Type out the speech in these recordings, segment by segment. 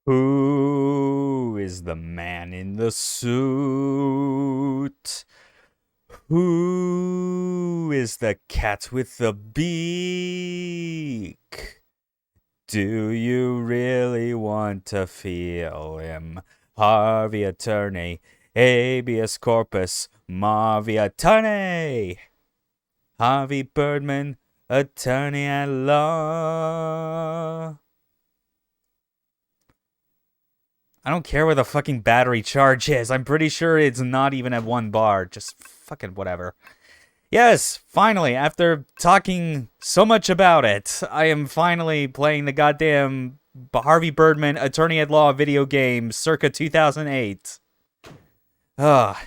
Who is the man in the suit? Who is the cat with the beak? Do you really want to feel him? Harvey Attorney, habeas corpus, Marvy Attorney. Harvey Birdman, attorney at law. I don't care where the fucking battery charge is. I'm pretty sure it's not even at 1 bar. Just fucking whatever. Yes, finally, after talking so much about it, I am finally playing the goddamn Harvey Birdman Attorney at Law video game circa 2008. A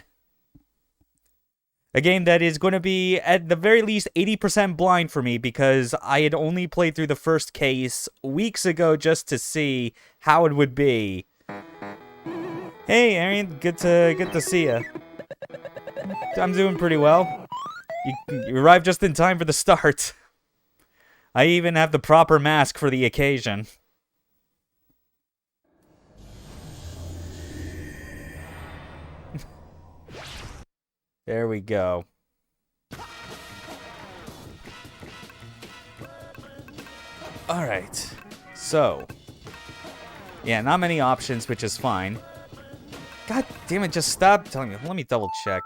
game that is going to be, at the very least, 80% blind for me because I had only played through the first case weeks ago just to see how it would be. Hey, Arian, good to see ya. I'm doing pretty well. You arrived just in time for the start. I even have the proper mask for the occasion. There we go. Alright. So. Yeah, not many options, which is fine. God damn it, just stop telling me. Let me double check.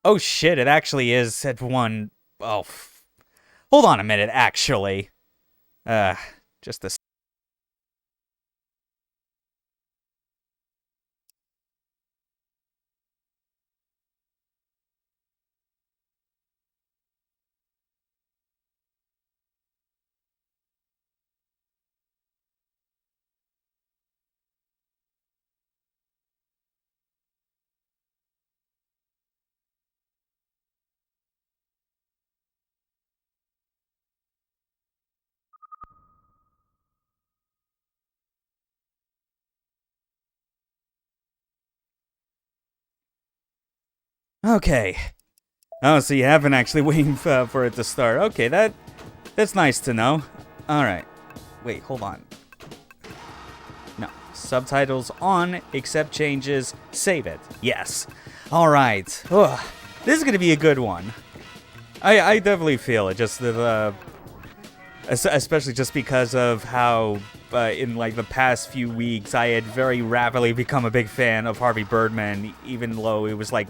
Oh shit, it actually is at 1. Oh. Hold on a minute, actually. Just a. Okay. Oh, so you haven't actually waiting for it to start. Okay, that's nice to know. Alright. Wait, hold on. No. Subtitles on, accept changes, save it. Yes. Alright. This is going to be a good one. I definitely feel it. Just especially just because of how in like the past few weeks I had very rapidly become a big fan of Harvey Birdman, even though it was like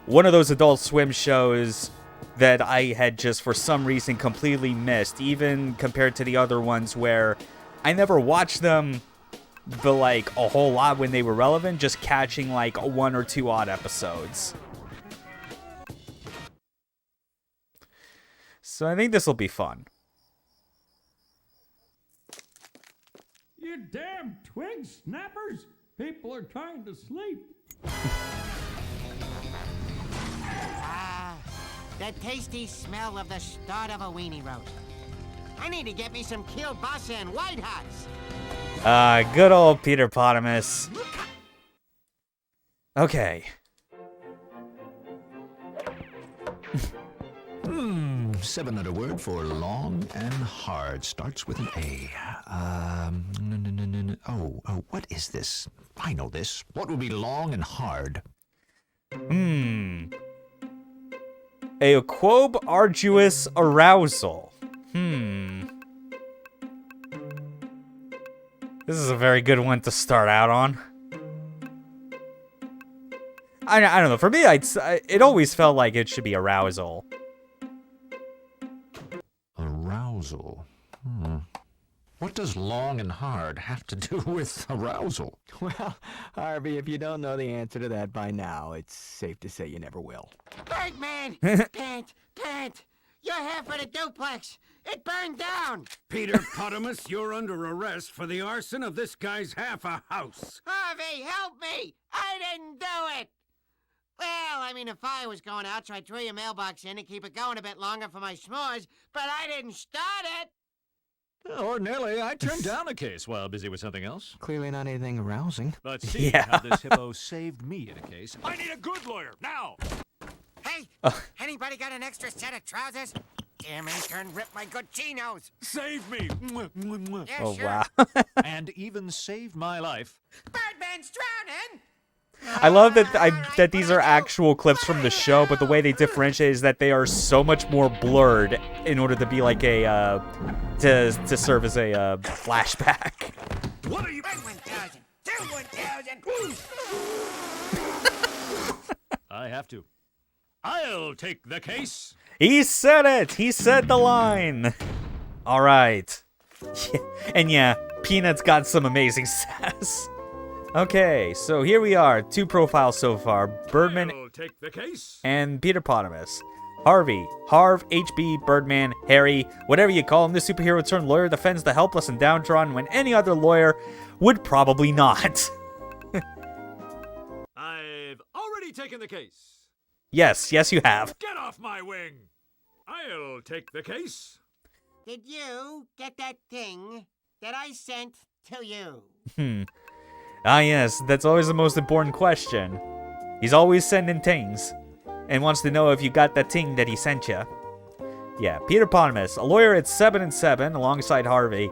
one of those Adult Swim shows that I had just for some reason completely missed, even compared to the other ones where I never watched them but like a whole lot when they were relevant, just catching like 1 or 2 odd episodes. So I think this will be fun. You damn twig snappers! People are trying to sleep. The tasty smell of the start of a weenie roast. I need to get me some kielbasa and White Hots. Good old Peter Potamus. Okay. Sebben had a word for long and hard. Starts with an A. Oh, what is this? I know this. What would be long and hard? A quobe arduous arousal. This is a very good one to start out on. I don't know. For me, it always felt like it should be arousal. Arousal. What does long and hard have to do with arousal? Well, Harvey, if you don't know the answer to that by now, it's safe to say you never will. Birdman! Pant! You're half of the duplex! It burned down! Peter Potamus, you're under arrest for the arson of this guy's half a house. Harvey, help me! I didn't do it! Well, I mean, the fire was going out, so I threw your mailbox in to keep it going a bit longer for my s'mores, but I didn't start it! Ordinarily, I turn down a case while busy with something else. Clearly not anything arousing. But see how this hippo saved me in a case. I need a good lawyer, now! Hey, anybody got an extra set of trousers? Damn intern ripped my good chinos. Save me! Yeah, Oh, sure. wow. And even saved my life. Birdman's drowning. I love that these are actual clips from the show, but the way they differentiate is that they are so much more blurred in order to be like a to serve as a flashback. What are you? 1,000. 1,000. I have to. I'll take the case. He said it. He said the line. All right. Yeah. And yeah, Peanut's got some amazing sass. Okay, so here we are. 2 profiles so far. Birdman I'll take the case. and Peterpotamus. Harvey, Harv, HB, Birdman, Harry, whatever you call him, this superhero turned lawyer defends the helpless and downtrodden when any other lawyer would probably not. I've already taken the case. Yes, you have. Get off my wing. I'll take the case. Did you get that thing that I sent to you? Ah, yes, that's always the most important question. He's always sending things, and wants to know if you got that thing that he sent you. Yeah, Peterpotamus, a lawyer at Sebben & Sebben, alongside Harvey.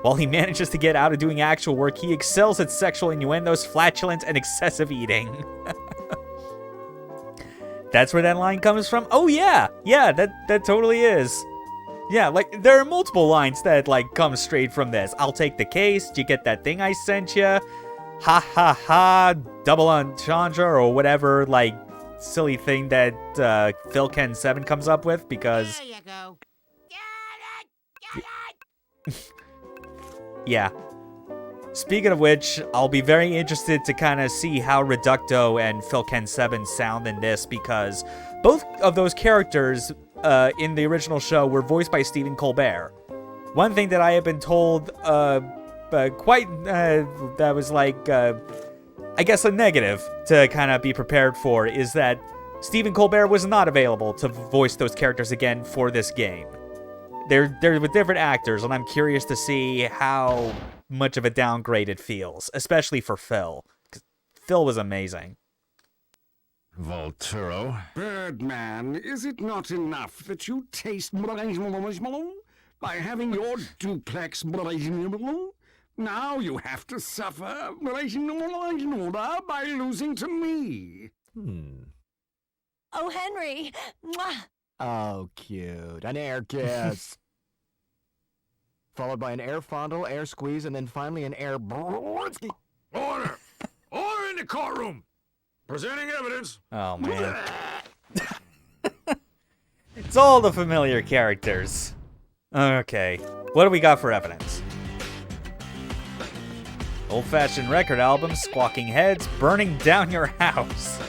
While he manages to get out of doing actual work, he excels at sexual innuendos, flatulence, and excessive eating. That's where that line comes from? Oh, yeah! Yeah, that totally is. Yeah, like, there are multiple lines that, like, come straight from this. I'll take the case, did you get that thing I sent you? Ha ha ha, double entendre, or whatever, like, silly thing that Phil Ken Sebben comes up with, because... There you go. Get it! Yeah. Speaking of which, I'll be very interested to kind of see how Reducto and Phil Ken Sebben sound in this, because both of those characters in the original show were voiced by Stephen Colbert. One thing that I have been told that was like, I guess a negative to kind of be prepared for is that Stephen Colbert was not available to voice those characters again for this game. They're with different actors, and I'm curious to see how much of a downgrade it feels, especially for Phil. 'Cause Phil was amazing. Volturo. Birdman, is it not enough that you taste by having your duplex? Now you have to suffer by losing to me. Oh, Henry. Mwah. Oh, cute. An air kiss. Followed by an air fondle, air squeeze, and then finally an air brrrrsky. Order! Order in the courtroom! Presenting evidence. Oh, man. It's all the familiar characters. Okay, what do we got for evidence? Old-fashioned record album, squawking heads, burning down your house.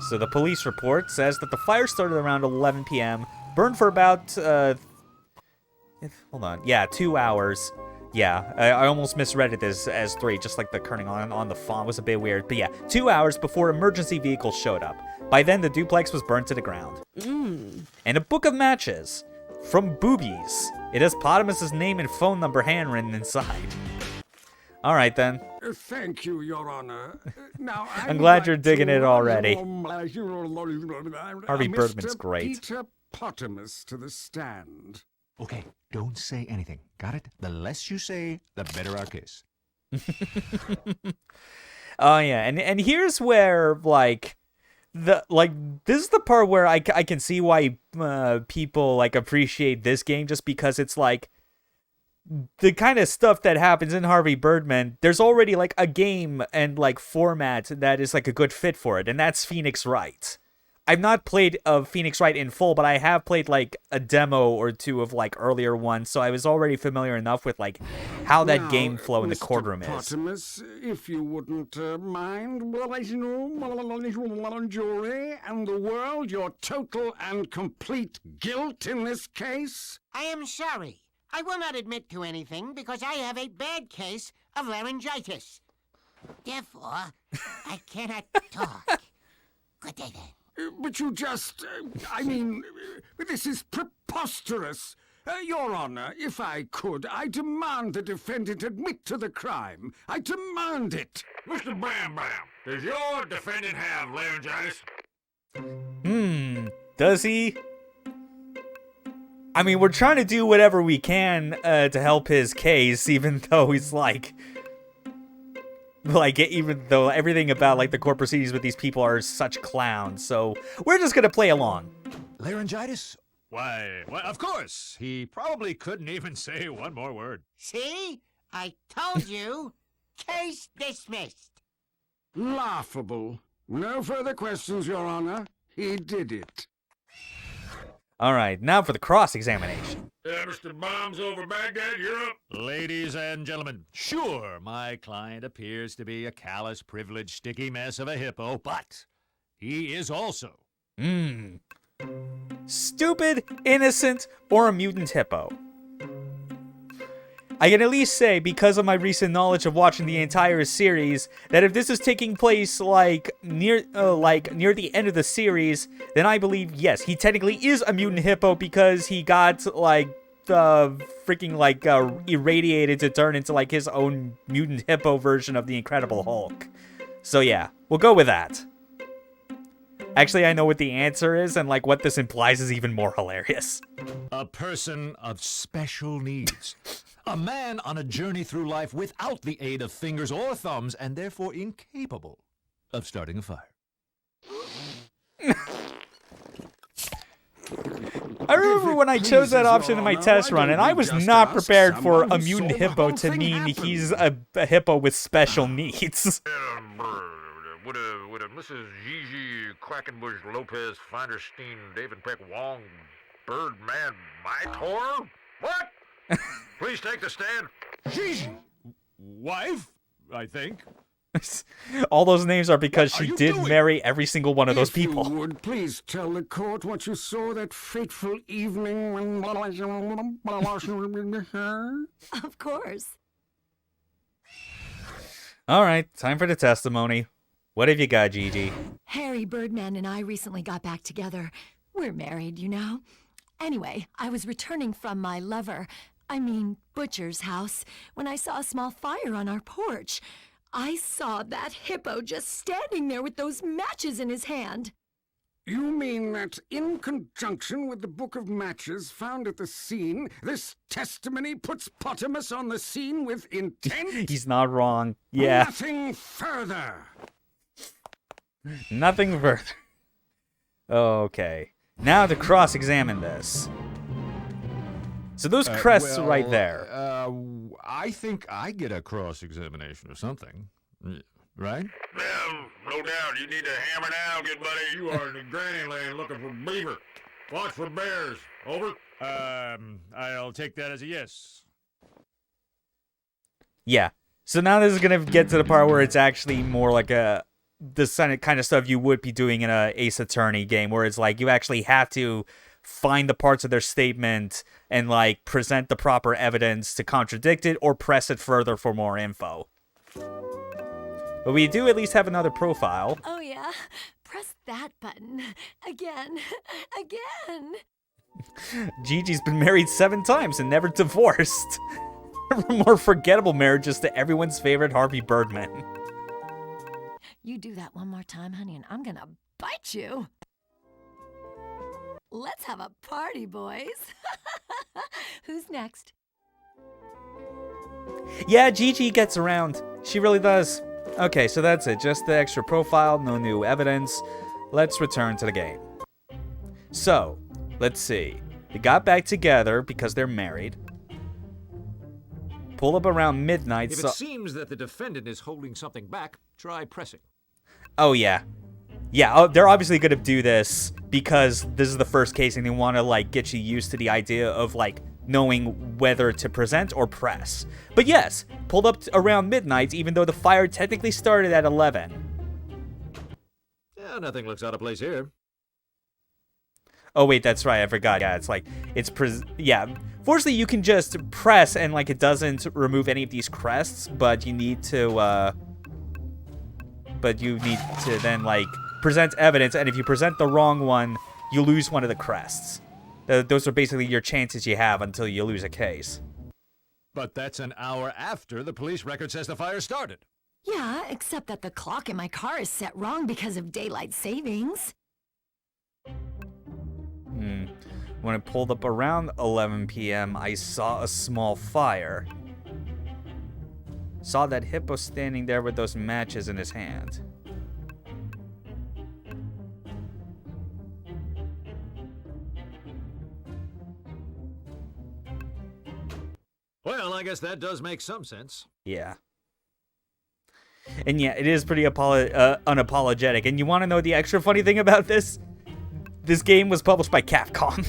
So the police report says that the fire started around 11 p.m., burned for about, hold on, yeah, 2 hours. Yeah, I almost misread it as 3, just like the kerning on the font was a bit weird. But yeah, 2 hours before emergency vehicles showed up. By then, the duplex was burned to the ground. And a book of matches from Boobies. It has Potamus's name and phone number handwritten inside. All right, then. Thank you, Your Honor. Now I'm glad you're digging it already. Harvey Birdman's great. Peter Potamus to the stand. Okay, don't say anything. Got it? The less you say, the better our case. Oh yeah, and here's where this is the part where I can see why people like appreciate this game, just because it's like the kind of stuff that happens in Harvey Birdman. There's already like a game and like format that is like a good fit for it, and that's Phoenix Wright. I've not played Phoenix Wright in full, but I have played like a demo or two of like earlier ones, so I was already familiar enough with like how that game flow in the courtroom is. Potamus, if you wouldn't mind, jury and the world, your total and complete guilt in this case. I am sorry. I will not admit to anything because I have a bad case of laryngitis. Therefore, I cannot talk. Good day then. But you just, this is preposterous. Your Honor, if I could, I demand the defendant admit to the crime. I demand it. Mr. Bam Bam, does your defendant have laryngitis? Does he? I mean, we're trying to do whatever we can to help his case, even though he's like, even though everything about like the court proceedings with these people are such clowns. So we're just gonna play along. Laryngitis? Why, of course. He probably couldn't even say one more word. See? I told you. Case dismissed. Laughable. No further questions, Your Honor. He did it. All right, now for the cross-examination. Mr. Bombs over Baghdad, you're up. Ladies and gentlemen, sure, my client appears to be a callous, privileged, sticky mess of a hippo, but he is also... Stupid, innocent, or a mutant hippo. I can at least say, because of my recent knowledge of watching the entire series, that if this is taking place near the end of the series, then I believe yes, he technically is a mutant hippo because he got irradiated to turn into like his own mutant hippo version of the Incredible Hulk. So yeah, we'll go with that. Actually, I know what the answer is, and like what this implies is even more hilarious. A person of special needs. A man on a journey through life without the aid of fingers or thumbs, and therefore incapable of starting a fire. I remember when I chose that option in my test run, and I was not prepared for a mutant hippo to mean he's a hippo with special needs. Would a Mrs. Gigi Quackenbush Lopez Feinderstein David Peck Wong Birdman Mytor? What? Please take the stand. Gigi! Wife, I think. All those names are because she did marry every single one of those If people. you would please tell the court what you saw that fateful evening when... Of course. All right, time for the testimony. What have you got, Gigi? Harry Birdman and I recently got back together. We're married, you know. Anyway, I was returning from my butcher's house, when I saw a small fire on our porch. I saw that hippo just standing there with those matches in his hand. You mean that in conjunction with the book of matches found at the scene, this testimony puts Potamus on the scene with intent? He's not wrong. Yeah. Nothing further. Nothing further. Okay. Now to cross-examine this. So those crests right there. I think I get a cross-examination or something, right? Well, no doubt. You need to hammer now, good buddy. You are in the granny land looking for beaver. Watch for bears. Over. I'll take that as a yes. Yeah. So now this is going to get to the part where it's actually more like the kind of stuff you would be doing in a Ace Attorney game, where it's like you actually have to find the parts of their statement and like present the proper evidence to contradict it or press it further for more info. But we do at least have another profile. Oh yeah, press that button. Again. Gigi's been married 7 times and never divorced. More forgettable marriages to everyone's favorite Harvey Birdman. You do that one more time, honey, and I'm gonna bite you. Let's have a party, boys. Who's next? Yeah, Gigi gets around. She really does. Okay, so that's it. Just the extra profile, no new evidence. Let's return to the game. So, let's see. They got back together because they're married. Pulled up around midnight. If it seems that the defendant is holding something back, try pressing. Oh, yeah. Yeah, they're obviously going to do this because this is the first case and they want to, like, get you used to the idea of, like, knowing whether to present or press. But yes, pulled up around midnight even though the fire technically started at 11. Yeah, nothing looks out of place here. Oh, wait, that's right. I forgot. Yeah, it's like, yeah. Fortunately, you can just press and, like, it doesn't remove any of these crests, but you need to, then, like, present evidence, and if you present the wrong one, you lose one of the crests. Those are basically your chances you have until you lose a case. But that's an hour after the police record says the fire started. Yeah, except that the clock in my car is set wrong because of daylight savings. When it pulled up around 11 p.m., I saw a small fire. Saw that hippo standing there with those matches in his hand. Well, I guess that does make some sense. Yeah. And yeah, it is pretty unapologetic. And you want to know the extra funny thing about this? This game was published by Capcom.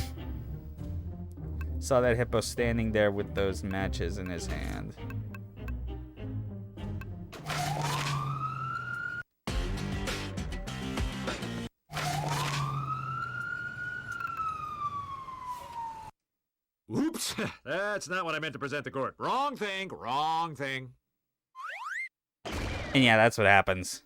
Saw that hippo standing there with those matches in his hand. Oops, that's not what I meant to present the court. Wrong thing, wrong thing. And yeah, that's what happens.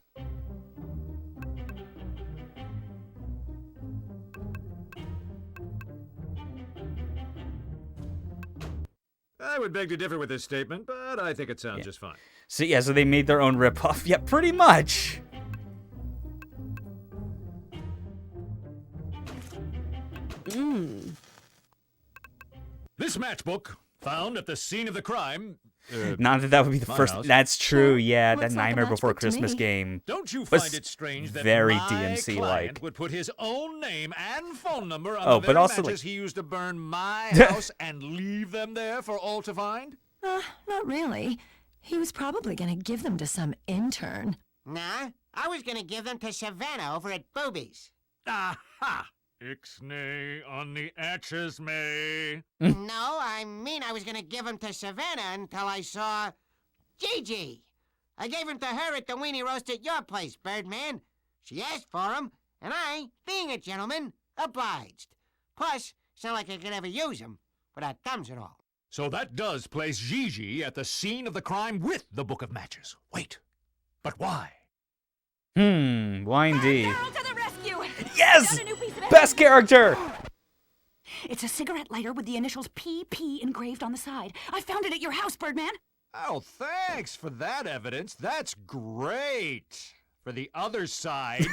I would beg to differ with this statement, but I think it sounds just fine. So yeah, so they made their own ripoff. Yeah, pretty much. This matchbook, found at the scene of the crime... Not that would be the first... house. That's true, yeah. Looks That like a Nightmare Before matchbook to Christmas me. game. Don't you was find it strange that very my DMC-like. client would put his own name and phone number on Oh, the but very also, matches like- he used to burn my house and leave them there for all to find? Not really. He was probably gonna give them to some intern. Nah, I was gonna give them to Savannah over at Boobies. Aha! Ixnay on the atches may. No, I mean I was gonna give them to Savannah until I saw Gigi. I gave them to her at the weenie roast at your place, Birdman. She asked for them, and I, being a gentleman, obliged. Plus, it's not like I could ever use them without thumbs and all. So that does place Gigi at the scene of the crime with the book of matches. Wait, but why? Why indeed? Girl to the rescue! Yes! Found a new piece of Best character! It's a cigarette lighter with the initials PP engraved on the side. I found it at your house, Birdman. Oh, thanks for that evidence. That's great. For the other side...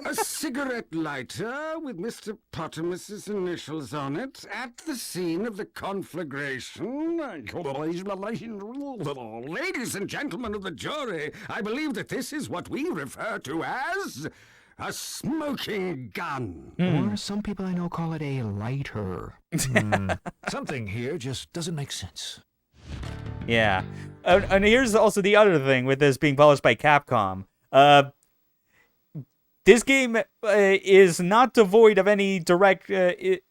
A cigarette lighter with Mr. Pottermus's initials on it at the scene of the conflagration. Ladies and gentlemen of the jury, I believe that this is what we refer to as a smoking gun. Or some people I know call it a lighter. Something here just doesn't make sense. Yeah. And here's also the other thing with this being published by Capcom. This game is not devoid of any direct, it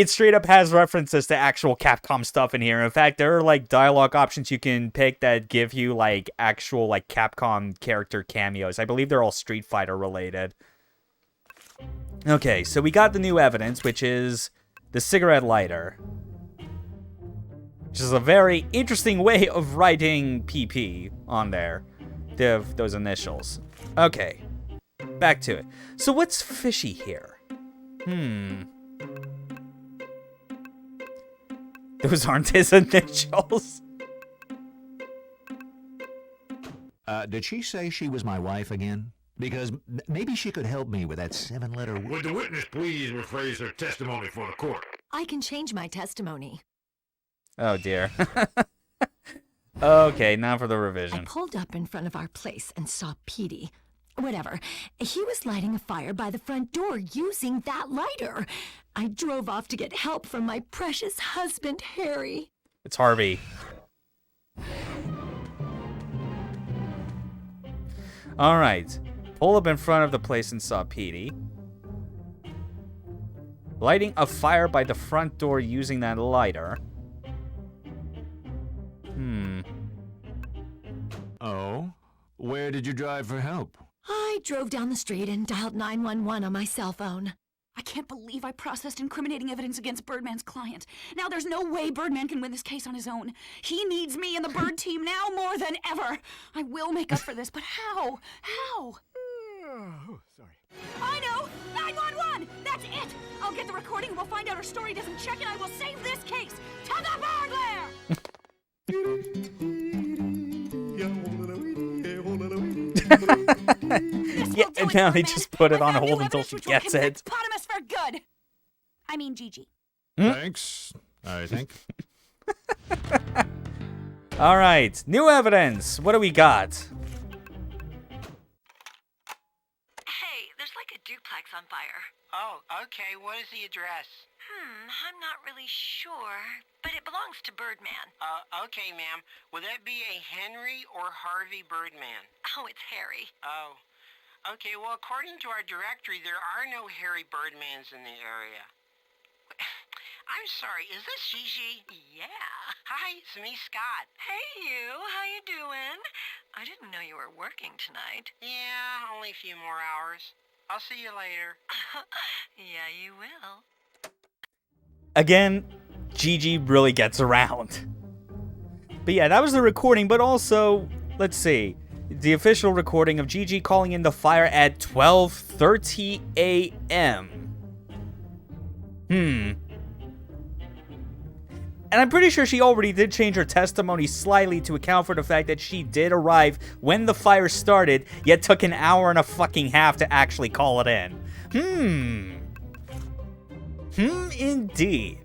straight up has references to actual Capcom stuff in here. In fact, there are, dialogue options you can pick that give you, actual, Capcom character cameos. I believe they're all Street Fighter related. Okay, so we got the new evidence, which is the cigarette lighter. Which is a very interesting way of writing PP on there. Those initials. Okay. Back to it. So what's fishy here? Those aren't his initials. Did she say she was my wife again? Because maybe she could help me with that 7-letter word. Would the witness please rephrase her testimony for the court? I can change my testimony. Oh dear. Okay, now for the I revision. pulled up in front of our place and saw Petey. Whatever. He was lighting a fire by the front door using that lighter. I drove off to get help from my precious husband, Harry. It's Harvey. Alright. Pull up in front of the place and saw Petey. Lighting a fire by the front door using that lighter. Oh? Where did you drive for help? I drove down the street and dialed 911 on my cell phone. I can't believe I processed incriminating evidence against Birdman's client. Now there's no way Birdman can win this case on his own. He needs me and the Bird team now more than ever. I will make up for this, but how? How? Sorry. I know! 911! That's it! I'll get the recording and we'll find out her story doesn't check and I will save this case! To the Bird Lair! Yeah, and now they just put it on hold until she gets it. Potamus for good. I mean, Thanks, I think. All right, new evidence. What do we got? Hey, there's like a duplex on fire. Oh, okay. What is the address? I'm not really sure, but it belongs to Birdman. Okay, ma'am. Will that be a Henry or Harvey Birdman? Oh, it's Harry. Oh. Okay, well, according to our directory, there are no Harry Birdmans in the area. I'm sorry, is this Gigi? Yeah. Hi, it's me, Scott. Hey, you. How you doing? I didn't know you were working tonight. Yeah, only a few more hours. I'll see you later. Yeah, you will. Again, Gigi really gets around. But yeah, that was the recording, but also, let's see. The official recording of Gigi calling in the fire at 12:30 a.m. And I'm pretty sure she already did change her testimony slightly to account for the fact that she did arrive when the fire started, yet took an hour and a fucking half to actually call it in. Indeed.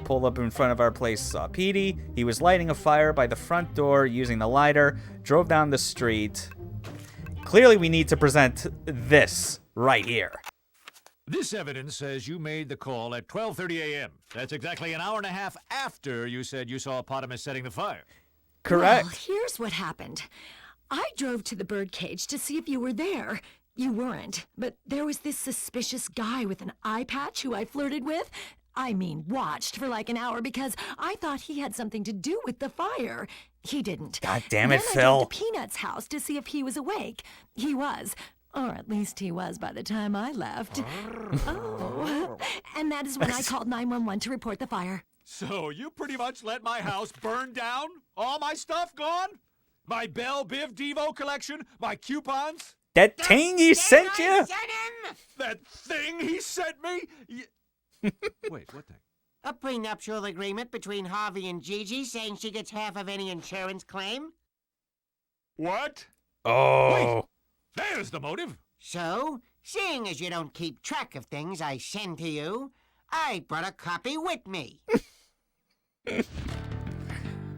Pulled up in front of our place, saw Petey. He was lighting a fire by the front door using the lighter, drove down the street. Clearly we need to present this right here. This evidence says you made the call at 12:30 a.m. That's exactly an hour and a half after you said you saw Potamus setting the fire. Correct. Well, here's what happened. I drove to the birdcage to see if you were there. You weren't, but there was this suspicious guy with an eye patch who I flirted with. I mean, watched for like an hour because I thought he had something to do with the fire. He didn't. God damn it, then I Phil. drove to Peanut's house to see if he was awake. He was. Or at least he was by the time I left. Oh. And that is when I called 911 to report the fire. So you pretty much let my house burn down? All my stuff gone? My Belle Biv Devo collection? My coupons? That thing he sent you? That thing he sent me? Wait, what thing? A prenuptial agreement between Harvey and Gigi saying she gets half of any insurance claim. What? Oh. Wait, there's the motive. So, seeing as you don't keep track of things I send to you, I brought a copy with me.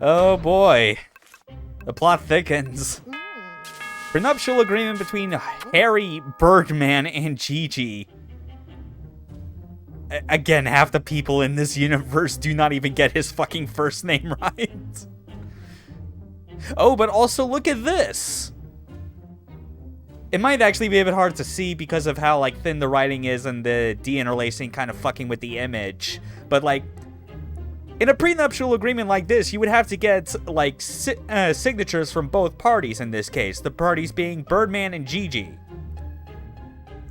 Oh boy. The plot thickens. Prenuptial agreement between Harry Birdman and Gigi. Again, half the people in this universe do not even get his fucking first name right. Oh, but also look at this. It might actually be a bit hard to see because of how like thin the writing is and the de-interlacing kind of fucking with the image. But like, in a prenuptial agreement like this, you would have to get like signatures from both parties in this case. The parties being Birdman and Gigi.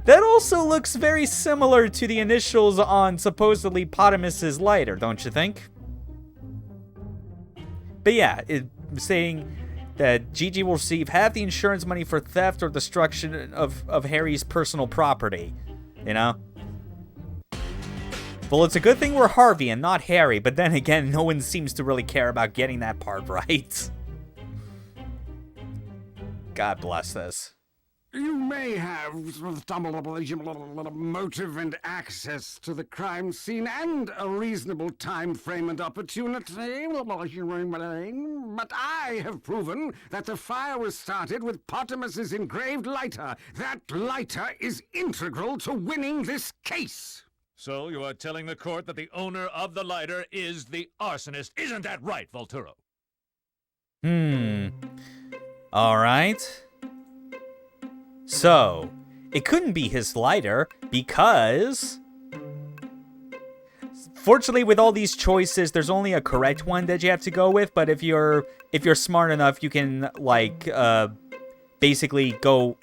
That also looks very similar to the initials on supposedly Potamus's lighter, don't you think? But yeah, saying that Gigi will receive half the insurance money for theft or destruction of Harry's personal property. You know? Well, it's a good thing we're Harvey and not Harry, but then again, no one seems to really care about getting that part right. God bless this. You may have motive and access to the crime scene and a reasonable time frame and opportunity, but I have proven that the fire was started with Potamus's engraved lighter. That lighter is integral to winning this case. So you are telling the court that the owner of the lighter is the arsonist. Isn't that right, Volturo? All right. So, it couldn't be his lighter because... Fortunately, with all these choices, there's only a correct one that you have to go with, but if you're smart enough, you can, like, basically go,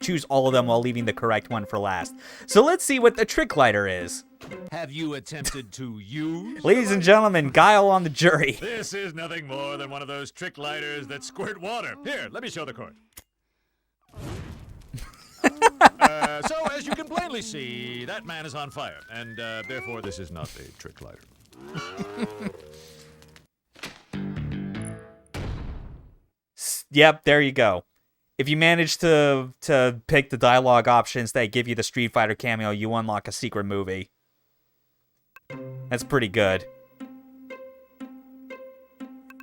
choose all of them while leaving the correct one for last. So let's see what the trick lighter is. Have you attempted to use? Ladies and gentlemen, Guile on the jury. This is nothing more than one of those trick lighters that squirt water. Here, let me show the court. So, as you can plainly see, that man is on fire, and therefore this is not a trick lighter. Yep, there you go. if you manage to pick the dialogue options that give you the Street Fighter cameo, you unlock a secret movie. That's pretty good.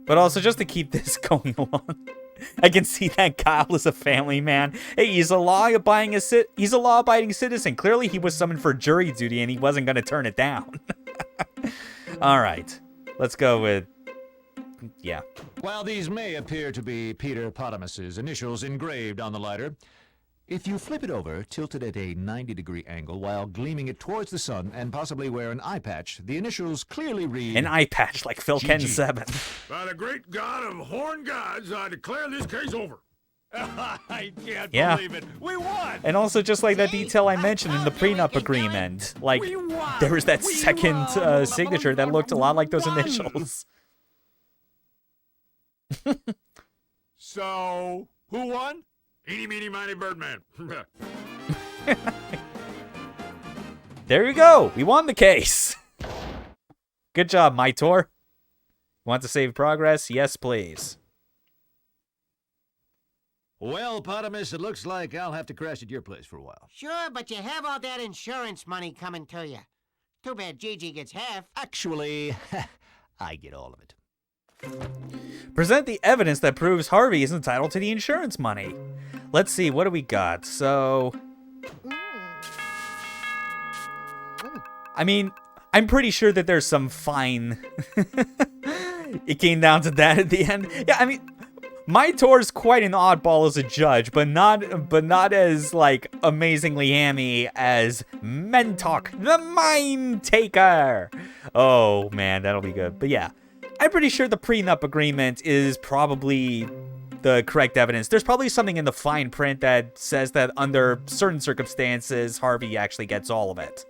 But also, just to keep this going along, I can see that Kyle is a family man. Hey, he's a law-abiding citizen. Clearly, he was summoned for jury duty, and he wasn't going to turn it down. All right, let's go with, yeah. While these may appear to be Peter Potamus's initials engraved on the lighter, if you flip it over, tilt it at a 90-degree angle while gleaming it towards the sun and possibly wear an eye patch, the initials clearly read... An eye patch like Phil Ken Sebben. By the great god of horn gods, I declare this case over. I can't Yeah. believe it. We won! And also, just like that detail I mentioned in the prenup agreement, like, there was that second signature that looked a lot like those initials. So, who won? Eeny, meeny, miny, Birdman. There you go. We won the case. Good job, Maitor. Want to save progress? Yes, please. Well, Potamus, it looks like I'll have to crash at your place for a while. Sure, but you have all that insurance money coming to you. Too bad Gigi gets half. Actually, I get all of it. Present the evidence that proves Harvey is entitled to the insurance money. Let's see, what do we got? So, I mean, I'm pretty sure that there's some fine. It came down to that at the end. Yeah, I mean, Maitor's quite an oddball as a judge, but not as like amazingly hammy as Mentok, the Mine Taker. Oh man, that'll be good. But yeah, I'm pretty sure the prenup agreement is probably the correct evidence. There's probably something in the fine print that says that under certain circumstances, Harvey actually gets all of it.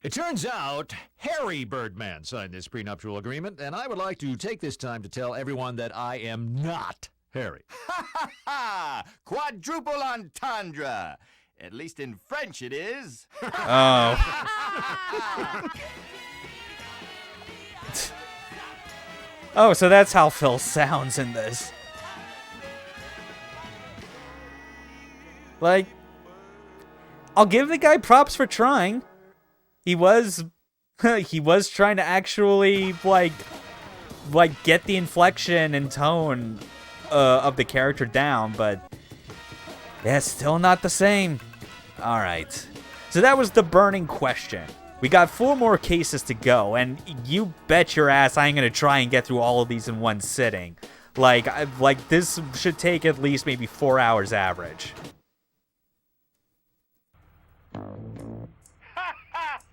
It turns out Harvey Birdman signed this prenuptial agreement, and I would like to take this time to tell everyone that I am not Harry. Ha ha ha! Quadruple entendre! At least in French it is. Oh. Oh, so that's how Phil sounds in this. Like, I'll give the guy props for trying. He was trying to actually like get the inflection and tone of the character down, but yeah, still not the same. All right, so that was the burning question. We got 4 more cases to go, and you bet your ass I ain't gonna try and get through all of these in one sitting. Like this should take at least maybe 4 hours average.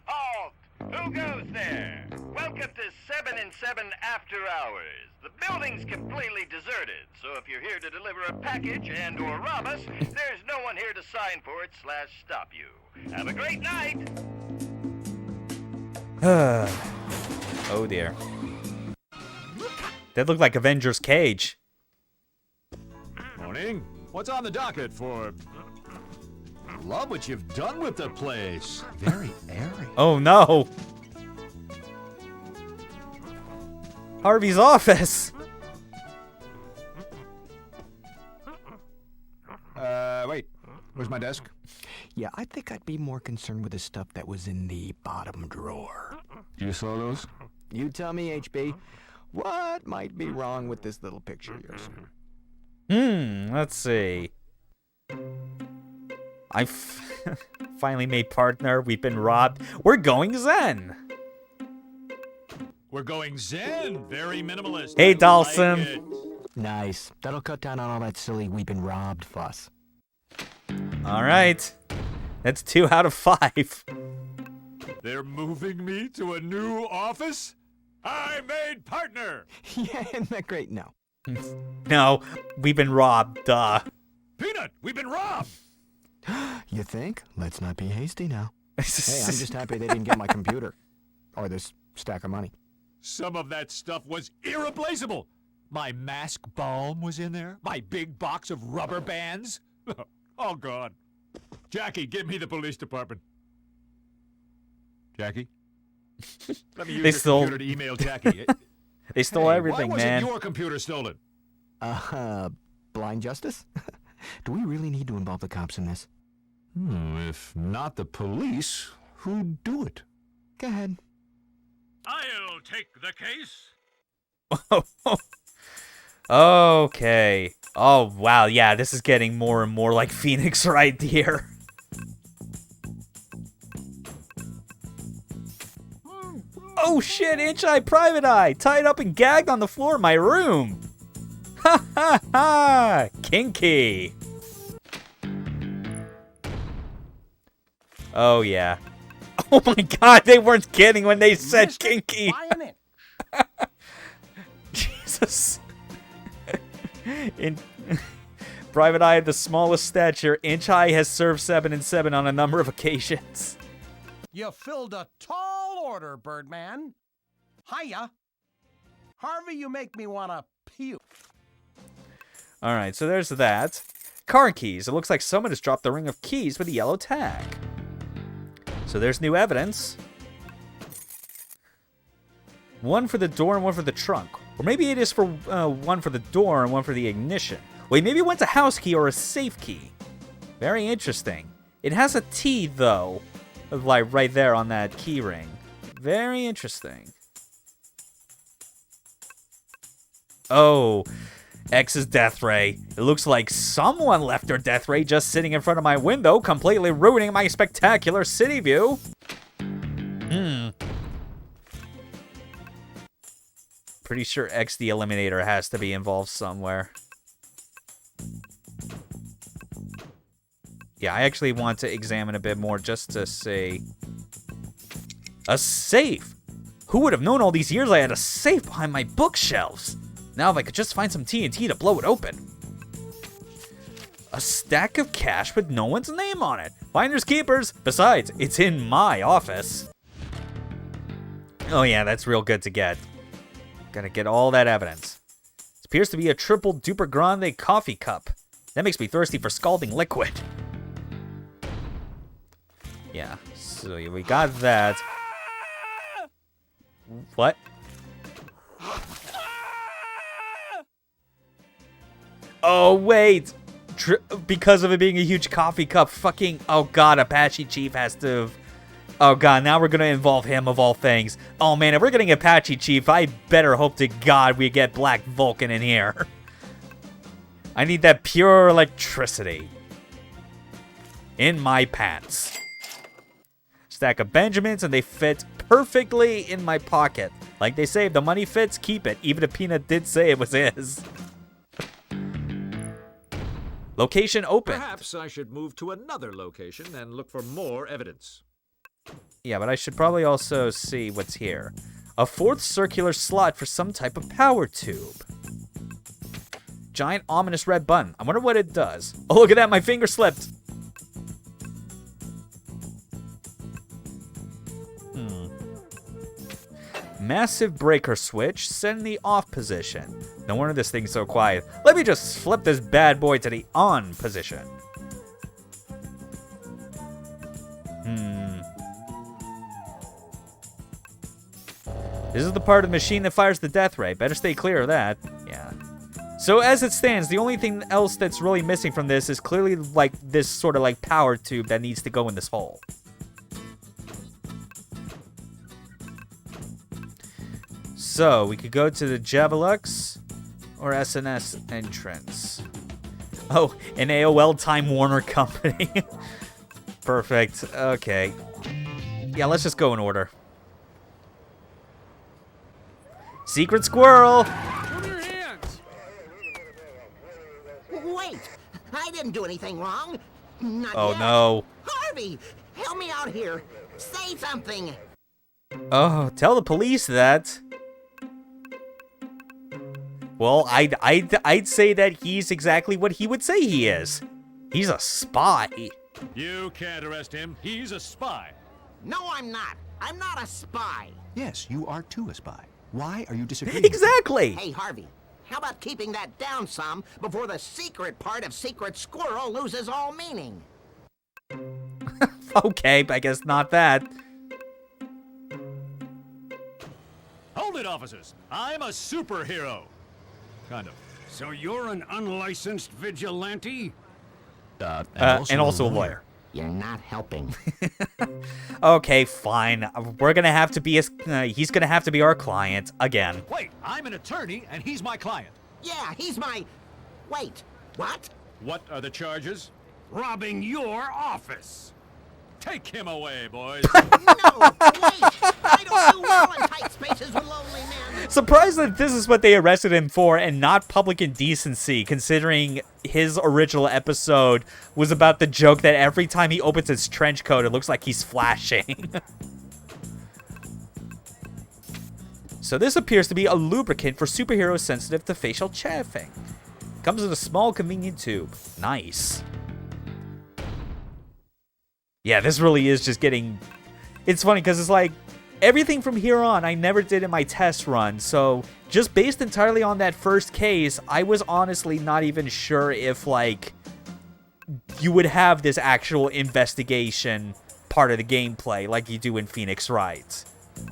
Halt! Who goes there? Welcome to 7 and 7 After Hours. The building's completely deserted, so if you're here to deliver a package and or rob us, there's no one here to sign for it / stop you. Have a great night! Oh dear. That looked like Avengers Cage. Morning. What's on the docket for... Love what you've done with the place. Very airy. Oh no. Harvey's office. Wait. Where's my desk? Yeah, I think I'd be more concerned with the stuff that was in the bottom drawer. You saw those? You tell me, HB, what might be wrong with this little picture of yours? Let's see. I finally made partner. We've been robbed. We're going Zen. We're going Zen. Very minimalist. Hey, I Dawson. like it. Nice. That'll cut down on all that silly "we've been robbed" fuss. All right. That's 2 out of 5. They're moving me to a new office? I made partner. Yeah, isn't that great? No. No, we've been robbed. Duh. Peanut, we've been robbed. You think? Let's not be hasty now. Hey, I'm just happy they didn't get my computer. Or this stack of money. Some of that stuff was irreplaceable. My mask balm was in there. My big box of rubber bands. All gone. Jackie, give me the police department. Jackie? Let me use your computer to email Jackie. They stole everything, why man. wasn't your computer stolen? Blind justice? Do we really need to involve the cops in this? If not the police, who'd do it? Go ahead. I'll take the case. Okay. Oh, wow. Yeah, this is getting more and more like Phoenix Wright here. Oh, shit. Inch Eye, Private Eye. Tied up and gagged on the floor of my room. Ha, ha, ha. Kinky. Oh, yeah. Oh, my God. They weren't kidding when they said kinky. Jesus. In Private Eye had the smallest stature. Inch Eye has served 7 and 7 on a number of occasions. You filled a tall order, Birdman. Hiya. Harvey, you make me want to puke. Alright, so there's that. Car keys. It looks like someone has dropped the ring of keys with a yellow tag. So there's new evidence. One for the door and one for the trunk. Or maybe it is for one for the door and one for the ignition. Wait, maybe one's a house key or a safe key. Very interesting. It has a T, though. Like right there on that key ring. Very interesting. Oh, X's death ray. It looks like someone left their death ray just sitting in front of my window, completely ruining my spectacular city view. Pretty sure X the Eliminator has to be involved somewhere. Yeah, I actually want to examine a bit more just to see. A safe! Who would have known all these years I had a safe behind my bookshelves? Now if I could just find some TNT to blow it open. A stack of cash with no one's name on it. Finders keepers. Besides, it's in my office. Oh yeah, that's real good to get. Gotta get all that evidence. It appears to be a triple duper grande coffee cup. That makes me thirsty for scalding liquid. Yeah, so we got that. What? Oh, wait. Because of it being a huge coffee cup, fucking... Oh, God, Apache Chief has to have... Oh, God, now we're going to involve him, of all things. Oh, man, if we're getting Apache Chief, I better hope to God we get Black Vulcan in here. I need that pure electricity. In my pants. Stack of Benjamins, and they fit perfectly in my pocket. Like they say, if the money fits, keep it. Even if Peanut did say it was his. Location open. Perhaps I should move to another location and look for more evidence. Yeah, but I should probably also see what's here. A fourth circular slot for some type of power tube. Giant ominous red button. I wonder what it does. Oh, look at that. My finger slipped. Massive breaker switch set in the off position. No wonder this thing's so quiet. Let me just flip this bad boy to the on position. This is the part of the machine that fires the death ray. Better stay clear of that. Yeah. So as it stands, the only thing else that's really missing from this is clearly like this sort of like power tube that needs to go in this hole. So we could go to the Javelux or SNS entrance. Oh, an AOL Time Warner company. Perfect. Okay. Yeah, let's just go in order. Secret squirrel! Move your hands! Wait! I didn't do anything wrong. Not Oh yet. no. Harvey! Help me out here! Say something! Oh, tell the police that. Well, I'd say that he's exactly what he would say he is. He's a spy. You can't arrest him. He's a spy. No, I'm not. I'm not a spy. Yes, you are too a spy. Why are you disagreeing? Exactly. Hey, Harvey, how about keeping that down some before the secret part of Secret Squirrel loses all meaning? Okay, I guess not that. Hold it, officers. I'm a superhero. Kind of. So you're an unlicensed vigilante? And also a lawyer. You're not helping. Okay, fine. We're gonna have to be he's gonna have to be our client again. Wait, I'm an attorney and he's my client. Yeah, he's my... Wait, what? What are the charges? Robbing your office. Take him away, boys. No, wait! I don't do well in tight spaces with lonely men. Surprised that this is what they arrested him for and not public indecency, considering his original episode was about the joke that every time he opens his trench coat, it looks like he's flashing. So this appears to be a lubricant for superheroes sensitive to facial chafing. Comes in a small, convenient tube. Nice. Yeah, this really is just getting... It's funny, because it's like, everything from here on I never did in my test run, so just based entirely on that first case, I was honestly not even sure if, like, you would have this actual investigation part of the gameplay like you do in Phoenix Wright.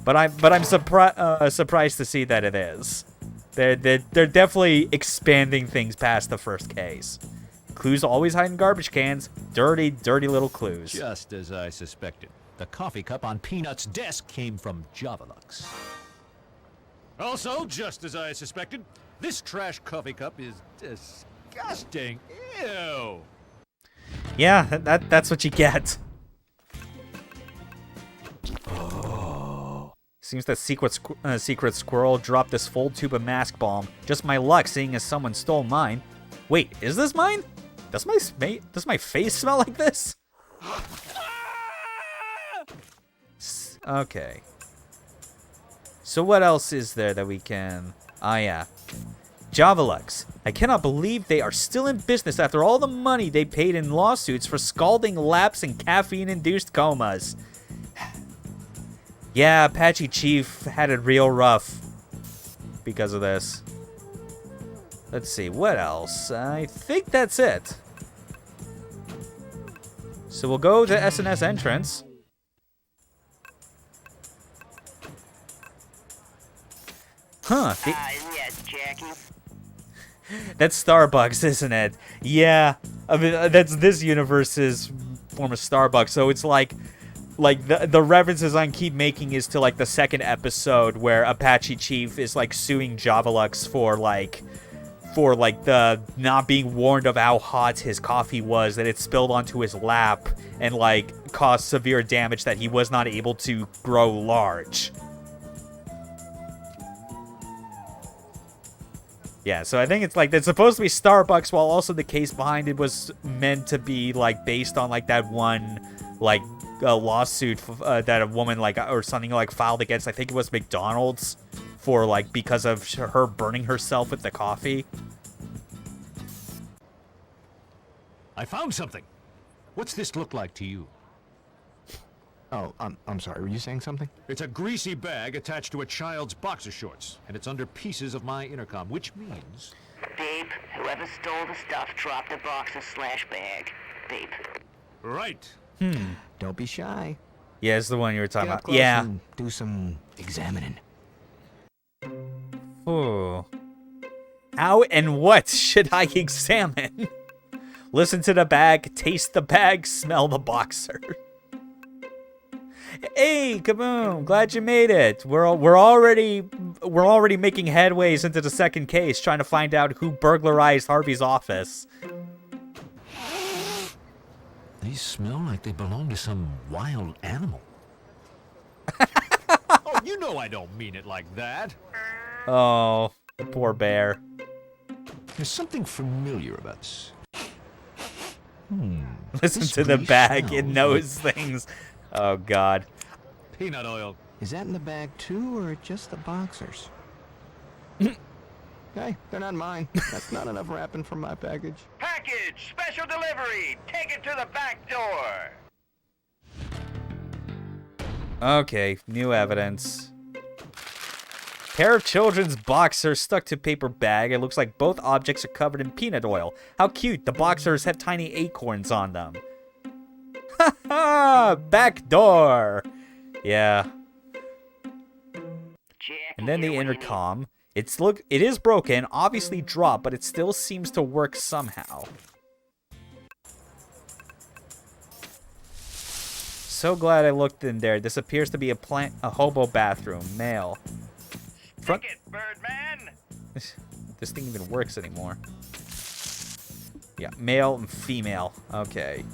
But I'm surprised to see that it is. They're definitely expanding things past the first case. Clues always hide in garbage cans. Dirty, dirty little clues. Just as I suspected. The coffee cup on Peanut's desk came from Javalux. Also, just as I suspected, this trash coffee cup is disgusting. Ew. Yeah, that's what you get. Seems that secret squirrel dropped this full tube of mask balm. Just my luck, seeing as someone stole mine. Wait, is this mine? Does my face smell like this? Okay. So what else is there that we can... Ah, yeah. Javalux. I cannot believe they are still in business after all the money they paid in lawsuits for scalding laps and caffeine-induced comas. Yeah, Apache Chief had it real rough because of this. Let's see, what else? I think that's it. So we'll go to S&S entrance. Huh. Yes, Jackie. That's Starbucks, isn't it? Yeah. I mean, that's this universe's form of Starbucks. So it's like the references I keep making is to like the second episode where Apache Chief is like suing Javalux for the not being warned of how hot his coffee was, that it spilled onto his lap and like caused severe damage that he was not able to grow large. Yeah, so I think it's like, it's supposed to be Starbucks, while also the case behind it was meant to be like based on like that one like lawsuit that a woman like or something like filed against, I think it was McDonald's, for like because of her burning herself with the coffee. I found something. What's this look like to you? Oh, I'm sorry. Were you saying something? It's a greasy bag attached to a child's boxer shorts, and it's under pieces of my intercom, which means... Babe, whoever stole the stuff dropped the boxer/bag. Babe. Right. Don't be shy. Yeah, it's the one you were talking Get up about. close Yeah. and do some examining. Ooh. How and what should I examine? Listen to the bag, taste the bag, smell the boxer. Hey, Kaboom! Glad you made it. We're already making headways into the second case, trying to find out who burglarized Harvey's office. These smell like they belong to some wild animal. Oh, you know I don't mean it like that. Oh, the poor bear. There's something familiar about this. Listen This to the really bag; it smells knows things. Oh God. Peanut oil. Is that in the bag too, or just the boxers? Hey, they're not mine. That's not enough wrapping for my package. Package, special delivery. Take it to the back door. Okay, new evidence. Pair of children's boxers stuck to paper bag. It looks like both objects are covered in peanut oil. How cute. The boxers have tiny acorns on them. Ha ha! Back door! Yeah. And then the intercom. It is broken, obviously dropped, but it still seems to work somehow. So glad I looked in there. This appears to be a hobo bathroom. Male. Stick it, Birdman! This thing even works anymore. Yeah, male and female. Okay.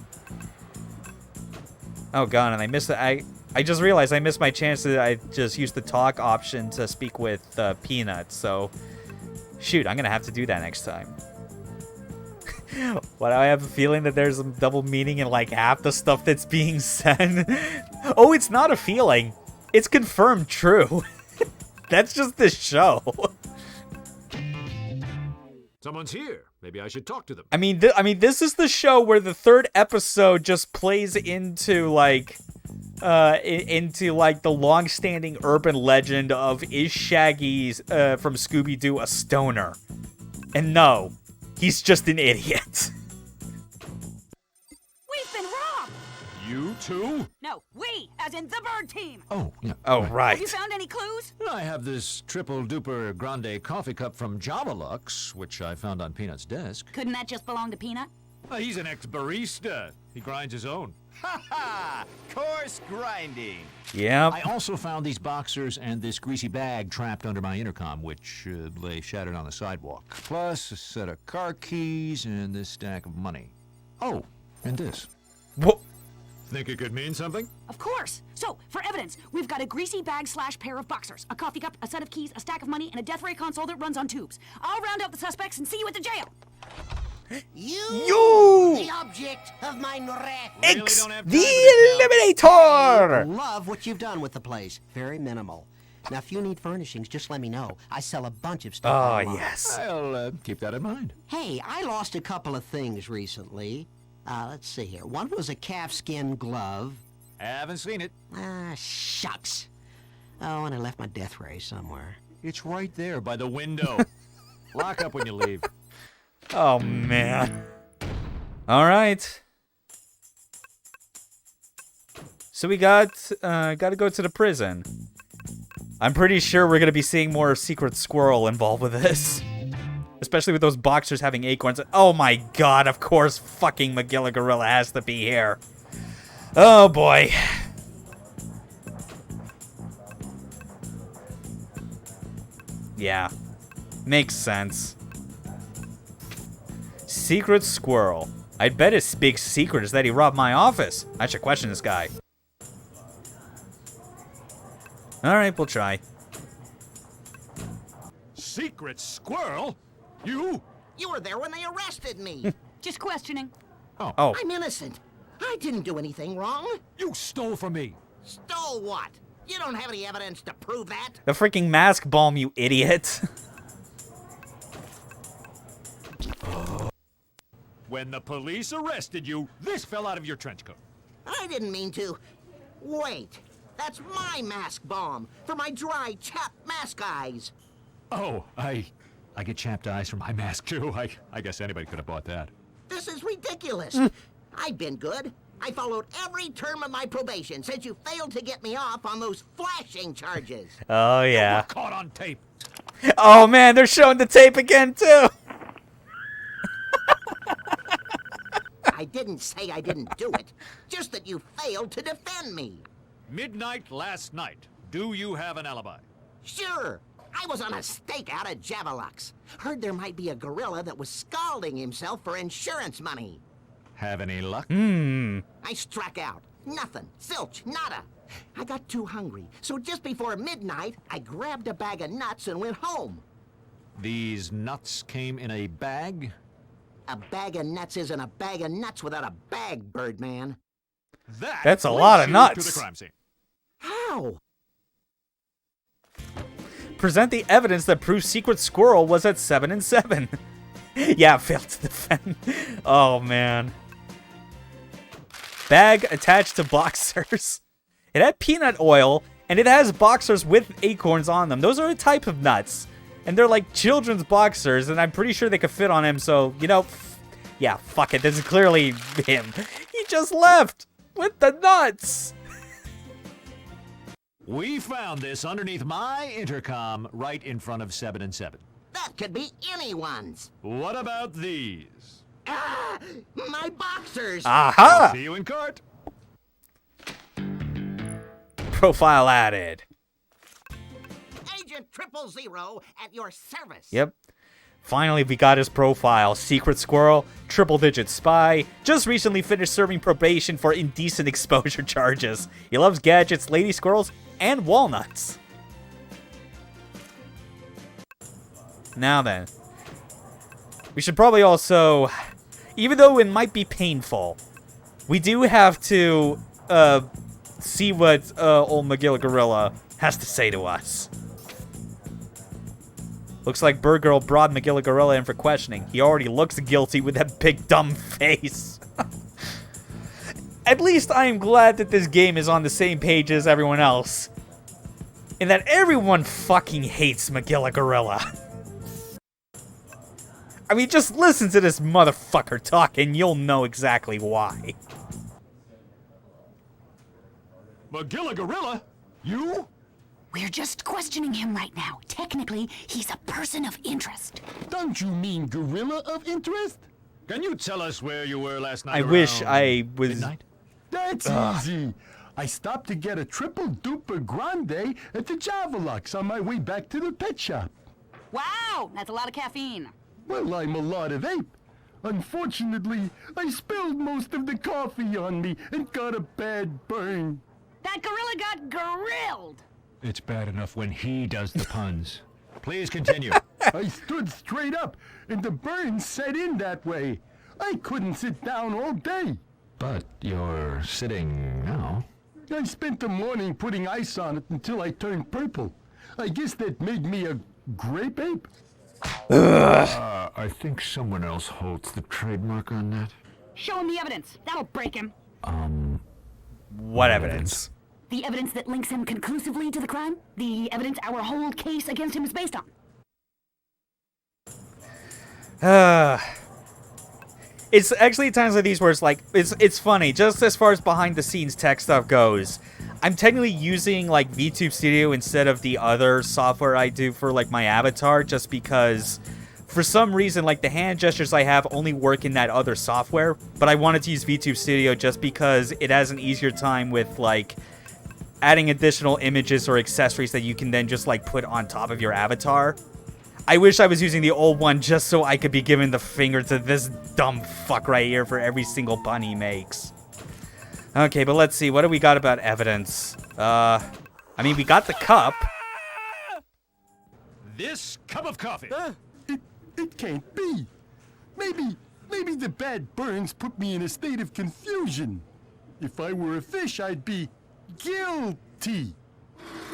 Oh god, and I missed it. I just realized I missed my chance that I just used the talk option to speak with Peanut, so shoot, I'm gonna have to do that next time. Why do I have a feeling that there's some double meaning in like half the stuff that's being said? Oh, it's not a feeling. It's confirmed true. That's just this show. Someone's here. Maybe I should talk to them. I mean, this is the show where the third episode just plays into like the long-standing urban legend of is Shaggy from Scooby-Doo a stoner? And no, he's just an idiot. We've been robbed! You too? No, we, as in the bird team. Oh, yeah. Oh, right. Have you found any clues? I have this triple-duper grande coffee cup from Javalux, which I found on Peanut's desk. Couldn't that just belong to Peanut? He's an ex-barista. He grinds his own. Ha! Coarse grinding. Yep. I also found these boxers and this greasy bag trapped under my intercom, which lay shattered on the sidewalk. Plus a set of car keys and this stack of money. Oh, and this. What? Think it could mean something? Of course. So, for evidence, we've got a greasy bag / pair of boxers, a coffee cup, a set of keys, a stack of money, and a death ray console that runs on tubes. I'll round up the suspects and see you at the jail. You! The object of my wrath. X, the Eliminator! Love what you've done with the place. Very minimal. Now, if you need furnishings, just let me know. I sell a bunch of stuff. Oh, online. yes. I'll keep that in mind. Hey, I lost a couple of things recently. Let's see here. One was a calfskin glove. Haven't seen it. Shucks. Oh, and I left my death ray somewhere. It's right there by the window. Lock up when you leave. Oh, man. All right. So we got to go to the prison. I'm pretty sure we're going to be seeing more Secret Squirrel involved with this. Especially with those boxers having acorns. Oh my god, of course fucking Magilla Gorilla has to be here. Oh boy. Yeah. Makes sense. Secret Squirrel. I'd bet his big secret is that he robbed my office. I should question this guy. Alright, we'll try. Secret Squirrel? You? You were there when they arrested me. Just questioning. Oh. I'm innocent. I didn't do anything wrong. You stole from me. Stole what? You don't have any evidence to prove that. The freaking mask bomb, you idiot. When the police arrested you, this fell out of your trench coat. I didn't mean to. Wait. That's my mask bomb for my dry, chapped mask eyes. Oh, I get chapped eyes from my mask, too. I guess anybody could have bought that. This is ridiculous. I've been good. I followed every term of my probation since you failed to get me off on those flashing charges. Oh, yeah. You were caught on tape. Oh, man, they're showing the tape again, too. I didn't say I didn't do it. Just that you failed to defend me. Midnight last night. Do you have an alibi? Sure. I was on a stakeout at Javalux. Heard there might be a gorilla that was scalding himself for insurance money. Have any luck? I struck out. Nothing. Zilch. Nada. I got too hungry, so just before midnight, I grabbed a bag of nuts and went home. These nuts came in a bag? A bag of nuts isn't a bag of nuts without a bag, Birdman. That's a lot of nuts. To the crime scene. How? Present the evidence that proves Secret Squirrel was at 7 and 7. Yeah, failed to defend. Oh, man. Bag attached to boxers. It had peanut oil, and it has boxers with acorns on them. Those are a type of nuts. And they're like children's boxers, and I'm pretty sure they could fit on him, so, you know, yeah, fuck it. This is clearly him. He just left with the nuts. We found this underneath my intercom right in front of 7 and 7. That could be anyone's. What about these? Ah, my boxers. Aha! See you in court. profile added. Agent 000 at your service. Yep. Finally, we got his profile. Secret squirrel, triple-digit spy, just recently finished serving probation for indecent exposure charges. He loves gadgets, lady squirrels, and walnuts. Now then, we should probably also, even though it might be painful, we do have to see what old Magilla Gorilla has to say to us. Looks like Bird Girl brought Magilla Gorilla in for questioning. He already looks guilty with that big dumb face. At least I am glad that this game is on the same page as everyone else. And that everyone fucking hates Magilla Gorilla. I mean, just listen to this motherfucker talk and you'll know exactly why. Magilla Gorilla? You? We're just questioning him right now. Technically, he's a person of interest. Don't you mean gorilla of interest? Can you tell us where you were last night? I wish I was... Midnight? That's easy. I stopped to get a triple duper grande at the Javelux on my way back to the pet shop. Wow, that's a lot of caffeine. Well, I'm a lot of ape. Unfortunately, I spilled most of the coffee on me and got a bad burn. That gorilla got grilled. It's bad enough when he does the puns. Please continue. I stood straight up, and the burn set in that way. I couldn't sit down all day. But you're sitting now. I spent the morning putting ice on it until I turned purple. I guess that made me a grape ape. I think someone else holds the trademark on that. Show him the evidence. That'll break him. What evidence? The evidence that links him conclusively to the crime? The evidence our whole case against him is based on? It's actually times like these where it's like, it's funny, just as far as behind the scenes tech stuff goes. I'm technically using like VTube Studio instead of the other software I do for like my avatar, just because for some reason like the hand gestures I have only work in that other software, but I wanted to use VTube Studio just because it has an easier time with like adding additional images or accessories that you can then just like put on top of your avatar. I wish I was using the old one just so I could be giving the finger to this dumb fuck right here for every single pun he makes. Okay, but let's see. What do we got about evidence? I mean, we got the cup. This cup of coffee. It can't be. Maybe the bad burns put me in a state of confusion. If I were a fish, I'd be guilty.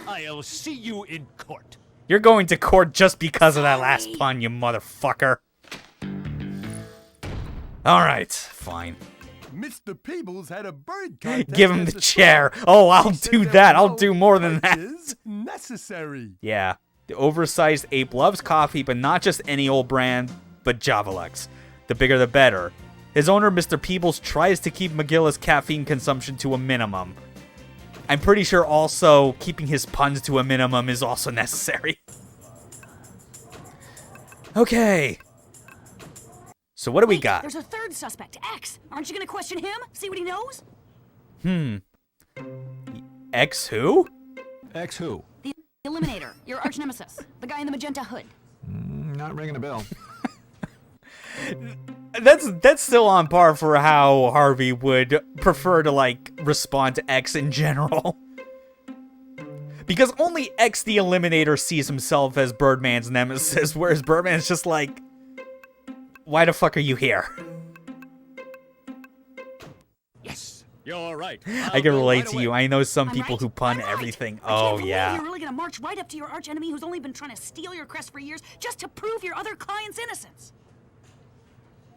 I'll see you in court. You're going to court just because of that last pun, you motherfucker. Alright, fine. Mr. Peebles had a bird contest. Give him the chair. Oh, I'll do that. I'll do more than that. Necessary. Yeah. The oversized ape loves coffee, but not just any old brand, but Javelux. The bigger the better. His owner, Mr. Peebles, tries to keep Magilla's caffeine consumption to a minimum. I'm pretty sure also keeping his puns to a minimum is also necessary. Okay. So what do we got? There's a third suspect, X. Aren't you going to question him? See what he knows? X who? X who? The Eliminator, your arch nemesis. The guy in the magenta hood. Not ringing a bell. That's still on par for how Harvey would prefer to, like, respond to X in general. Because only X the Eliminator sees himself as Birdman's nemesis, whereas Birdman's just like, why the fuck are you here? Yes, you're right. I can relate to you. I know some I'm people right. who pun I'm right. everything. I can't Oh, believe yeah. You're really gonna march right up to your arch enemy who's only been trying to steal your crest for years just to prove your other client's innocence.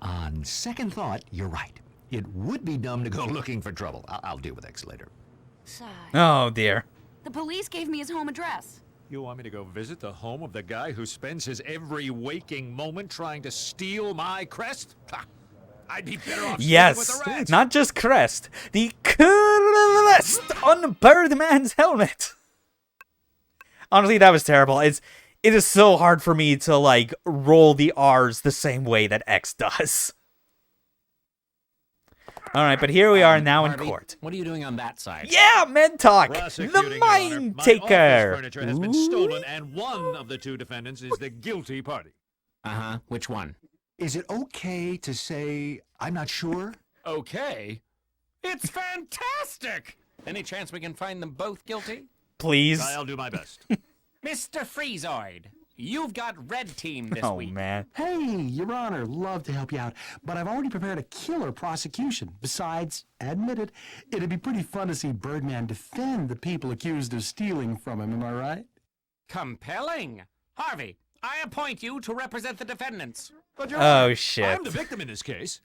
On second thought, you're right. It would be dumb to go looking for trouble. I'll deal with X later. Sigh. Oh, dear. The police gave me his home address. You want me to go visit the home of the guy who spends his every waking moment trying to steal my crest? Ha! I'd be better off Yes, with the rats. not just crest. The crest on Birdman's helmet. Honestly, that was terrible. It is so hard for me to, like, roll the R's the same way that X does. All right, but here we are now in Harvey, court. What are you doing on that side? Yeah, men talk. The Prosecuting, Your mind Honor, my taker. office furniture has been stolen, and one of the two defendants is the guilty party. Uh-huh. Which one? Is it okay to say I'm not sure? Okay. It's fantastic! Any chance we can find them both guilty? Please. I'll do my best. Mr. Freezoid, you've got red team this Oh, week. man. Hey, Your Honor, love to help you out, but I've already prepared a killer prosecution. Besides, admit it, it'd be pretty fun to see Birdman defend the people accused of stealing from him, am I right? Compelling. Harvey, I appoint you to represent the defendants. But Your Oh, Honor, shit. I'm the victim in this case.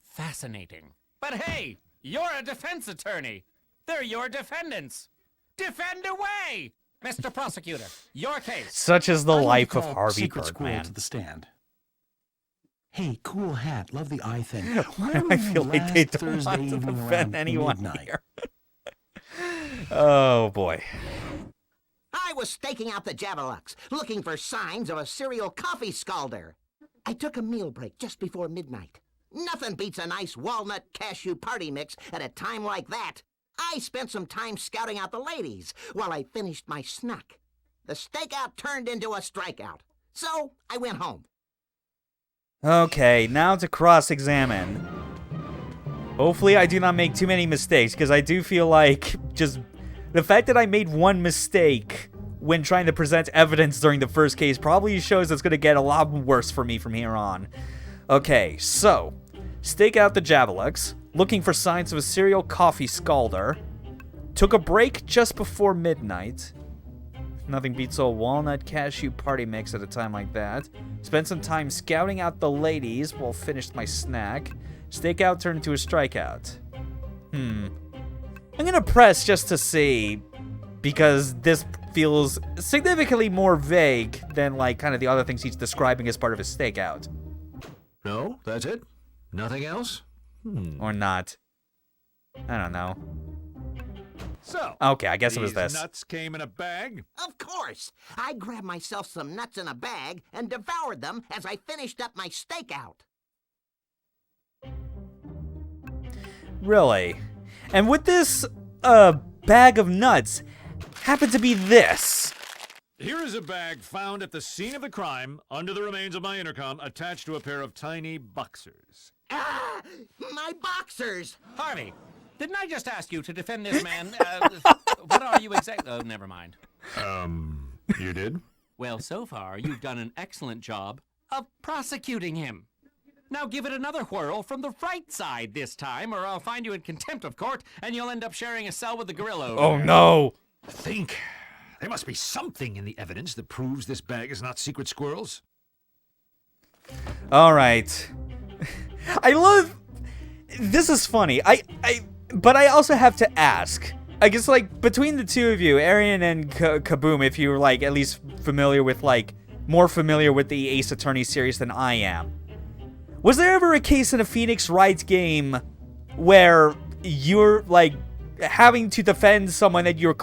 Fascinating. But hey, you're a defense attorney. They're your defendants. Defend away! Mr. Prosecutor, your case. Such is the I'd like life to of call Harvey Secret Squirrel Birdman. to the stand. Hey, cool hat. Love the eye thing. Why do I feel like they don't Thursday want to evening defend around anyone midnight. here? Oh, boy. I was staking out the Javelux, looking for signs of a serial coffee scalder. I took a meal break just before midnight. Nothing beats a nice walnut cashew party mix at a time like that. I spent some time scouting out the ladies while I finished my snack. The stakeout turned into a strikeout, so I went home. Okay, now to cross-examine. Hopefully I do not make too many mistakes, because I do feel like just the fact that I made one mistake when trying to present evidence during the first case probably shows it's going to get a lot worse for me from here on. Okay, so, stake out the Javelux, looking for signs of a serial coffee scalder, took a break just before midnight. Nothing beats a walnut cashew party mix at a time like that. Spent some time scouting out the ladies while finished my snack. Stakeout turned into a strikeout. I'm gonna press just to see, because this feels significantly more vague than like kind of the other things he's describing as part of his stakeout. No, that's it? Nothing else? Or not. I don't know. So, Okay, I guess it was these this. nuts came in a bag? Of course. I grabbed myself some nuts in a bag and devoured them as I finished up my stakeout. Really? And with this bag of nuts happen to be this. Here is a bag found at the scene of the crime under the remains of my intercom attached to a pair of tiny boxers. Ah! My boxers! Harvey, didn't I just ask you to defend this man? What are you exactly? Oh, never mind. You did? Well, so far, you've done an excellent job of prosecuting him. Now give it another whirl from the right side this time, or I'll find you in contempt of court, and you'll end up sharing a cell with the gorilla over Oh, there. no. Think. There must be something in the evidence that proves this bag is not Secret Squirrel's. All right. I love... This is funny. But I also have to ask. I guess, like, between the two of you, Arian and Kaboom, if you're, like, at least familiar with, like, more familiar with the Ace Attorney series than I am, was there ever a case in a Phoenix Wright game where you're, like, having to defend someone that you're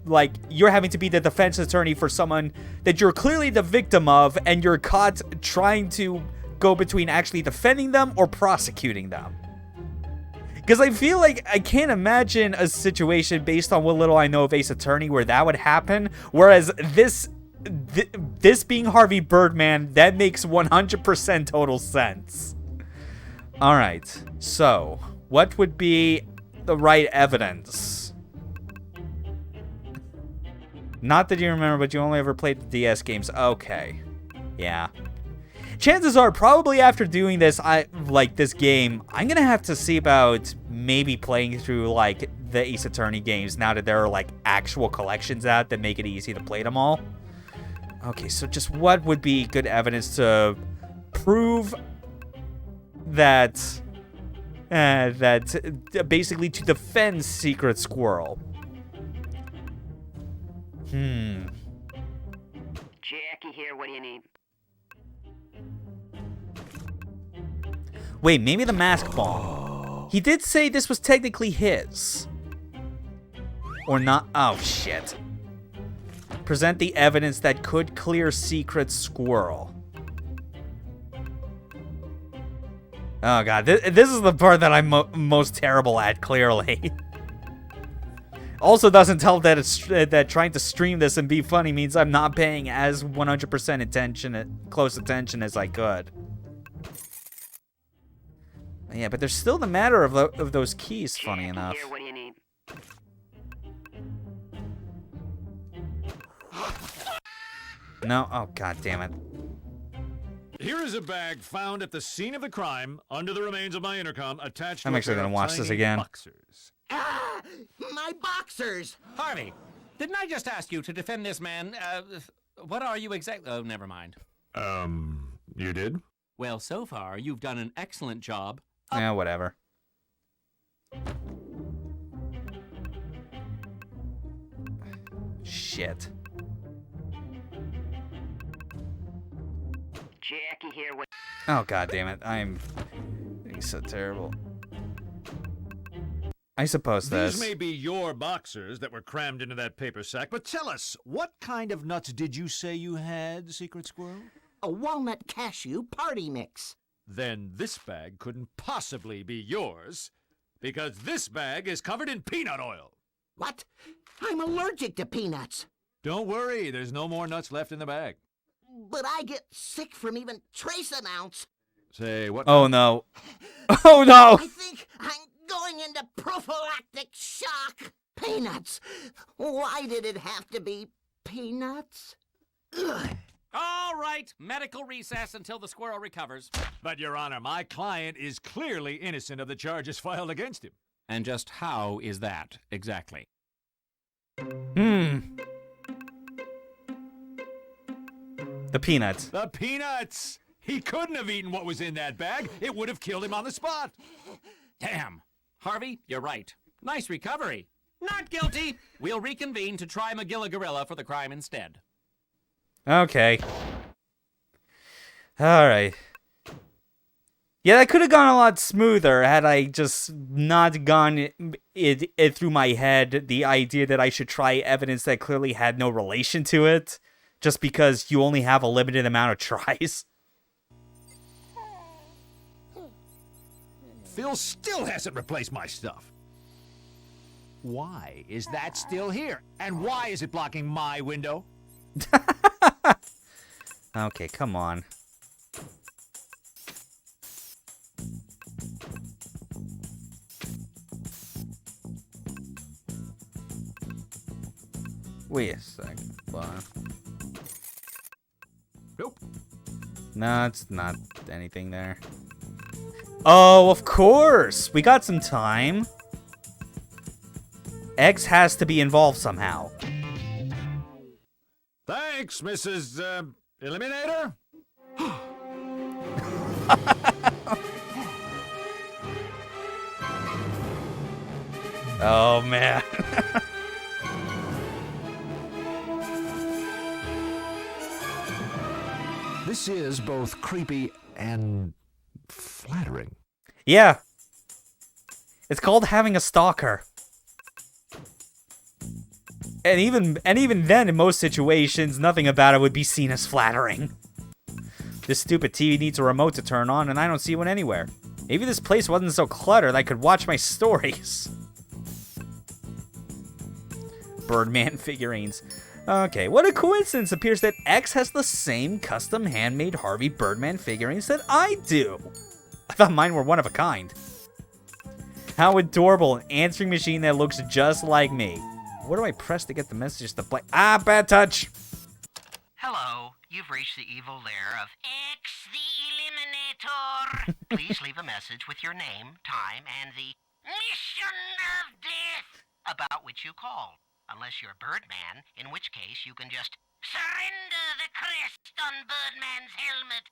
like, you're having to be the defense attorney for someone that you're clearly the victim of, and you're caught trying to go between actually defending them or prosecuting them? Because I feel like I can't imagine a situation based on what little I know of Ace Attorney where that would happen, whereas this being Harvey Birdman, that makes 100% total sense. Alright, so, what would be the right evidence? Not that you remember, but you only ever played the DS games. Okay. Yeah. Chances are, probably after doing this, this game, I'm gonna have to see about maybe playing through, like, the Ace Attorney games now that there are, like, actual collections out that make it easy to play them all. Okay, so just what would be good evidence to prove that, basically to defend Secret Squirrel? Jackie here, what do you need? Wait, maybe the mask bomb. He did say this was technically his. Or not. Oh, shit. Present the evidence that could clear Secret Squirrel. Oh god, this is the part that I'm most terrible at, clearly. Also doesn't tell that it's that trying to stream this and be funny means I'm not paying as 100% close attention as I could. Yeah, but there's still the matter of those keys, funny enough. Here, what do you need? No, oh god damn it. Here is a bag found at the scene of the crime under the remains of my intercom attached to I'm a actually pair gonna of watch this tiny again. boxers. Ah, my boxers! Harvey, didn't I just ask you to defend this man? What are you exactly? Oh, never mind. You did? Well, so far, you've done an excellent job. Yeah, whatever. Shit. Jackie here, what? Oh god damn it. I'm being so terrible. I suppose These may be your boxers that were crammed into that paper sack, but tell us, what kind of nuts did you say you had, Secret Squirrel? A walnut cashew party mix. Then this bag couldn't possibly be yours, because this bag is covered in peanut oil. What? I'm allergic to peanuts. Don't worry, there's no more nuts left in the bag. But I get sick from even trace amounts. Say what? Oh no. Oh no! I think I'm going into prophylactic shock. Peanuts. Why did it have to be peanuts? Ugh. All right, medical recess until the squirrel recovers. But, Your Honor, my client is clearly innocent of the charges filed against him. And just how is that, exactly? The peanuts. The peanuts! He couldn't have eaten what was in that bag. It would have killed him on the spot. Damn. Harvey, you're right. Nice recovery. Not guilty. We'll reconvene to try Magilla Gorilla for the crime instead. Okay. Alright. Yeah, that could have gone a lot smoother had I just not gone it through my head the idea that I should try evidence that clearly had no relation to it, just because you only have a limited amount of tries. Phil still hasn't replaced my stuff. Why is that still here? And why is it blocking my window? Okay, come on. Wait a second. Hold on. Nope. No, it's not anything there. Oh, of course! We got some time. X has to be involved somehow. Thanks, Mrs. Eliminator. Oh, man. This is both creepy and flattering. Yeah. It's called having a stalker. And even then, in most situations, nothing about it would be seen as flattering. This stupid TV needs a remote to turn on, and I don't see one anywhere. Maybe this place wasn't so cluttered I could watch my stories. Birdman figurines. Okay, what a coincidence. Appears that X has the same custom handmade Harvey Birdman figurines that I do. I thought mine were one of a kind. How adorable, an answering machine that looks just like me. What do I press to get the messages to play? Ah, bad touch. Hello, you've reached the evil lair of X the Eliminator. Please leave a message with your name, time, and the mission of death about which you called. Unless you're Birdman, in which case you can just surrender the crest on Birdman's helmet.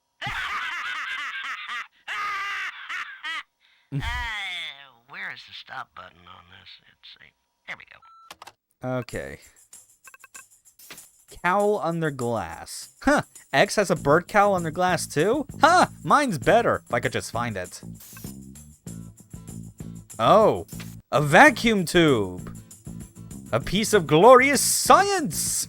Where is the stop button on this? Let's see. There we go. Okay. Cowl under glass. Huh. X has a bird cowl under glass too? Huh. Mine's better. If I could just find it. Oh. A vacuum tube. A piece of glorious science.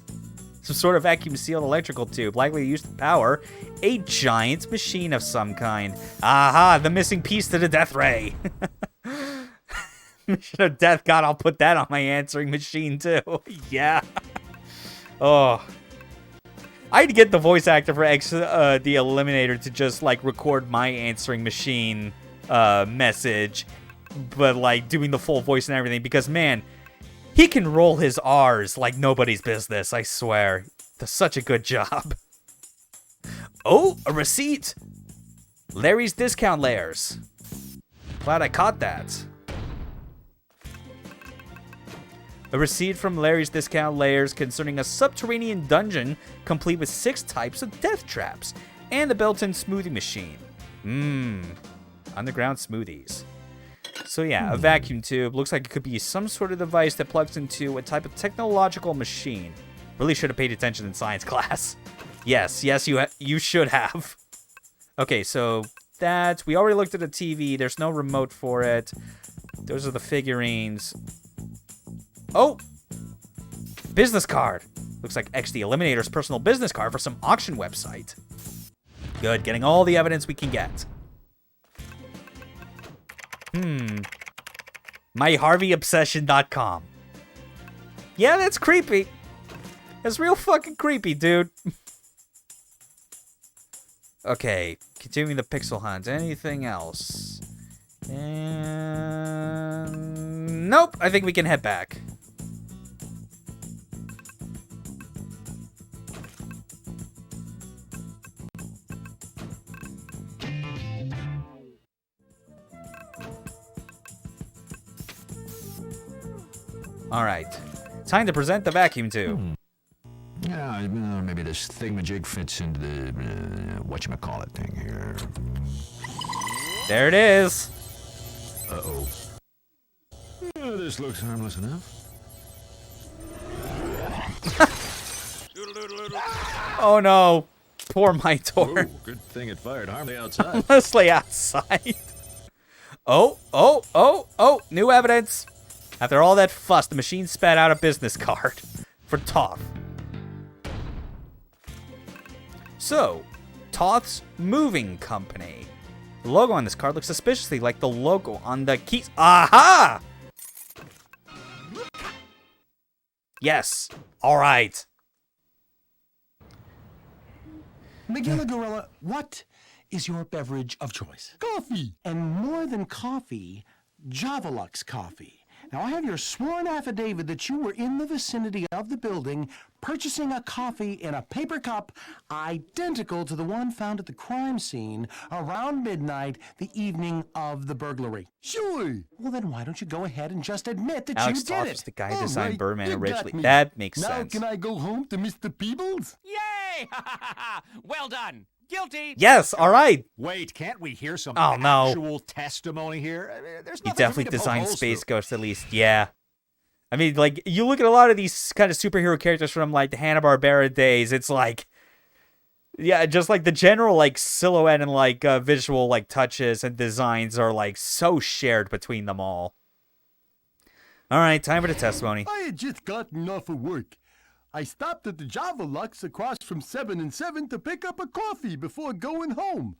Some sort of vacuum sealed electrical tube, likely used to power A giant machine of some kind. Aha, the missing piece to the death ray. Mission of death. God, I'll put that on my answering machine too. Yeah. Oh. I'd get the voice actor for the Eliminator to just, like, record my answering machine message, but, like, doing the full voice and everything, because, man, he can roll his R's like nobody's business, I swear. Does such a good job. Oh, a receipt! Larry's Discount Layers. Glad I caught that. A receipt from Larry's Discount Layers concerning a subterranean dungeon complete with 6 types of death traps and a built-in smoothie machine. Underground smoothies. So yeah, a vacuum tube. Looks like it could be some sort of device that plugs into a type of technological machine. Really should have paid attention in science class. Yes, you should have. Okay, so that, we already looked at the TV. There's no remote for it. Those are the figurines. Oh! Business card. Looks like X the Eliminator's personal business card for some auction website. Good, getting all the evidence we can get. MyHarveyObsession.com. Yeah, that's creepy. That's real fucking creepy, dude. Okay, continuing the pixel hunt. Anything else? And... nope, I think we can head back. All right, time to present the vacuum tube. Yeah, maybe this thingamajig fits into the whatchamacallit thing here. There it is. Uh-oh. This looks harmless enough. Oh no, poor Mytor. Ooh, good thing it fired harmlessly outside. Mostly outside. Oh, new evidence. After all that fuss, the machine spat out a business card for Toth. So, Toth's Moving Company. The logo on this card looks suspiciously like the logo on the keys. Aha! Yes. All right. McGilligorilla, what is your beverage of choice? Coffee. And more than coffee, Javalux coffee. Now, I have your sworn affidavit that you were in the vicinity of the building purchasing a coffee in a paper cup identical to the one found at the crime scene around midnight the evening of the burglary. Sure. Well, then why don't you go ahead and just admit that Alex you did Toth it? was the guy who designed right, Birdman you got originally. me. That makes now sense. Can I go home to Mr. Peebles? Yay! Well done. Guilty. Yes, all right. Wait, can't we hear some Oh, no. actual testimony here? There's He nothing definitely for me to poke designed holes Space through. Ghost, at least. Yeah. I mean, like, you look at a lot of these kind of superhero characters from, like, the Hanna-Barbera days, it's like, yeah, just, like, the general, like, silhouette and, like, visual, like, touches and designs are, like, so shared between them all. All right, time for the testimony. I had just gotten off of work. I stopped at the Javalux across from 7 and 7 to pick up a coffee before going home.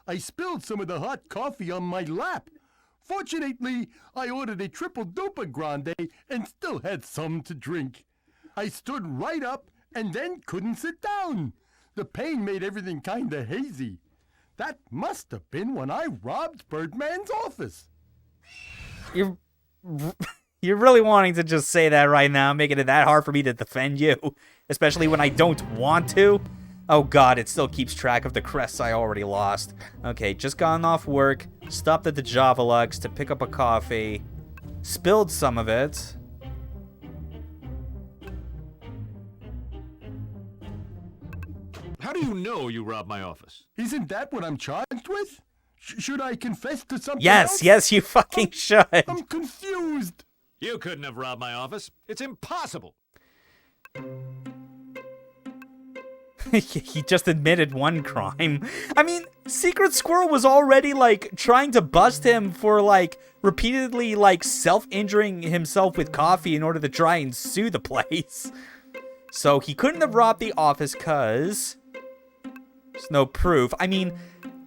I spilled some of the hot coffee on my lap. Fortunately, I ordered a triple duper grande and still had some to drink. I stood right up and then couldn't sit down. The pain made everything kinda hazy. That must have been when I robbed Birdman's office. You're really wanting to just say that right now, making it that hard for me to defend you, especially when I don't want to. Oh god, it still keeps track of the crests I already lost. Okay, just gotten off work, stopped at the Javalux to pick up a coffee, spilled some of it. How do you know you robbed my office? Isn't that what I'm charged with? Should I confess to something Yes, else? yes, you fucking should. I'm confused. You couldn't have robbed my office. It's impossible. He just admitted one crime. I mean, Secret Squirrel was already, like, trying to bust him for, like, repeatedly, like, self-injuring himself with coffee in order to try and sue the place. So he couldn't have robbed the office because There's no proof. I mean,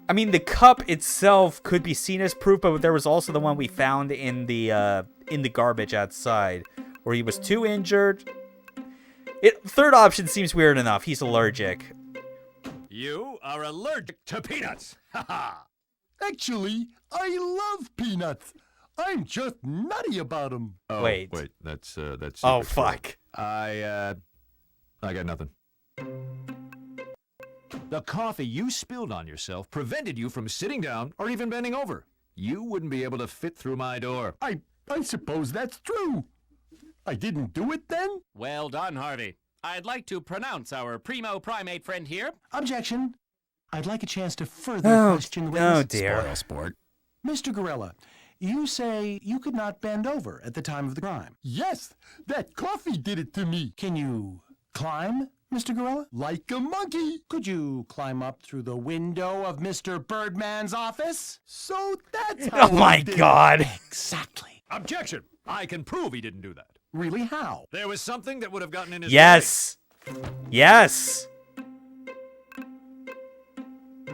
the cup itself could be seen as proof, but there was also the one we found in the garbage outside, where he was too injured. Third option seems weird enough. He's allergic. You are allergic to peanuts. Ha ha. Actually, I love peanuts. I'm just nutty about them. Oh, wait, that's. Oh fuck. I got nothing. The coffee you spilled on yourself prevented you from sitting down or even bending over. You wouldn't be able to fit through my door. I suppose that's true. I didn't do it then? Well done, Harvey. I'd like to pronounce our primo primate friend here. Objection. I'd like a chance to further question the witness. Oh dear. Spoil sport. Mr. Gorilla, you say you could not bend over at the time of the crime. Yes, that coffee did it to me. Can you climb, Mr. Gorilla? Like a monkey. Could you climb up through the window of Mr. Birdman's office? So that's how Oh my god. Exactly. Objection. I can prove he didn't do that. Really, how? There was something that would have gotten in his way. Yes.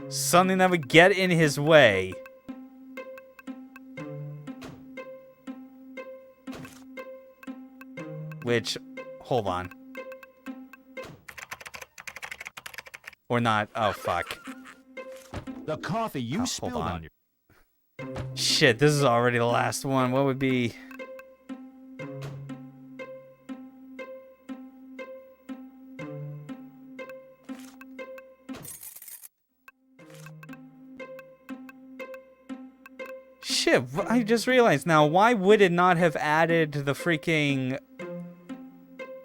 Something that would get in his way. Which, hold on. Or not. Oh, fuck. The coffee you spilled on your... Shit, this is already the last one. What would be... Shit, I just realized now, why would it not have added the freaking...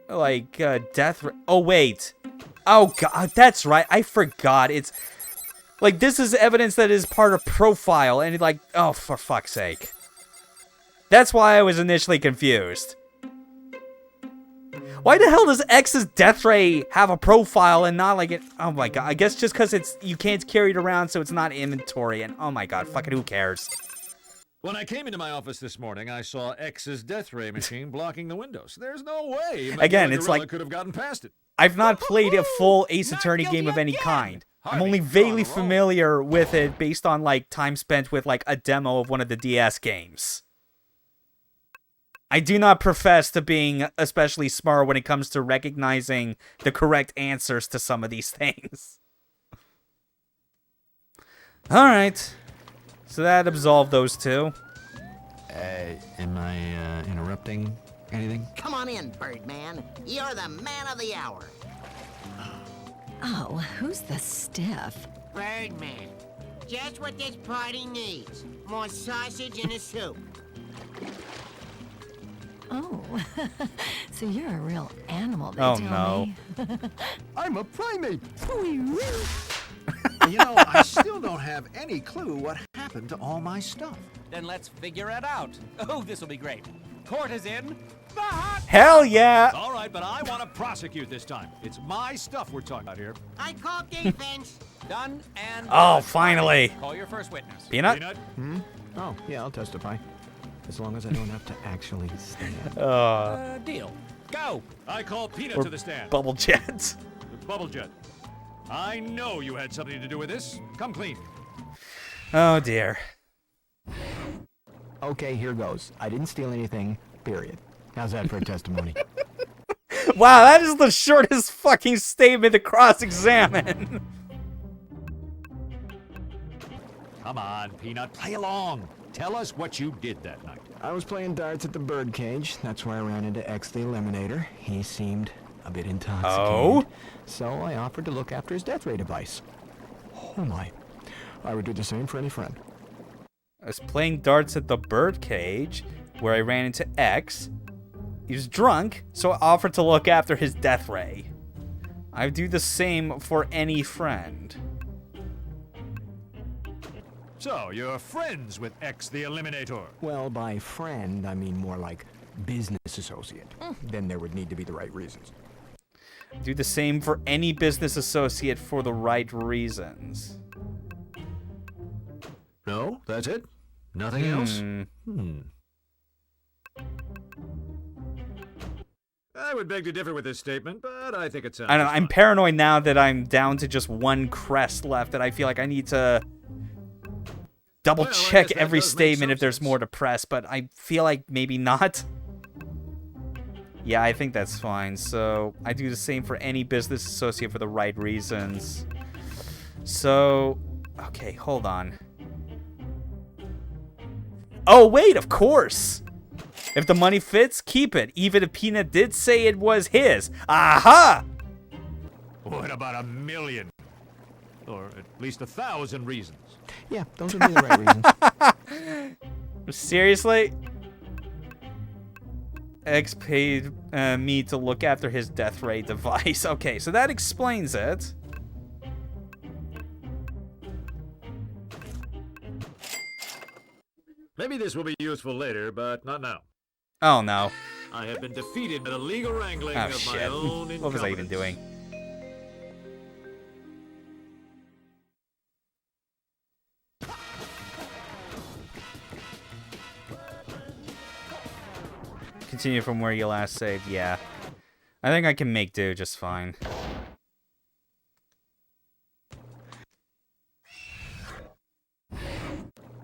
like, death... Oh, wait. Oh, God, that's right. I forgot. It's... like, this is evidence that is part of profile, and like... oh, for fuck's sake. That's why I was initially confused. Why the hell does X's death ray have a profile and not like it... oh my god, I guess just because it's... you can't carry it around, so it's not inventory, and oh my god, fucking who cares? When I came into my office this morning, I saw X's death ray machine blocking the windows. There's no way Again, it's like... could have gotten past it. I've not played a full Ace Attorney game of any kind. I'm only vaguely familiar with it based on, like, time spent with, like, a demo of one of the DS games. I do not profess to being especially smart when it comes to recognizing the correct answers to some of these things. Alright. So that absolved those two. Am I interrupting anything? Come on in, Birdman. You're the man of the hour. Oh, who's the stiff? Birdman. Just what this party needs. More sausage in the soup. Oh, so you're a real animal, they Oh, tell no. me. I'm a primate. You know, I still don't have any clue what happened to all my stuff. Then let's figure it out. Oh, this will be great. Court is in. The hot... Hell yeah! All right, but I want to prosecute this time. It's my stuff we're talking about here. I call defense. Done and... Oh, finally. Call your first witness. Peanut? Oh, yeah, I'll testify. As long as I don't have to actually stand. Deal. Go. I call Peanut Or to the stand. Bubble Jet. Bubble Jet. I know you had something to do with this. Come clean. Oh, dear. Okay, here goes. I didn't steal anything, period. How's that for a testimony? Wow, that is the shortest fucking statement to cross-examine. Come on, Peanut. Play along. Tell us what you did that night. I was playing darts at the birdcage. That's where I ran into X the Eliminator. He seemed a bit intoxicated. Oh? So I offered to look after his death ray device. Oh my. I would do the same for any friend. I was playing darts at the birdcage, where I ran into X. He was drunk, so I offered to look after his death ray. I'd do the same for any friend. So, you're friends with X the Eliminator? Well, by friend, I mean more like business associate. Then there would need to be the right reasons. Do the same for any business associate for the right reasons. No, that's it? Nothing else? I would beg to differ with this statement, but I think it sounds. I don't know. I'm paranoid now that I'm down to just one crest left, that I feel like I need to double check every statement if there's more to press, but I feel like maybe not. Yeah, I think that's fine. So I do the same for any business associate for the right reasons. So, okay, hold on. Oh, wait, of course. If the money fits, keep it, even if Peanut did say it was his. Aha! What about 1 million? Or at least 1,000 reasons. Yeah, those would be the right reasons. Seriously? X paid me to look after his death ray device. Okay, so that explains it. Maybe this will be useful later, but not now. Oh, no. I have been defeated by the legal wrangling Oh, of my shit. own What was I even incompetence. doing? Continue from where you last saved. Yeah. I think I can make do just fine.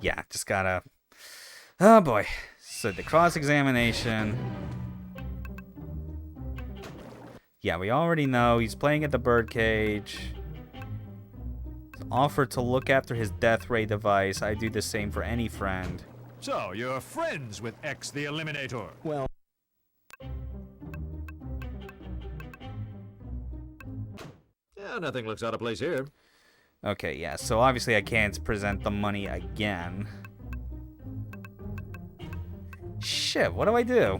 Yeah, just gotta... Oh, boy. So the cross-examination... Yeah, we already know. He's playing at the birdcage. Offered to look after his death ray device. I do the same for any friend. So, you're friends with X the Eliminator? Well... Yeah, nothing looks out of place here. Okay, yeah, so obviously I can't present the money again. Shit, what do I do?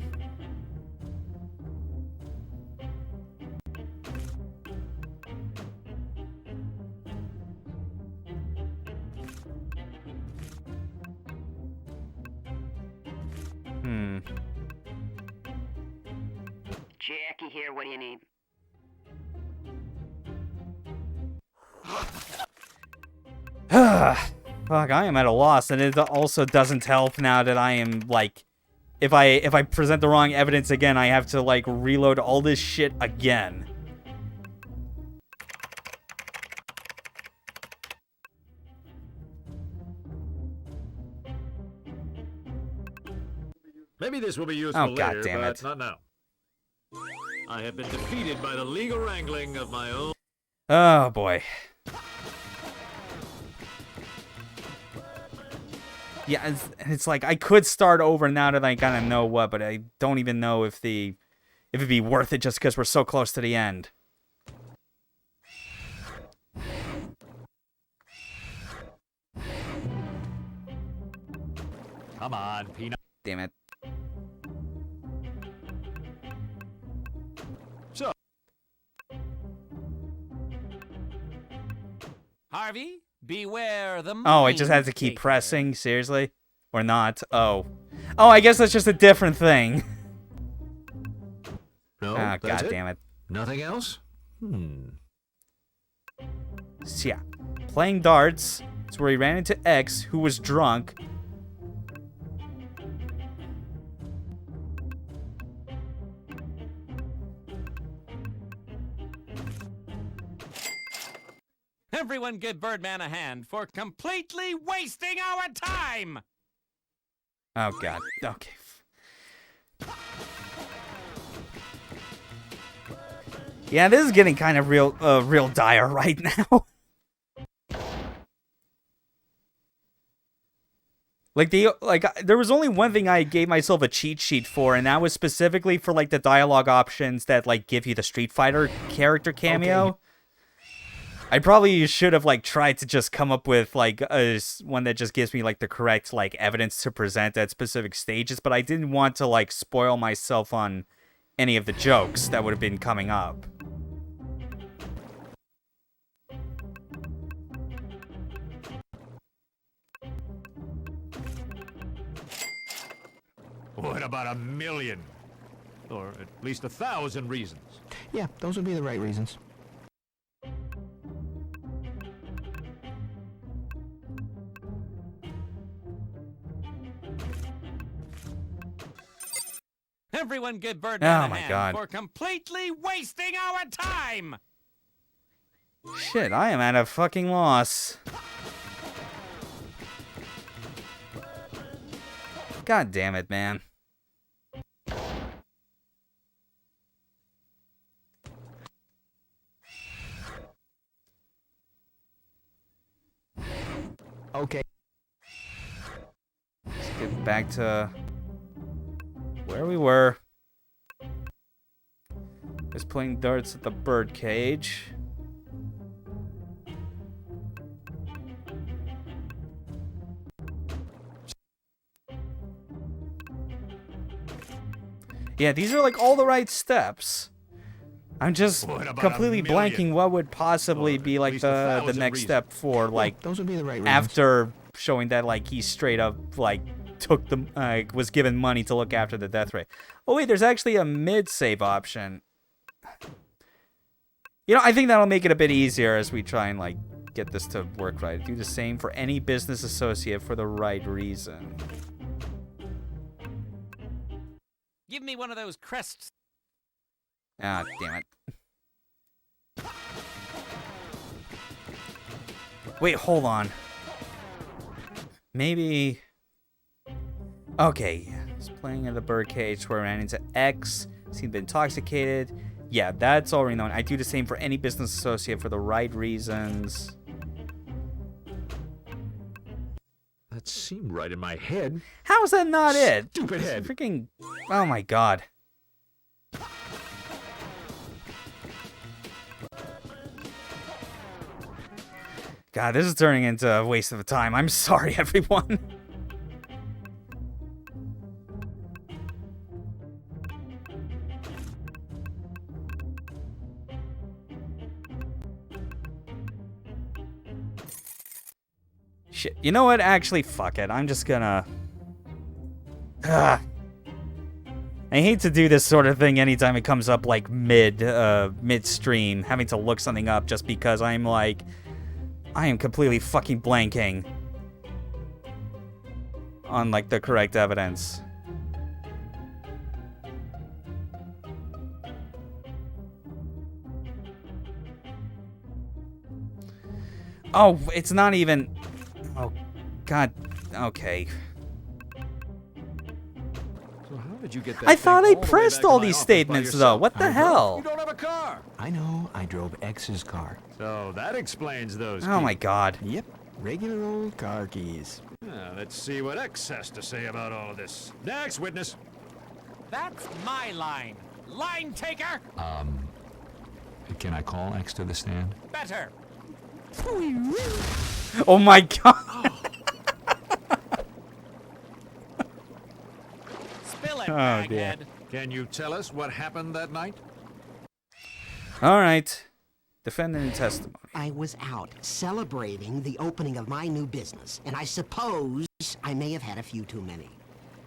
Jackie here, what do you need? Fuck, I am at a loss, and it also doesn't help now that I am, like... If I present the wrong evidence again, I have to, like, reload all this shit again. Maybe this will be useful Oh, later, God damn but it. not now. I have been defeated by the legal wrangling of my own... Oh, boy. Yeah, it's like, I could start over now that I kind of know what, but I don't even know if it'd be worth it just because we're so close to the end. Come on, Peanut. Damn it. So... Harvey, beware the Oh, I just had to keep pressing? Seriously? Or not? Oh. Oh, I guess that's just a different thing. No, Ah, that's God it? damn it. Nothing else? So, yeah. Playing darts. It's where he ran into X, who was drunk. Everyone give Birdman a hand for completely wasting our time! Oh, God. Okay. Yeah, this is getting kind of real dire right now. There was only one thing I gave myself a cheat sheet for, and that was specifically for, like, the dialogue options that, like, give you the Street Fighter character cameo. Okay. I probably should have, like, tried to just come up with, like, one that just gives me, like, the correct, like, evidence to present at specific stages, but I didn't want to, like, spoil myself on any of the jokes that would have been coming up. What about 1 million? Or at least 1,000 reasons. Yeah, those would be the right reasons. Everyone give Birdman Oh a my hand God. for completely wasting our time! Shit, I am at a fucking loss. God damn it, man. Okay. Let's get back to where we were. Just playing darts at the birdcage. Yeah, these are like all the right steps. I'm just What about completely a million? blanking what would possibly be like least the 1,000 next reasons. step for like Those would be the right reasons. after showing that like he straight up like took the was given money to look after the death ray. Oh wait, there's actually a mid save option. You know, I think that'll make it a bit easier as we try and like get this to work right. Do the same for any business associate for the right reason. Give me one of those crests. Ah, damn it. Wait, hold on. Maybe... Okay, he's playing at the birdcage where I ran into X. Seemed to be intoxicated. Yeah, that's already known. I do the same for any business associate for the right reasons. That seemed right in my head. How is that not it? Stupid head. Freaking... Oh my god. God, this is turning into a waste of time. I'm sorry, everyone. Shit. You know what? Actually, fuck it. I'm just gonna... Ugh. I hate to do this sort of thing anytime it comes up like midstream, having to look something up just because I'm like... I am completely fucking blanking on like the correct evidence. Oh, it's not even... Oh, God. Okay. So how did you get that I thought thing I all the way pressed back to all my these office by statements, though. yourself? What the hell? You don't have a car. I know. I drove X's car. So that explains those. Oh, my keys. God. Yep. Regular old car keys. Let's see what X has to say about all of this. Next witness. That's my line. Line taker! Can I call X to the stand? Better. Oh, my God. Spill it, Oh, dear. baghead. Can you tell us what happened that night? All right. Defendant in testimony. I was out celebrating the opening of my new business, and I suppose I may have had a few too many.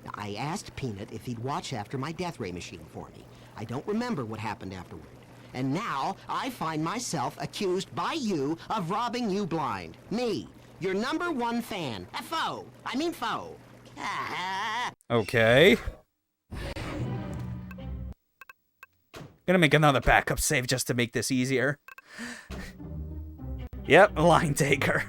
Now, I asked Peanut if he'd watch after my death ray machine for me. I don't remember what happened afterward. And now I find myself accused by you of robbing you blind. Me, your #1 fan. A foe. I mean foe. Okay. Gonna make another backup save just to make this easier. Yep, line taker.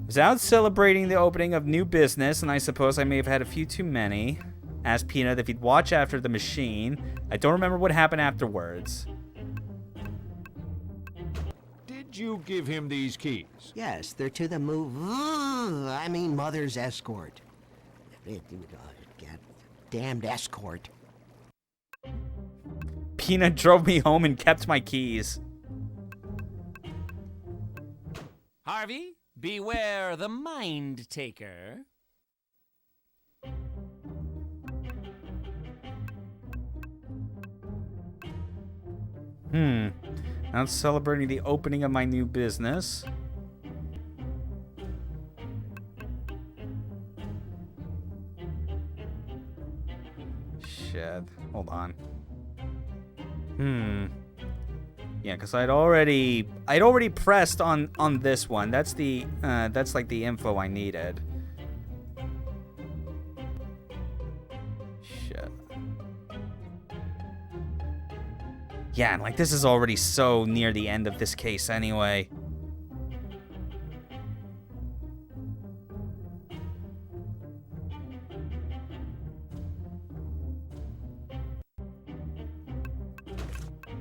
Was out celebrating the opening of new business, and I suppose I may have had a few too many. Asked Peanut if he'd watch after the machine. I don't remember what happened afterwards. Did you give him these keys? Yes, they're to the mother's escort. Damned escort. Peanut drove me home and kept my keys. Harvey, beware the mind taker. Out celebrating the opening of my new business. Shit. Hold on. Yeah, because I'd already pressed on this one. That's like the info I needed. Shit. Yeah, and like this is already so near the end of this case anyway.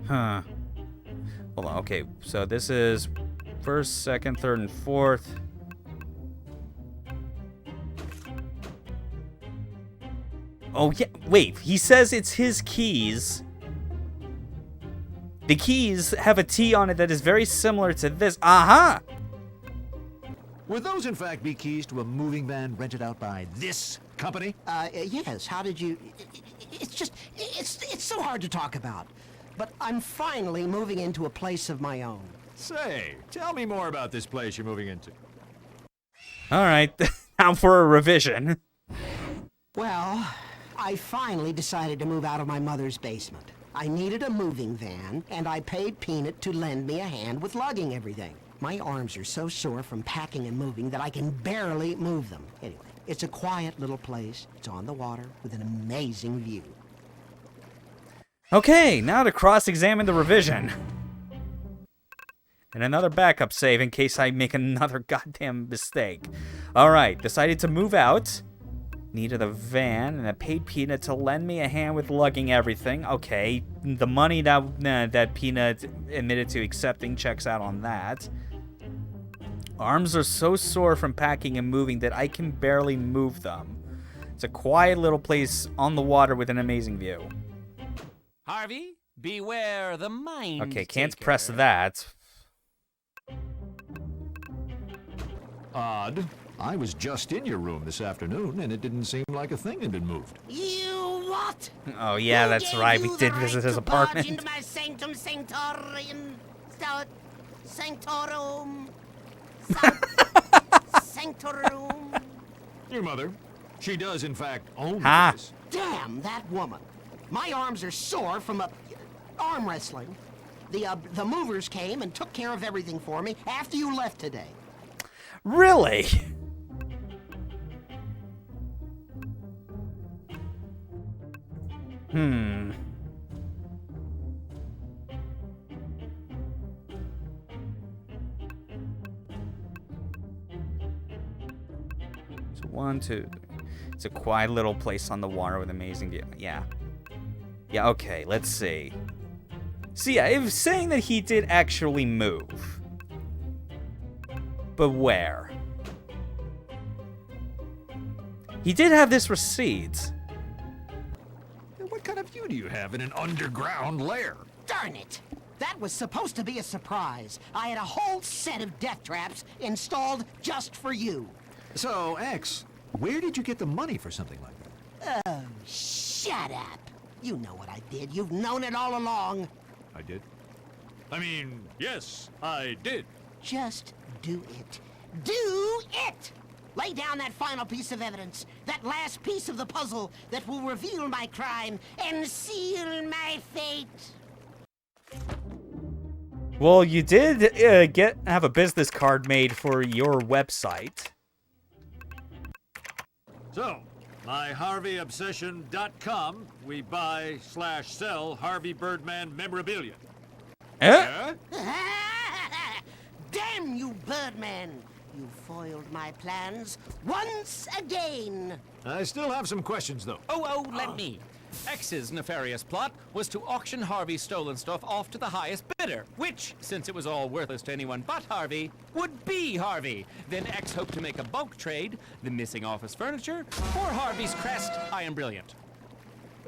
Huh. Hold on, okay, so this is first, second, third, and fourth. Oh, yeah, wait, he says it's his keys. The keys have a T on it that is very similar to this. Aha! Would those, in fact, be keys to a moving van rented out by this company? Yes. How did you... It's so hard to talk about. But I'm finally moving into a place of my own. Say, tell me more about this place you're moving into. All right, now for a revision. Well, I finally decided to move out of my mother's basement. I needed a moving van, and I paid Peanut to lend me a hand with lugging everything. My arms are so sore from packing and moving that I can barely move them. Anyway, it's a quiet little place. It's on the water with an amazing view. Okay, now to cross-examine the revision. And another backup save in case I make another goddamn mistake. Alright, decided to move out. Needed a van, and I paid Peanut to lend me a hand with lugging everything. Okay, the money that Peanut admitted to accepting checks out on that. Arms are so sore from packing and moving that I can barely move them. It's a quiet little place on the water with an amazing view. Harvey, beware the mind Okay, can't taker. press that. Odd. I was just in your room this afternoon, and it didn't seem like a thing had been moved. You what? Oh yeah, Who that's gave right. you We the did right visit his to barge apartment. into my sanctum sanctorum, sanctorum, sanctorum. Your mother. She does, in fact, own Ha. this. Damn that woman! My arms are sore from arm wrestling. The movers came and took care of everything for me after you left today. Really? So 1, 2. It's a quiet little place on the water with amazing view. Yeah. Yeah, okay, let's see. So yeah, it was saying that he did actually move. But where? He did have this receipt. What kind of view do you have in an underground lair? Darn it! That was supposed to be a surprise. I had a whole set of death traps installed just for you. So, X, where did you get the money for something like that? Oh, shut up. You know what I did. You've known it all along. I did? I mean, yes, I did. Just do it. Do it! Lay down that final piece of evidence, that last piece of the puzzle that will reveal my crime and seal my fate. Well, you did have a business card made for your website. So, myharveyobsession.com, we buy/sell Harvey Birdman memorabilia. Eh? Damn you, Birdman! You foiled my plans once again. I still have some questions, though. Let me. X's nefarious plot was to auction Harvey's stolen stuff off to the highest bidder, which, since it was all worthless to anyone but Harvey, would be Harvey. Then X hoped to make a bulk trade, the missing office furniture, or Harvey's crest, I am brilliant.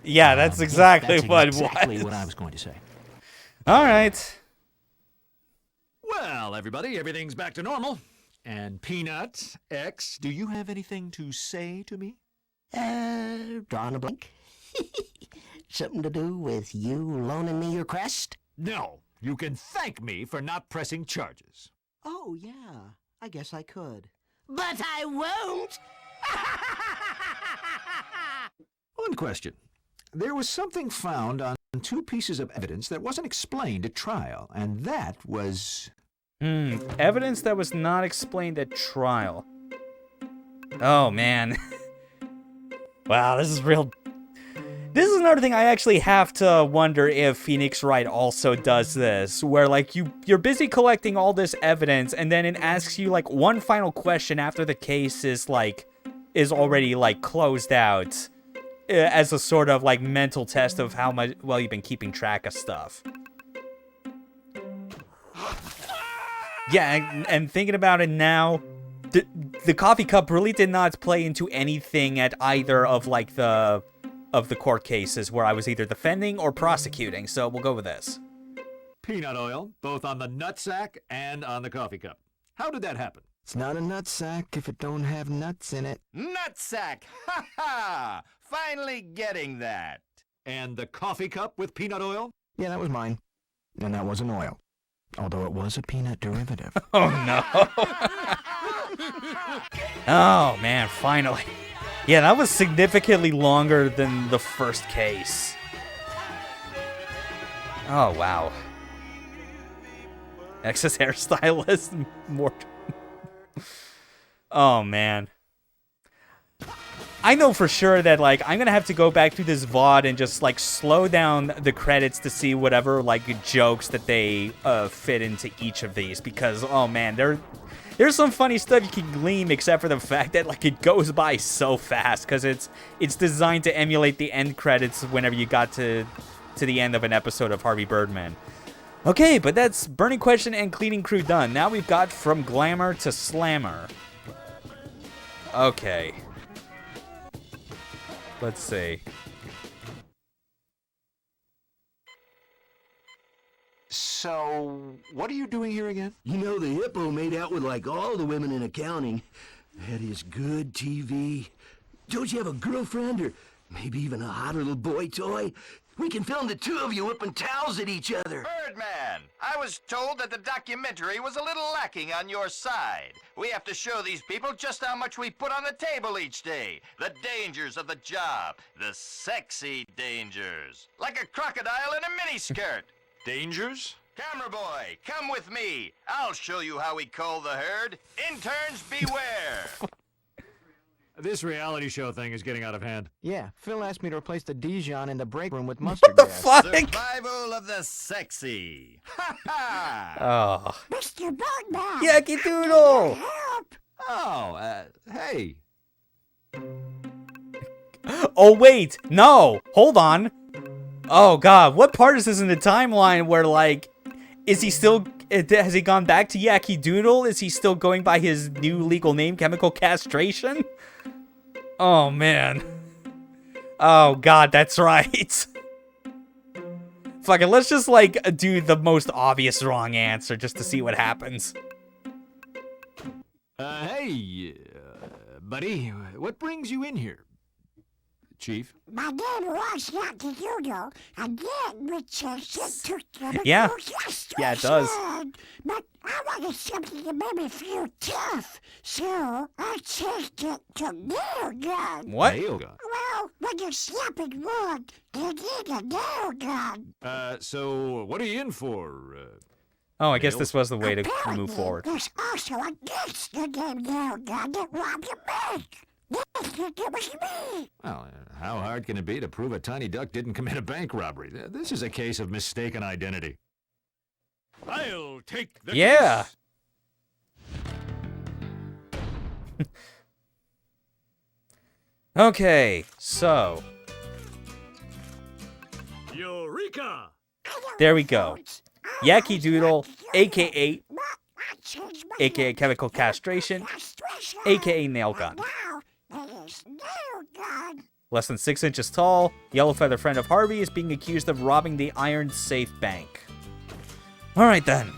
Yeah, that's exactly what it was. Exactly what I was going to say. All right. Well, everybody, everything's back to normal. And Peanut, X, do you have anything to say to me? Drawing a blank? Something to do with you loaning me your crest? No. You can thank me for not pressing charges. Oh, yeah. I guess I could. But I won't! One question. There was something found on 2 pieces of evidence that wasn't explained at trial, and that was... Evidence that was not explained at trial. Oh, man. Wow, this This is another thing I actually have to wonder if Phoenix Wright also does this, where like you're busy collecting all this evidence and then it asks you like one final question after the case is already like closed out as a sort of like mental test of how much well you've been keeping track of stuff. Yeah, and thinking about it now, the coffee cup really did not play into anything at either of like the court cases where I was either defending or prosecuting, so we'll go with this. Peanut oil, both on the nutsack and on the coffee cup. How did that happen? It's not a nutsack if it don't have nuts in it. Nutsack! Ha ha! Finally getting that. And the coffee cup with peanut oil? Yeah, that was mine. And that wasn't oil. Although it was a peanut derivative. Oh, no. Oh, man, finally. Yeah, that was significantly longer than the first case. Oh, wow. Excess hairstylist. More. Oh, man. I know for sure that, like, I'm gonna have to go back through this VOD and just, like, slow down the credits to see whatever, like, jokes that they fit into each of these. Because, oh, man, there's some funny stuff you can glean, except for the fact that, like, it goes by so fast. Because it's designed to emulate the end credits whenever you got to the end of an episode of Harvey Birdman. Okay, but that's Burning Question and Cleaning Crew done. Now we've got From Glamour to Slammer. Okay. Let's see. So, what are you doing here again? You know, the hippo made out with like all the women in accounting. That is good TV. Don't you have a girlfriend or maybe even a hot little boy toy? We can film the two of you whipping towels at each other. Birdman, I was told that the documentary was a little lacking on your side. We have to show these people just how much we put on the table each day. The dangers of the job. The sexy dangers. Like a crocodile in a miniskirt. Dangers? Camera boy, come with me. I'll show you how we cull the herd. Interns beware. This reality show thing is getting out of hand. Yeah, Phil asked me to replace the Dijon in the break room with mustard gas. Fuck? Survival of the sexy. Ha ha! Oh. Mr. Birdman! Yucky Doodle! Help! Oh, hey. Oh, wait. No. Hold on. Oh, God. What part is this in the timeline where, like, is he still... Has he gone back to Yankee Doodle? Is he still going by his new legal name, Chemical Castration? Oh, man. Oh, God, that's right. Fuck it, let's just, like, do the most obvious wrong answer just to see what happens. Hey, buddy, what brings you in here? Chief? My name was Yankee Doodle, and then Richardson took the Yeah, it does. But I wanted something to make me feel tough, so I changed it to nail gun. What? Nail gun? Well, when you're slapping wood, you need a nail gun. So what are you in for? Oh, I guess nails? this was the way to Apparently, move forward. There's also a gangster named Nail Gun that robbed your bank. It was me. Well, how hard can it be to prove a tiny duck didn't commit a bank robbery? This is a case of mistaken identity. I'll take the Yeah. Okay, so Eureka! there we go. Yankee Doodle, aka Chemical Castration, aka Nail Gun. Less than 6 inches tall, Yellow Feather friend of Harvey is being accused of robbing the Iron Safe Bank. Alright then.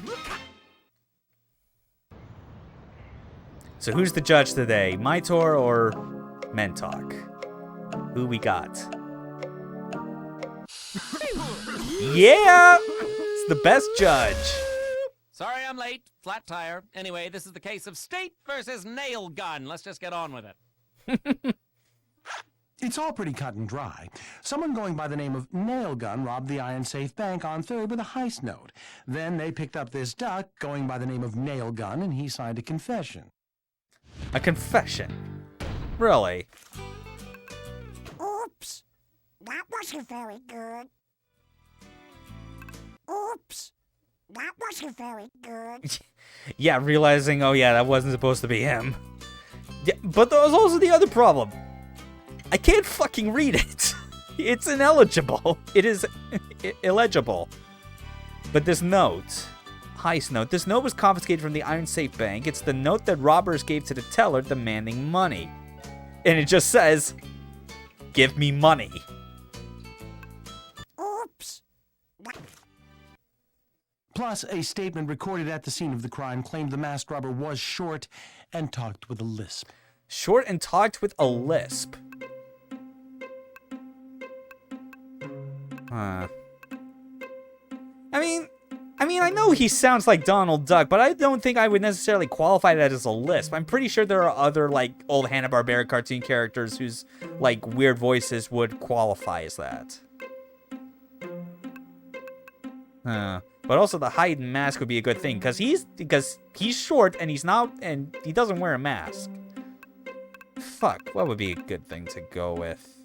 So who's the judge today? Mytor or Mentalk? Who we got? Yeah! It's the best judge. Sorry I'm late. Flat tire. Anyway, this is the case of State versus Nail Gun. Let's just get on with it. It's all pretty cut and dry. Someone going by the name of Nail Gun robbed the Iron Safe Bank on 3rd with a heist note. Then they picked up this duck going by the name of Nail Gun, and he signed a confession. A confession? Really? Oops. that wasn't very good. Oops, that wasn't very good. Yeah, realizing, oh yeah, that wasn't supposed to be him. Yeah, but there was also the other problem. I can't fucking read it. It's ineligible. It is illegible. But this note, heist note, this note was confiscated from the Iron Safe Bank. It's the note that robbers gave to the teller demanding money. And it just says, give me money. Oops. Plus, a statement recorded at the scene of the crime claimed the masked robber was short and talked with a lisp. Short and talked with a lisp. I mean, I know he sounds like Donald Duck, but I don't think I would necessarily qualify that as a lisp. I'm pretty sure there are other, like, old Hanna-Barbera cartoon characters whose, like, weird voices would qualify as that. But also the hidden mask would be a good thing, because he's short and he doesn't wear a mask. Fuck, what would be a good thing to go with?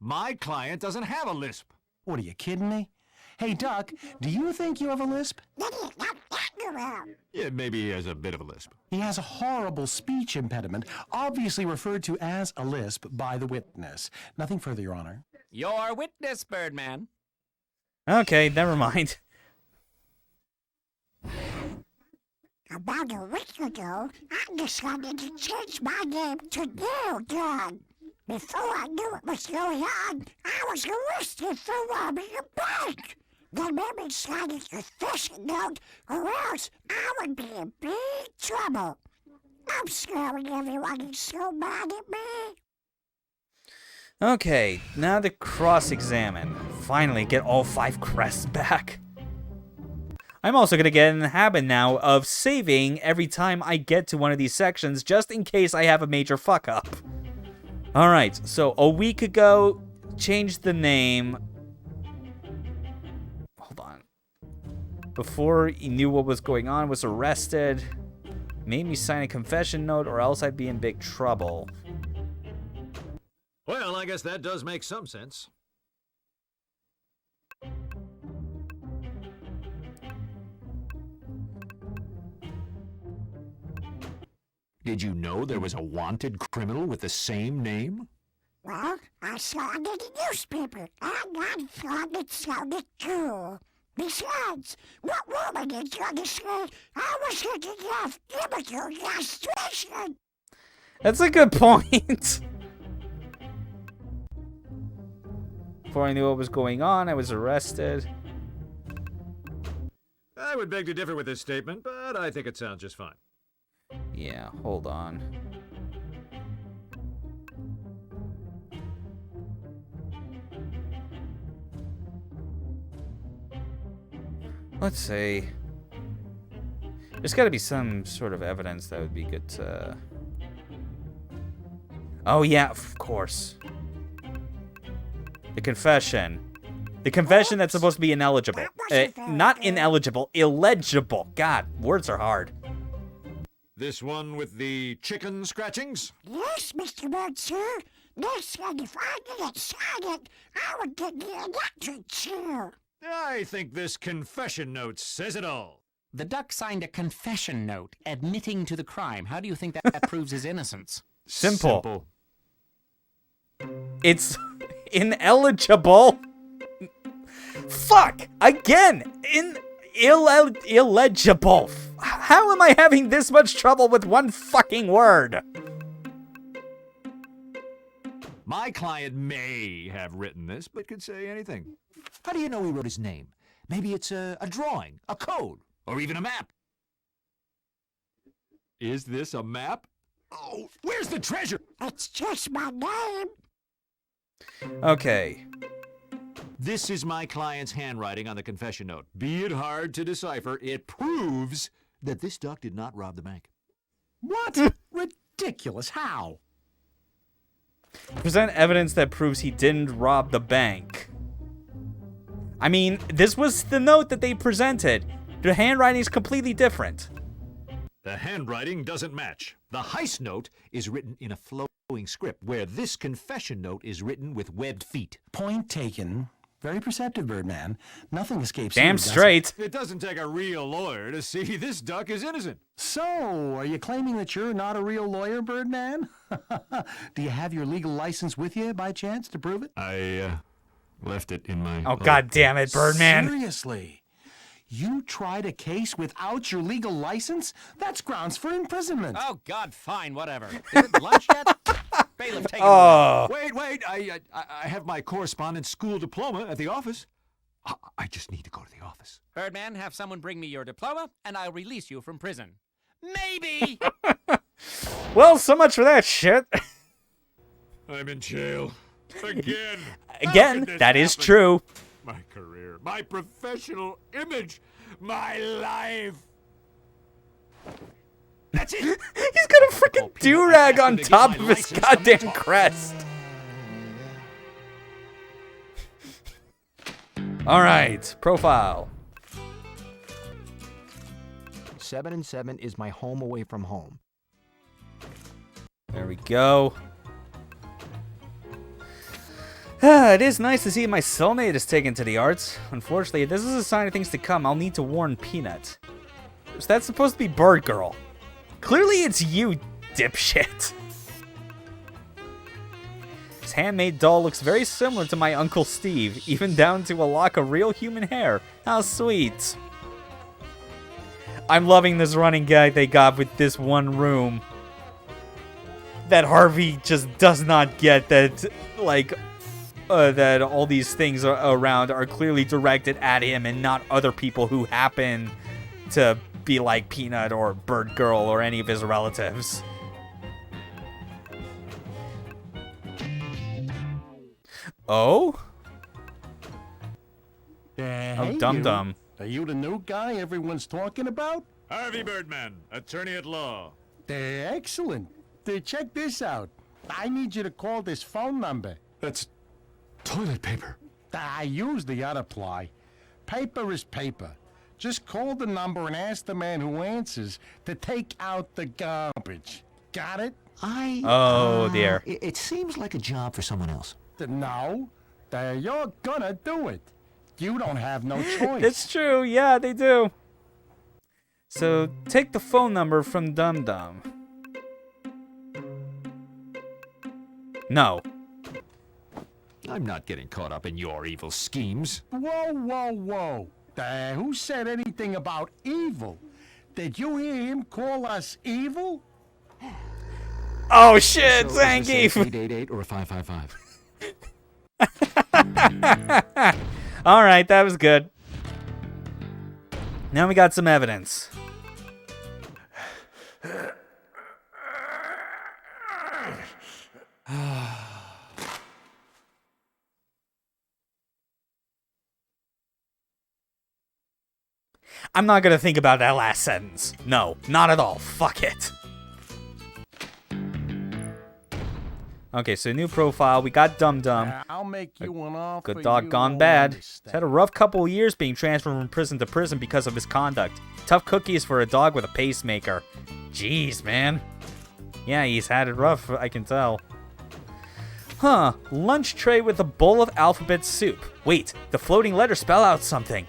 My client doesn't have a lisp. What, are you kidding me? Hey, Duck, do you think you have a lisp? Yeah, maybe he has a bit of a lisp. He has a horrible speech impediment, obviously referred to as a lisp by the witness. Nothing further, Your Honor. Your witness, Birdman. Okay, never mind. About a week ago, I decided to change my name to Nail Gun. Before I knew what was going on, I was arrested for robbing a bank. They made me sign a confession note, or else I would be in big trouble. I'm sorry everyone is so mad at me. Okay, now to cross-examine. Finally, get all 5 crests back. I'm also going to get in the habit now of saving every time I get to one of these sections, just in case I have a major fuck-up. Alright, so a week ago, changed the name. Hold on. Before he knew what was going on, was arrested. Made me sign a confession note, or else I'd be in big trouble. Well, I guess that does make some sense. Did you know there was a wanted criminal with the same name? Well, I saw it in the newspaper, and I thought it sounded cool. Besides, what woman is going to say I was looking off chemical castration? That's a good point. Before I knew what was going on, I was arrested. I would beg to differ with this statement, but I think it sounds just fine. Yeah, hold on. Let's see. There's got to be some sort of evidence that would be good to... Oh, yeah, of course. The confession. The confession that's supposed to be ineligible. Not ineligible, illegible. God, words are hard. This one with the chicken scratchings? Yes, Mr. Monsoon. They said if I didn't sign it, I would get the electric chair. I think this confession note says it all. The Duck signed a confession note admitting to the crime. How do you think that proves his innocence? Simple. It's ineligible. Fuck! Again! Illegible. How am I having this much trouble with one fucking word? My client may have written this, but could say anything. How do you know he wrote his name? Maybe it's a drawing, a code, or even a map. Is this a map? Oh, where's the treasure? It's just my name. Okay. This is my client's handwriting on the confession note. Be it hard to decipher, it proves that this duck did not rob the bank. What? Ridiculous. How? Present evidence that proves he didn't rob the bank. I mean, this was the note that they presented. The handwriting is completely different. The handwriting doesn't match. The heist note is written in a flow. script where this confession note is written with webbed feet. Point taken. Very perceptive, Birdman. Nothing escapes Damn you, does it? straight. It doesn't take a real lawyer to see this duck is innocent. So, are you claiming that you're not a real lawyer, Birdman? Do you have your legal license with you, by chance, to prove it? I, left it in my... Oh, God damn it, Birdman. Seriously? You tried a case without your legal license? That's grounds for imprisonment. Oh, God, fine, whatever. Is it lunch yet? Bailiff, take it Oh. away. Wait, I have my correspondence school diploma at the office. I just need to go to the office. Birdman, have someone bring me your diploma, and I'll release you from prison. Maybe! Well, so much for that shit. I'm in jail. Again. Again, that is true. My career, my professional image, my life. That's it. He's got a freaking do-rag on top of his goddamn crest. All right, profile. 7 and 7 is my home away from home. There we go. It is nice to see my soulmate is taken to the arts. Unfortunately, if this is a sign of things to come, I'll need to warn Peanut. So that's supposed to be Bird Girl. Clearly it's you, dipshit. This handmade doll looks very similar to my Uncle Steve, even down to a lock of real human hair. How sweet. I'm loving this running gag they got with this one room. That Harvey just does not get that, like... that all these things around are clearly directed at him and not other people who happen to be like Peanut or Bird Girl or any of his relatives. Oh? Hey, Dum Dum. Are you the new guy everyone's talking about? Harvey Birdman, attorney at law. Excellent. Check this out. I need you to call this phone number. That's toilet paper. I use the other ply. Paper is paper. Just call the number and ask the man who answers to take out the garbage. Got it? Oh, dear. It seems like a job for someone else. No. You're gonna do it. You don't have no choice. It's true. Yeah, they do. So, take the phone number from Dum Dum. No. I'm not getting caught up in your evil schemes. Whoa, whoa, whoa. Who said anything about evil? Did you hear him call us evil? Oh shit, So is this Zangief! 888 or 555? Alright, that was good. Now we got some evidence. I'm not gonna think about that last sentence. No, not at all. Fuck it. Okay, so new profile. We got Dum Dum. I'll make you an offer. Good dog gone bad. He's had a rough couple of years being transferred from prison to prison because of his conduct. Tough cookies for a dog with a pacemaker. Jeez, man. Yeah, he's had it rough, I can tell. Huh, lunch tray with a bowl of alphabet soup. Wait, the floating letters spell out something.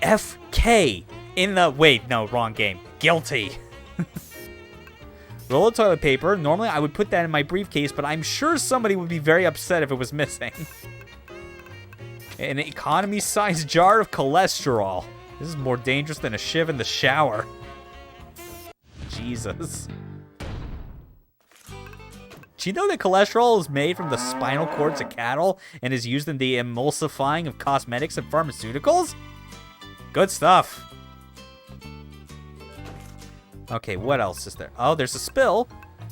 FK in the... Wait, no, wrong game. Guilty. Roll of toilet paper. Normally, I would put that in my briefcase, but I'm sure somebody would be very upset if it was missing. An economy-sized jar of cholesterol. This is more dangerous than a shiv in the shower. Jesus. Do you know that cholesterol is made from the spinal cords of cattle and is used in the emulsifying of cosmetics and pharmaceuticals? Good stuff. Okay, what else is there? Oh, there's a spill.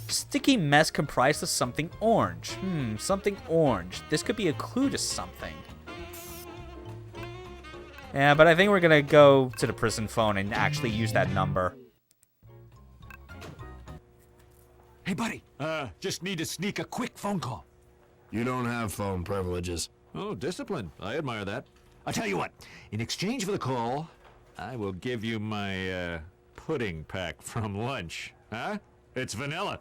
Sticky mess comprised of something orange. Something orange. This could be a clue to something. Yeah, but I think we're gonna go to the prison phone and actually use that number. Hey, buddy. Just need to sneak a quick phone call. You don't have phone privileges. Oh, discipline. I admire that. I'll tell you what. In exchange for the call, I will give you my, pudding pack from lunch. Huh? It's vanilla.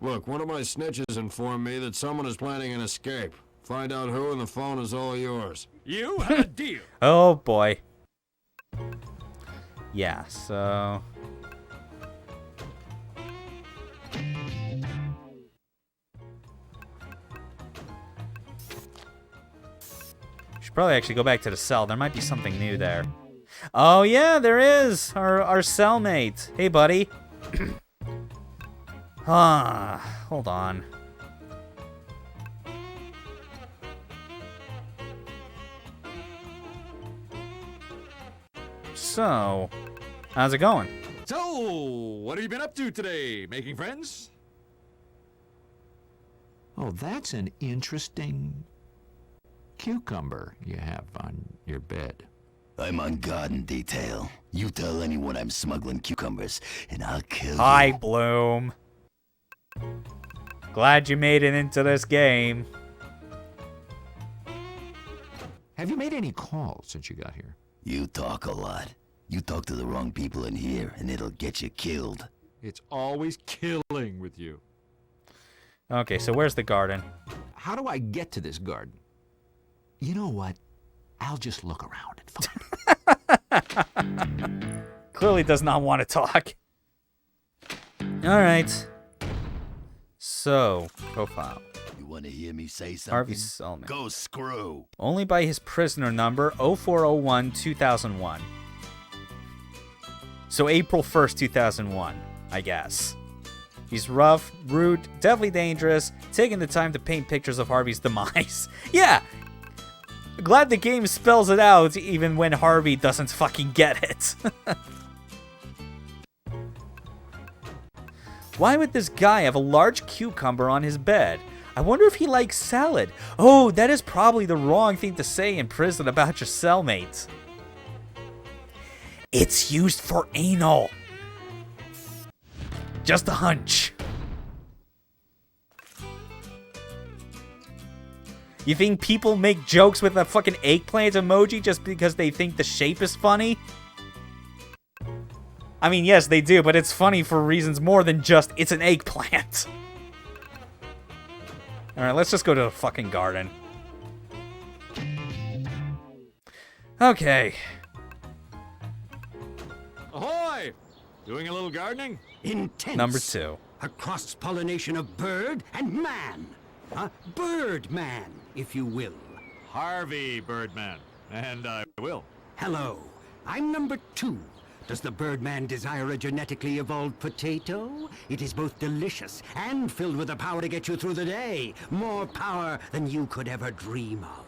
Look, one of my snitches informed me that someone is planning an escape. Find out who and the phone is all yours. You have a deal. Oh, boy. Yeah, so... Should probably actually go back to the cell. There might be something new there. Oh, yeah, there is! Our cellmate. Hey, buddy. Hold on. So, how's it going? So, what have you been up to today? Making friends? Oh, that's an interesting cucumber you have on your bed. I'm on garden detail. You tell anyone I'm smuggling cucumbers, and I'll kill you. Hi, Bloom. Glad you made it into this game. Have you made any calls since you got here? You talk a lot. You talk to the wrong people in here, and it'll get you killed. It's always killing with you. Okay, so where's the garden? How do I get to this garden? You know what? I'll just look around and find. Clearly does not want to talk. Alright. So, profile. You want to hear me say something? Harvey Sellman. Go screw. Only by his prisoner number 0401-2001. So April 1st, 2001, I guess. He's rough, rude, definitely dangerous, taking the time to paint pictures of Harvey's demise. Yeah! Glad the game spells it out even when Harvey doesn't fucking get it. Why would this guy have a large cucumber on his bed? I wonder if he likes salad. Oh, that is probably the wrong thing to say in prison about your cellmate. It's used for anal. Just a hunch. You think people make jokes with a fucking eggplant emoji just because they think the shape is funny? I mean, yes, they do, but it's funny for reasons more than just it's an eggplant. Alright, let's just go to the fucking garden. Okay. Ahoy! Doing a little gardening? Intense. Number 2. A cross-pollination of bird and man. A Birdman, if you will. Harvey Birdman. And I will. Hello, I'm number 2. Does the Birdman desire a genetically evolved potato? It is both delicious and filled with the power to get you through the day. More power than you could ever dream of.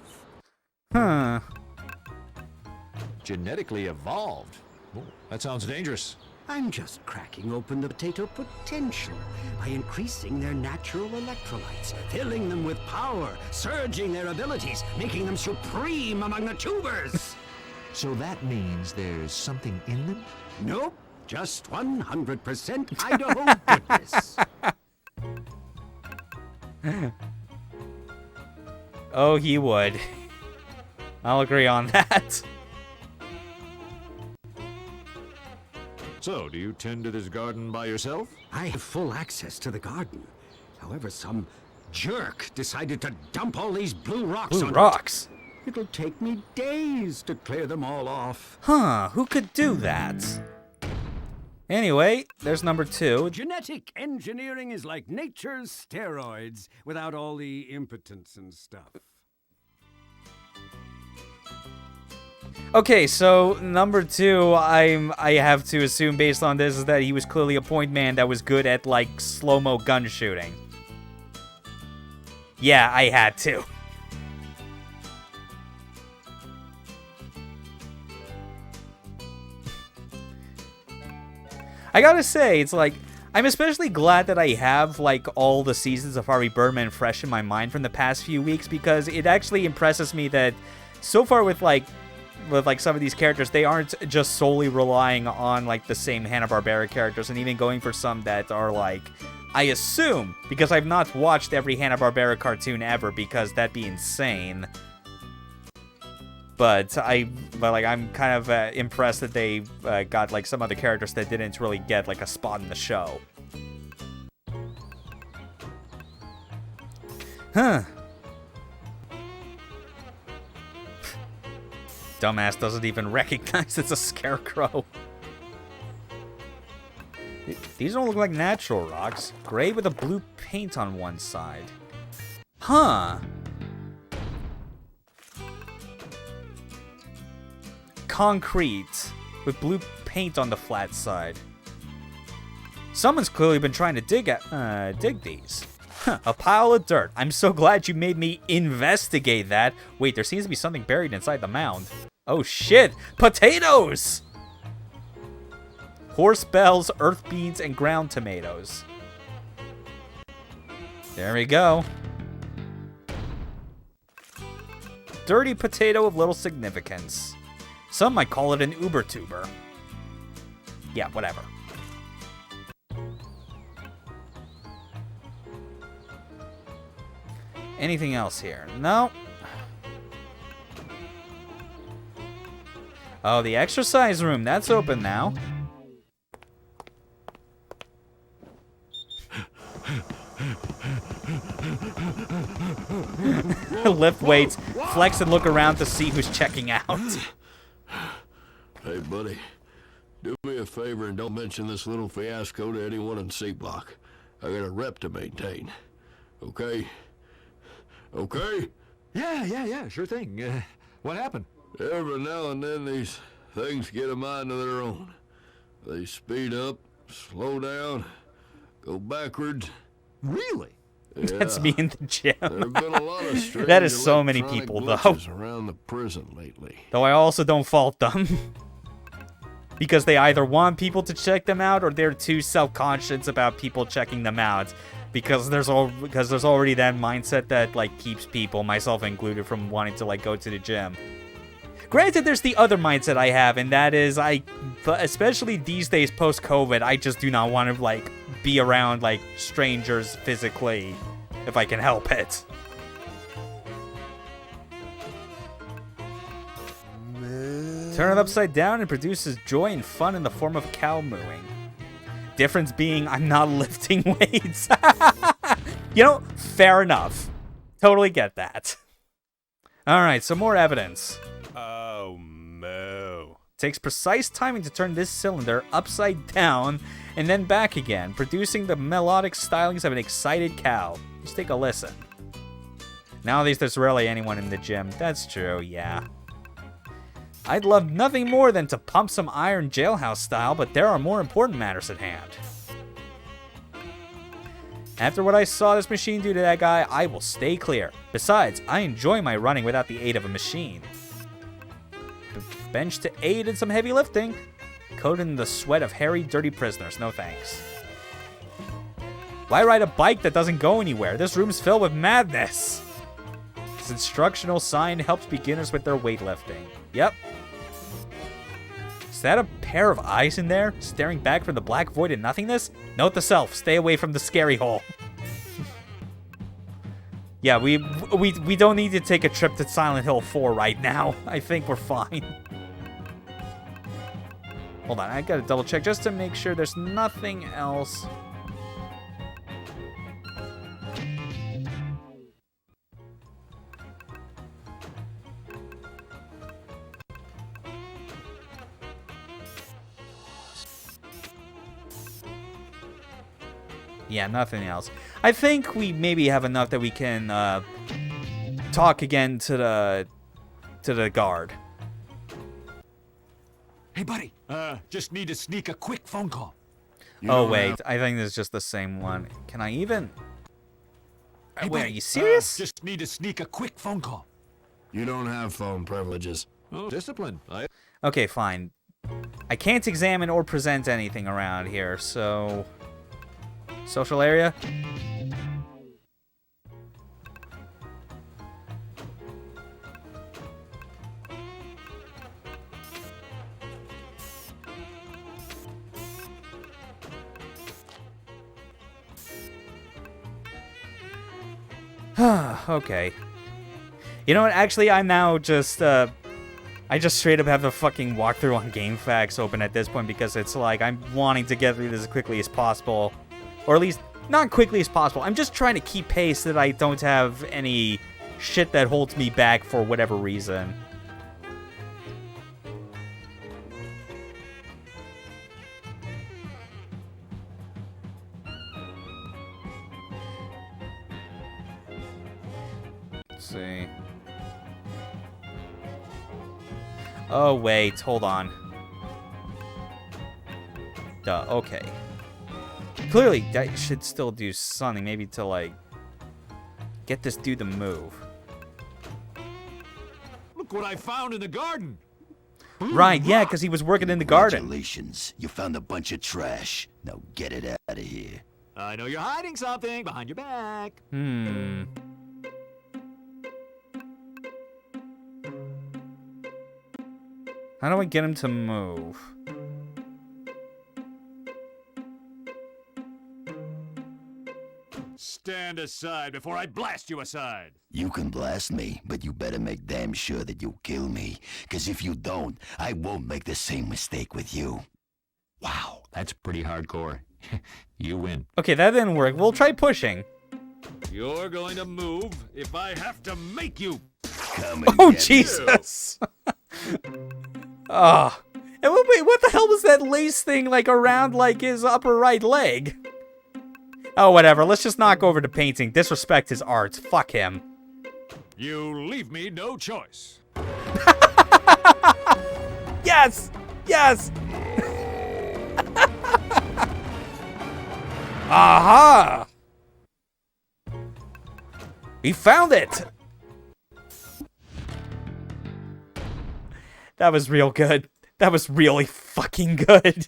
Huh. Genetically evolved? Oh, that sounds dangerous. I'm just cracking open the potato potential by increasing their natural electrolytes, filling them with power, surging their abilities, making them supreme among the tubers. So that means there's something in them? Nope, just 100% Idaho goodness. Oh, he would. I'll agree on that. So, do you tend to this garden by yourself? I have full access to the garden. However, some jerk decided to dump all these blue rocks on rocks? it. It'll take me days to clear them all off. Huh, who could do that? Anyway, there's number 2. Genetic engineering is like nature's steroids without all the impotence and stuff. Okay, so number 2, I have to assume based on this is that he was clearly a point man that was good at like slow-mo gun shooting. Yeah, I had to. I gotta say, it's like, I'm especially glad that I have like all the seasons of Harvey Birdman fresh in my mind from the past few weeks, because it actually impresses me that so far with some of these characters, they aren't just solely relying on like the same Hanna-Barbera characters, and even going for some that are like, I assume, because I've not watched every Hanna-Barbera cartoon ever, because that'd be insane. But I'm kind of impressed that they got like some other characters that didn't really get like a spot in the show. Huh. Dumbass doesn't even recognize it's a scarecrow. These don't look like natural rocks. Gray with a blue paint on one side. Huh. Concrete with blue paint on the flat side. Someone's clearly been trying to dig these. Huh, a pile of dirt. I'm so glad you made me investigate that. Wait, there seems to be something buried inside the mound. Oh shit! Potatoes! Horse bells, earth beans, and ground tomatoes. There we go. Dirty potato of little significance. Some might call it an uber tuber. Yeah, whatever. Anything else here? No. Oh, the exercise room. That's open now. Lift weights, flex and look around to see who's checking out. Hey, buddy. Do me a favor and don't mention this little fiasco to anyone in C Block. I got a rep to maintain. Okay? Okay? Yeah, sure thing. What happened? Every now and then these things get a mind of their own. They speed up, slow down, go backwards. Really? Yeah. That's me in the gym. There've been a lot of strange That is so many electronic people, though. glitches around the prison lately. Though I also don't fault them. Because they either want people to check them out or they're too self-conscious about people checking them out. Because there's already that mindset that like keeps people, myself included, from wanting to like go to the gym. Granted, there's the other mindset I have, and that is especially these days post-COVID, I just do not want to like be around like strangers physically if I can help it. Turn it upside down and produces joy and fun in the form of a cow mooing. Difference being I'm not lifting weights. You know, fair enough. Totally get that. Alright, some more evidence. Oh, moo. Takes precise timing to turn this cylinder upside down and then back again, producing the melodic stylings of an excited cow. Just take a listen. Nowadays, there's rarely anyone in the gym. That's true, yeah. I'd love nothing more than to pump some iron jailhouse style, but there are more important matters at hand. After what I saw this machine do to that guy, I will stay clear. Besides, I enjoy my running without the aid of a machine. Bench to aid in some heavy lifting. Coated in the sweat of hairy, dirty prisoners. No thanks. Why ride a bike that doesn't go anywhere? This room's filled with madness. This instructional sign helps beginners with their weightlifting. Yep. Is that a pair of eyes in there, staring back from the black void and nothingness? Note to self, stay away from the scary hole. Yeah, we don't need to take a trip to Silent Hill 4 right now. I think we're fine. Hold on, I gotta double check just to make sure there's nothing else. Yeah, nothing else. I think we maybe have enough that we can talk again to the guard. Hey, buddy. Just need to sneak a quick phone call. Oh, wait. I think this is just the same one. Can I even... Hey, wait, buddy. are you serious? Just need to sneak a quick phone call. You don't have phone privileges. Oh, discipline. Okay, fine. I can't examine or present anything around here, so... Social area? Okay. You know what? Actually, I'm now just, I just straight up have the fucking walkthrough on GameFAQs open at this point because it's like I'm wanting to get through this as quickly as possible. Or at least not quickly as possible. I'm just trying to keep pace so that I don't have any shit that holds me back for whatever reason. Let's see. Oh, wait. Hold on. Duh. Okay. Clearly, I should still do something. Maybe to, like, get this dude to move. Look what I found in the garden. Right, yeah, because he was working in the garden. Congratulations. You found a bunch of trash. Now get it out of here. I know you're hiding something behind your back. How do I get him to move? Stand aside before I blast you aside. You can blast me, but you better make damn sure that you kill me. Because if you don't, I won't make the same mistake with you. Wow, that's pretty hardcore. You win. Okay, that didn't work. We'll try pushing. You're going to move if I have to make you. Oh, Jesus. Oh. And wait, what the hell was that lace thing, like, around, like, his upper right leg? Oh, whatever. Let's just knock over the painting. Disrespect his art. Fuck him. You leave me no choice. Yes! Yes! Aha! He found it! That was real good. That was really fucking good.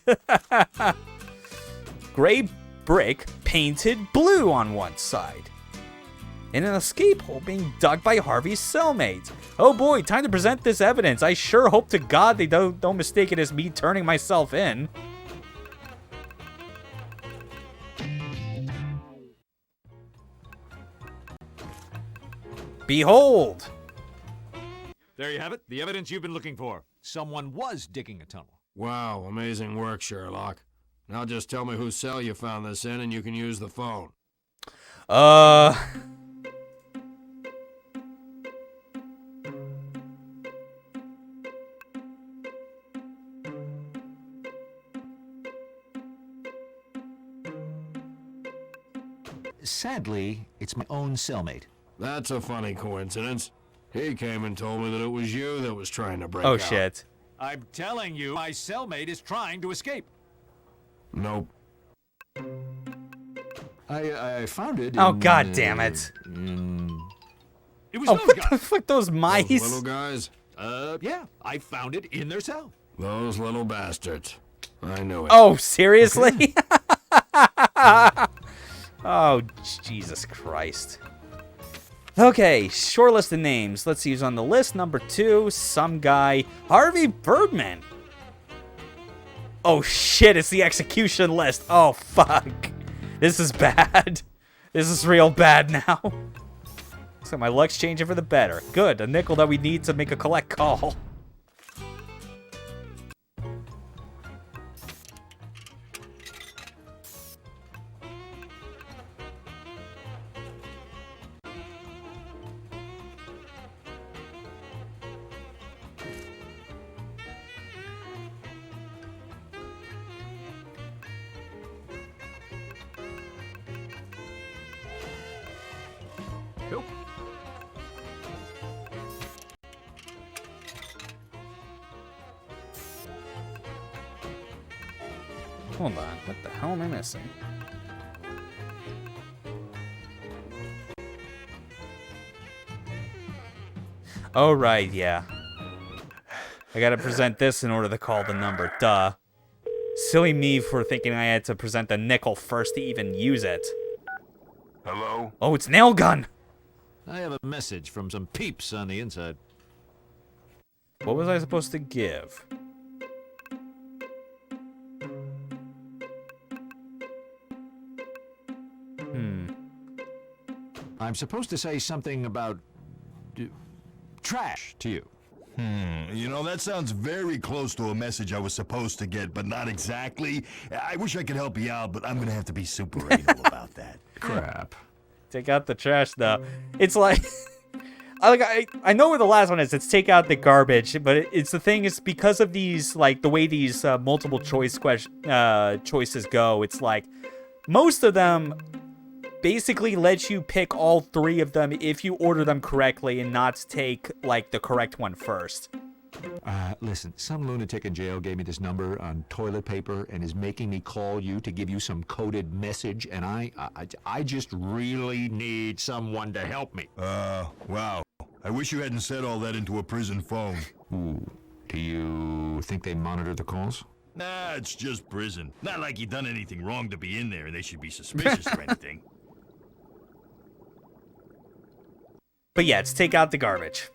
Gray brick painted blue on one side. In an escape hole being dug by Harvey's cellmate. Oh boy, time to present this evidence. I sure hope to God they don't mistake it as me turning myself in. Behold! There you have it, the evidence you've been looking for. Someone was digging a tunnel. Wow, amazing work, Sherlock. Now just tell me whose cell you found this in and you can use the phone. Sadly, it's my own cellmate. That's a funny coincidence. He came and told me that it was you that was trying to break Oh, out. shit. I'm telling you, my cellmate is trying to escape. Nope. I found it. Oh, in, God damn it. It was Oh, those what guys. the fuck, those mice? Those little guys? Yeah, I found it in their cell. Those little bastards. I knew it. Oh, seriously? Oh, Jesus Christ. Okay, short list of names. Let's see who's on the list. Number 2, some guy. Harvey Birdman. Oh, shit, it's the execution list. Oh, fuck. This is bad. This is real bad now. So my luck's changing for the better. Good, a nickel that we need to make a collect call. Nope. Hold on, what the hell am I missing? Oh, right, yeah. I gotta present this in order to call the number, duh. Silly me for thinking I had to present the nickel first to even use it. Hello? Oh, it's nail gun! I have a message from some peeps on the inside. What was I supposed to give? I'm supposed to say something about trash to you. You know, that sounds very close to a message I was supposed to get, but not exactly. I wish I could help you out, but I'm gonna have to be super anal about about that. Crap. Take out the trash, though. It's like... I know where the last one is. It's take out the garbage, but it's the thing is because of these, like, the way these multiple choice choices go, it's like most of them basically let you pick all three of them if you order them correctly and not take, like, the correct one first. Listen, some lunatic in jail gave me this number on toilet paper and is making me call you to give you some coded message, and I just really need someone to help me. Wow. I wish you hadn't said all that into a prison phone. Ooh. Do you think they monitor the calls? Nah, it's just prison. Not like you done anything wrong to be in there and they should be suspicious or anything. But yeah, it's take out the garbage.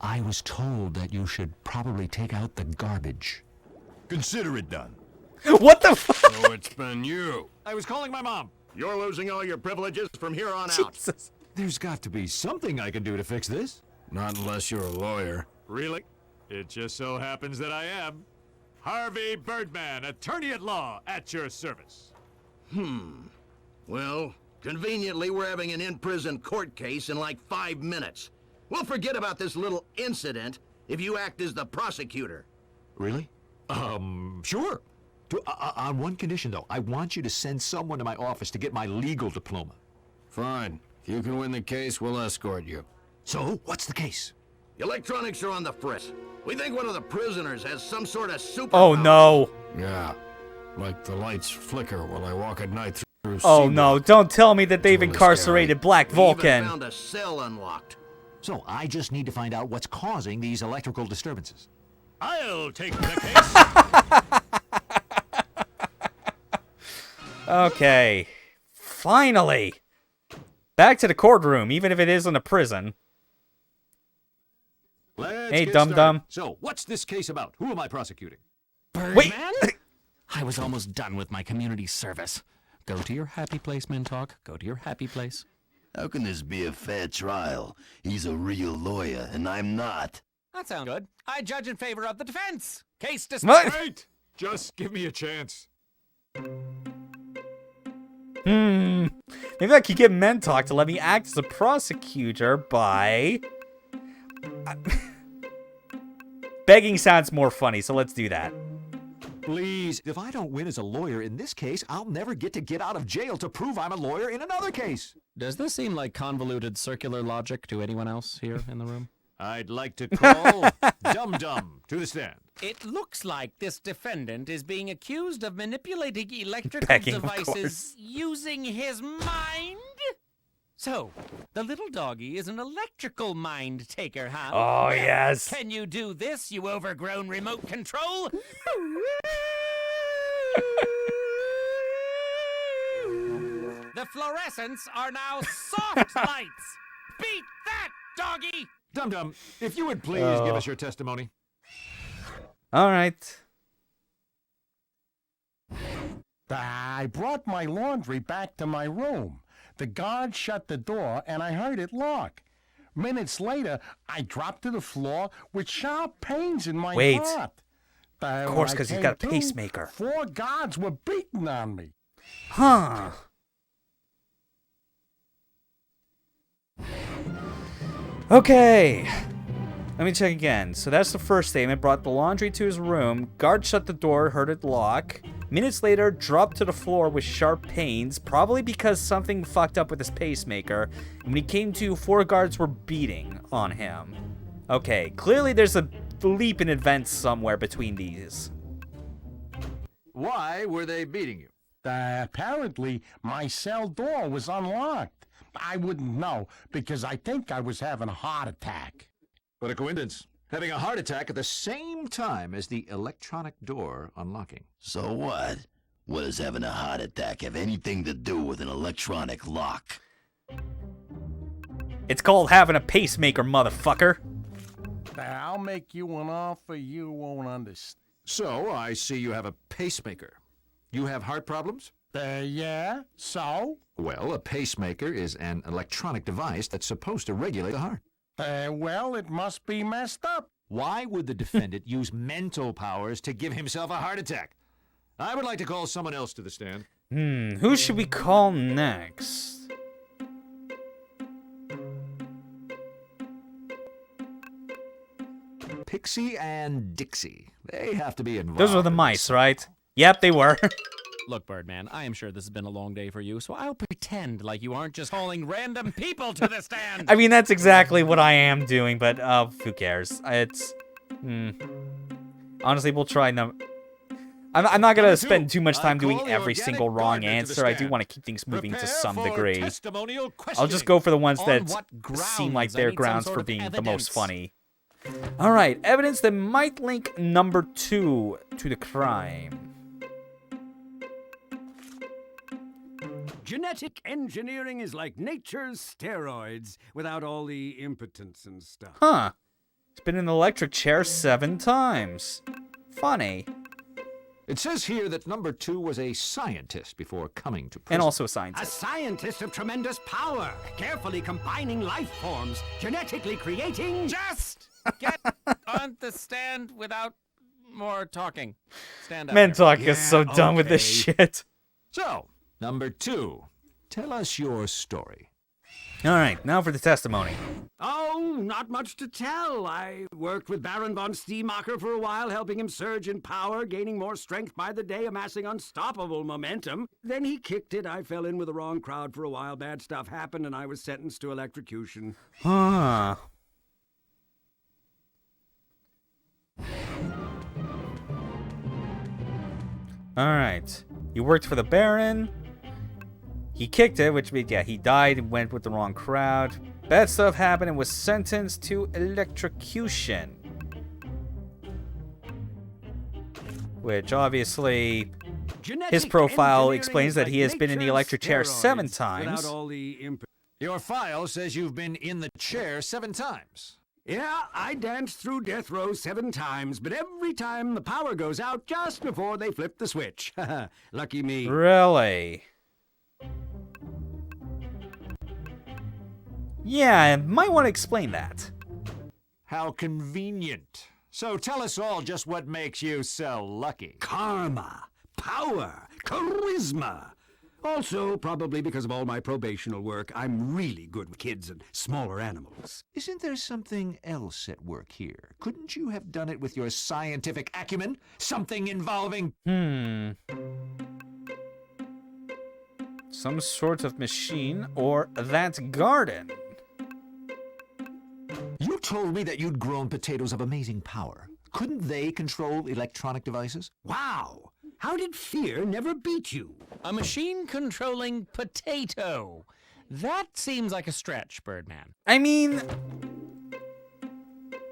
I was told that you should probably take out the garbage. Consider it done. What the fuck? So it's been you. I was calling my mom. You're losing all your privileges from here on out. Jesus. There's got to be something I can do to fix this. Not unless you're a lawyer. Really? It just so happens that I am. Harvey Birdman, attorney at law, at your service. Well, conveniently, we're having an in-prison court case in like 5 minutes. We'll forget about this little incident if you act as the prosecutor. Really? Sure. On one condition, though. I want you to send someone to my office to get my legal diploma. Fine. If you can win the case, we'll escort you. So, what's the case? Electronics are on the frisk. We think one of the prisoners has some sort of superpower. Oh, no. Yeah. Like the lights flicker while I walk at night through Oh, no. Don't tell me that they've incarcerated Black Vulcan. We even found a cell unlocked. So, I just need to find out what's causing these electrical disturbances. I'll take the case. Okay. Finally. Back to the courtroom, even if it isn't a prison. Hey, dum-dum. So, what's this case about? Who am I prosecuting? Wait. I was almost done with my community service. Go to your happy place, Mintalk. Go to your happy place. How can this be a fair trial? He's a real lawyer, and I'm not. That sounds good. I judge in favor of the defense. Case dismissed. Wait! Just give me a chance. Maybe I could get Mentalk to let me act as a prosecutor by... Begging sounds more funny, so let's do that. Please, if I don't win as a lawyer in this case, I'll never get out of jail to prove I'm a lawyer in another case. Does this seem like convoluted circular logic to anyone else here in the room? I'd like to call Dum-Dum to the stand. It looks like this defendant is being accused of manipulating electrical Begging, of devices course. using his mind? So, the little doggy is an electrical mind taker, huh? Oh, yes. Can you do this, you overgrown remote control? The fluorescents are now soft lights. Beat that, doggy! Dum-Dum, if you would please give us your testimony. All right. I brought my laundry back to my room. The guard shut the door, and I heard it lock. Minutes later, I dropped to the floor with sharp pains in my heart. Of course, because he's got a pacemaker. 4 guards were beating on me. Huh. Okay. Let me check again. So that's the first statement. Brought the laundry to his room. Guard shut the door, heard it lock. Minutes later, dropped to the floor with sharp pains, probably because something fucked up with his pacemaker. And when he came to, 4 guards were beating on him. Okay, clearly there's a leap in events somewhere between these. Why were they beating you? Apparently, my cell door was unlocked. I wouldn't know, because I think I was having a heart attack. What a coincidence. Having a heart attack at the same time as the electronic door unlocking. So what? What does having a heart attack have anything to do with an electronic lock? It's called having a pacemaker, motherfucker. I'll make you an offer you won't understand. So, I see you have a pacemaker. You have heart problems? Yeah, so? Well, a pacemaker is an electronic device that's supposed to regulate the heart. Well, it must be messed up. Why would the defendant use mental powers to give himself a heart attack? I would like to call someone else to the stand. Who should we call next? Pixie and Dixie. They have to be involved. Those were the mice, right? Yep, they were. Look, Birdman, I am sure this has been a long day for you, so I'll pretend like you aren't just hauling random people to the stand. I mean, that's exactly what I am doing, but who cares? It's... Honestly, we'll try I'm not going to spend too much time doing every single wrong answer. I do want to keep things moving to some degree. I'll just go for the ones that seem like they're grounds for being the most funny. Alright, evidence that might link number 2 to the crime. Genetic engineering is like nature's steroids without all the impotence and stuff. Huh. It's been in the electric chair 7 times. Funny. It says here that number 2 was a scientist before coming to prison. And also a scientist. A scientist of tremendous power, carefully combining life forms, genetically creating... Just get on the stand without more talking. Stand up. Mentalk is so done with this shit. So, number 2, tell us your story. Alright, now for the testimony. Oh, not much to tell. I worked with Baron von Steemacher for a while, helping him surge in power, gaining more strength by the day, amassing unstoppable momentum. Then he kicked it. I fell in with the wrong crowd for a while. Bad stuff happened, and I was sentenced to electrocution. Huh. Alright. You worked for the Baron. He kicked it, which means, yeah, he died and went with the wrong crowd. Bad stuff happened and was sentenced to electrocution. Which, obviously, his profile explains that he has been in the electric chair 7 times. Your file says you've been in the chair 7 times. Yeah, I danced through death row 7 times, but every time the power goes out just before they flip the switch. Lucky me. Really? Yeah, I might want to explain that. How convenient. So tell us all just what makes you so lucky. Karma, power, charisma. Also, probably because of all my probational work, I'm really good with kids and smaller animals. Isn't there something else at work here? Couldn't you have done it with your scientific acumen? Something involving... Some sort of machine or that garden. You told me that you'd grown potatoes of amazing power. Couldn't they control electronic devices? Wow! How did fear never beat you? A machine controlling potato. That seems like a stretch, Birdman. I mean,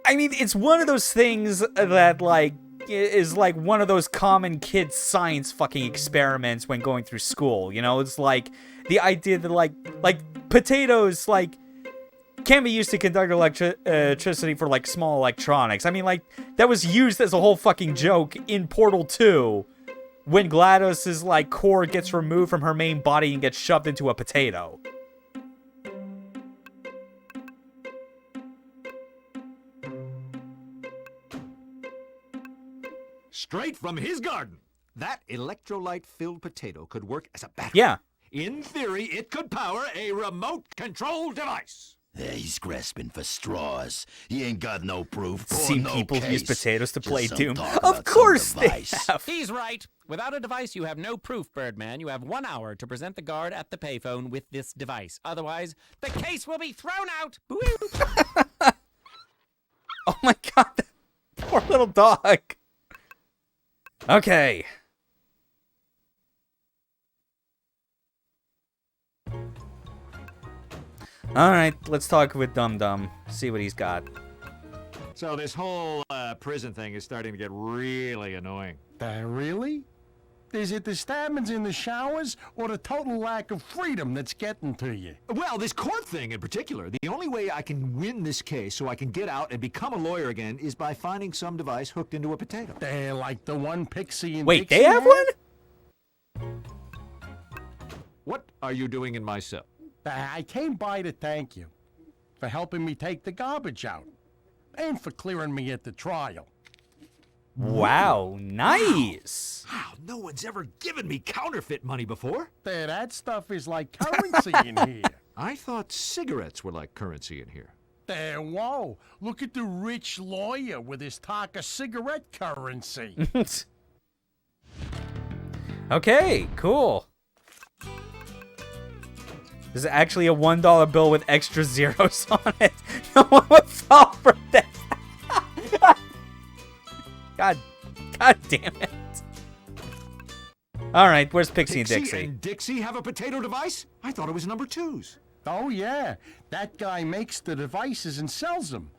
it's one of those things that, like, is like one of those common kid science fucking experiments when going through school. You know, it's like the idea that, like potatoes, like, can be used to conduct electricity for, like, small electronics. I mean, like, that was used as a whole fucking joke in Portal 2 when GLaDOS's, like, core gets removed from her main body and gets shoved into a potato. Straight from his garden. That electrolyte-filled potato could work as a battery. Yeah. In theory, it could power a remote-controlled device. He's grasping for straws. He ain't got no proof. Seen no people case. use potatoes to play Just Doom. some talk Of about course some they device. have. He's right. Without a device, you have no proof, Birdman. You have 1 hour to present the guard at the payphone with this device. Otherwise, the case will be thrown out. Oh my god, that poor little dog. Okay. Alright, let's talk with Dum Dum. See what he's got. So this whole prison thing is starting to get really annoying. Really? Is it the stabbings in the showers or the total lack of freedom that's getting to you? Well, this court thing in particular, the only way I can win this case so I can get out and become a lawyer again is by finding some device hooked into a potato. Like the one Pixie and Wait, Dixie they have had? one? What are you doing in my cell? I came by to thank you for helping me take the garbage out and for clearing me at the trial. Wow, nice. Wow, no one's ever given me counterfeit money before. That stuff is like currency in here. I thought cigarettes were like currency in here. Whoa, look at the rich lawyer with his talk of cigarette currency. Okay, cool. This is actually a $1 bill with extra zeros on it. No one would fall for this. God damn it. All right, where's Pixie and Dixie? And Dixie have a potato device? I thought it was number 2's. Oh, yeah. That guy makes the devices and sells them.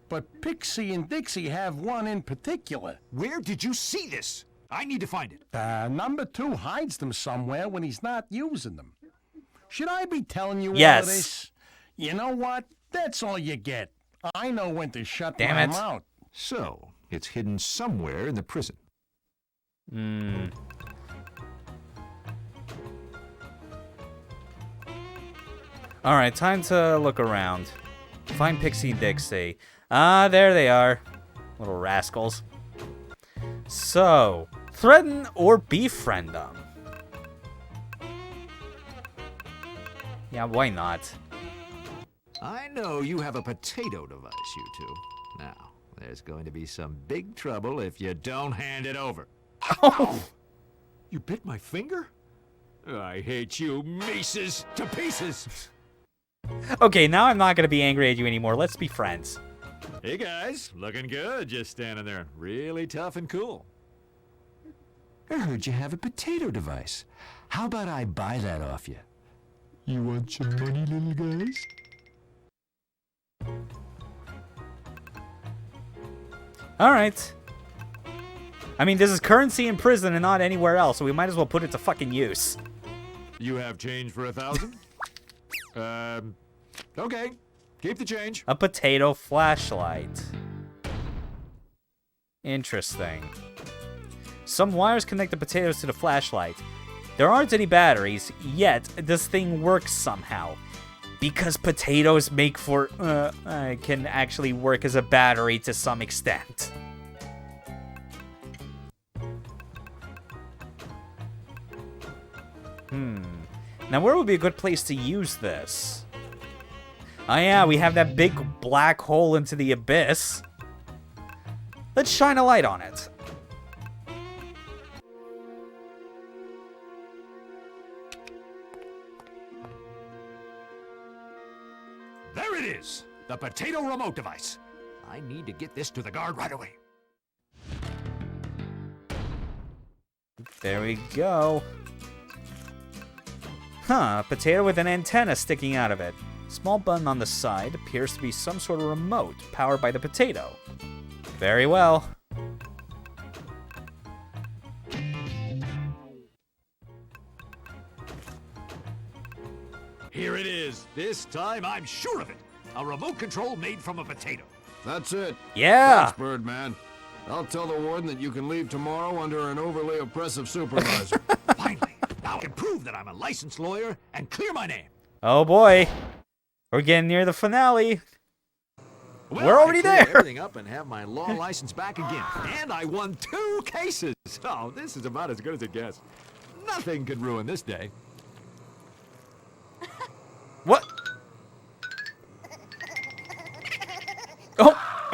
But Pixie and Dixie have one in particular. Where did you see this? I need to find it. Number 2 hides them somewhere when he's not using them. Should I be telling you all Yes. of this? You know what? That's all you get. I know when to shut Damn my it. mouth. So, it's hidden somewhere in the prison. All right, time to look around. Find Pixie and Dixie. Ah, there they are. Little rascals. So, threaten or befriend them. Yeah, why not? I know you have a potato device, you two. Now, there's going to be some big trouble if you don't hand it over. Ow! You bit my finger? I hate you, Mises, to pieces! Okay, now I'm not going to be angry at you anymore. Let's be friends. Hey guys, looking good, just standing there, really tough and cool. I heard you have a potato device. How about I buy that off you? You want some money, little guys? All right. I mean, this is currency in prison and not anywhere else, so we might as well put it to fucking use. You have change for 1,000? Okay. Keep the change. A potato flashlight. Interesting. Some wires connect the potatoes to the flashlight. There aren't any batteries, yet this thing works somehow. Because potatoes make for... can actually work as a battery to some extent. Now where would be a good place to use this? Oh yeah, we have that big black hole into the abyss. Let's shine a light on it. There it is! The potato remote device. I need to get this to the guard right away. There we go. Huh, a potato with an antenna sticking out of it. Small button on the side appears to be some sort of remote powered by the potato. Very well. Here it is. This time I'm sure of it. A remote control made from a potato. That's it. Yeah. Thanks, Birdman. I'll tell the warden that you can leave tomorrow under an overly oppressive supervisor. Finally, now I can prove that I'm a licensed lawyer and clear my name. Oh boy. We're getting near the finale. Well, We're already I cleared there. everything up and have my law license back again. And I won 2 cases. Oh, this is about as good as it gets. Nothing could ruin this day. What? Oh.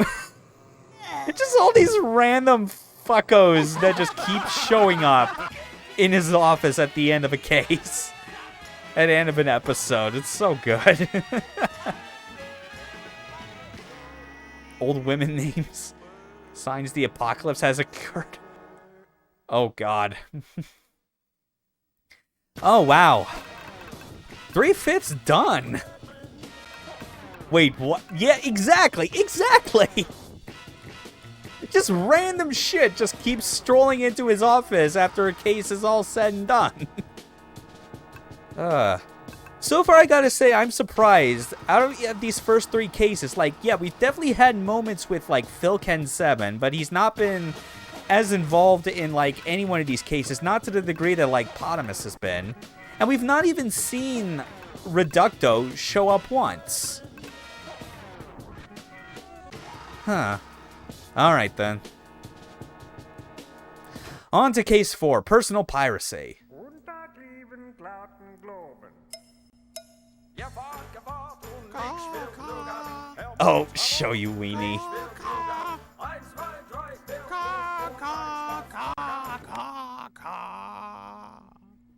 It's just all these random fuckos that just keep showing up in his office at the end of a case. At the end of an episode. It's so good. Old women names. Signs the apocalypse has occurred. Oh, God. Oh, wow. 3/5 done. Wait, what? Yeah, exactly. Exactly. Just random shit just keeps strolling into his office after a case is all said and done. So far, I gotta say, I'm surprised. Out of these first 3 cases, like, yeah, we've definitely had moments with, like, Phil Ken Sebben, but he's not been as involved in, like, any one of these cases, not to the degree that, like, Potamus has been. And we've not even seen Reducto show up once. Huh. Alright, then. On to case 4, personal piracy. Oh, show you weenie.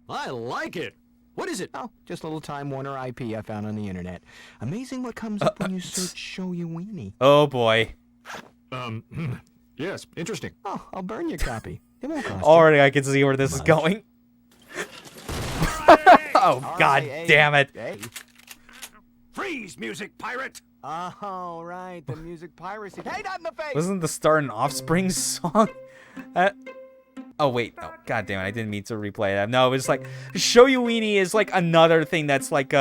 I like it. What is it? Oh, just a little Time Warner IP I found on the internet. Amazing what comes up when you search Show You Weenie. Oh boy. Yes, interesting. Oh, I'll burn your copy. It won't cost Already I can see where this is going. Oh, god damn it. Hey. Freeze, music pirate! Oh, right, the music piracy. Hey, not in the face! Wasn't the start an Offspring song? Oh, wait. Oh, god damn it. I didn't mean to replay that. No, it's like, Show You Weenie is like another thing that's like,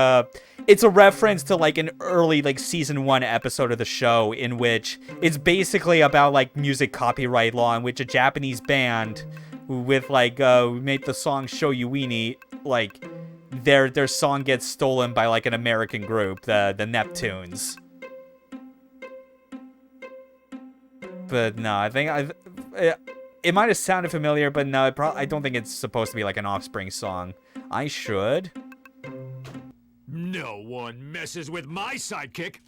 it's a reference to like an early like season 1 episode of the show in which it's basically about like music copyright law in which a Japanese band with like, who made the song Show You Weenie, like, their song gets stolen by like an American group, the Neptunes. But no, I think it might have sounded familiar, but no, I don't think it's supposed to be like an Offspring song. I should. No one messes with my sidekick.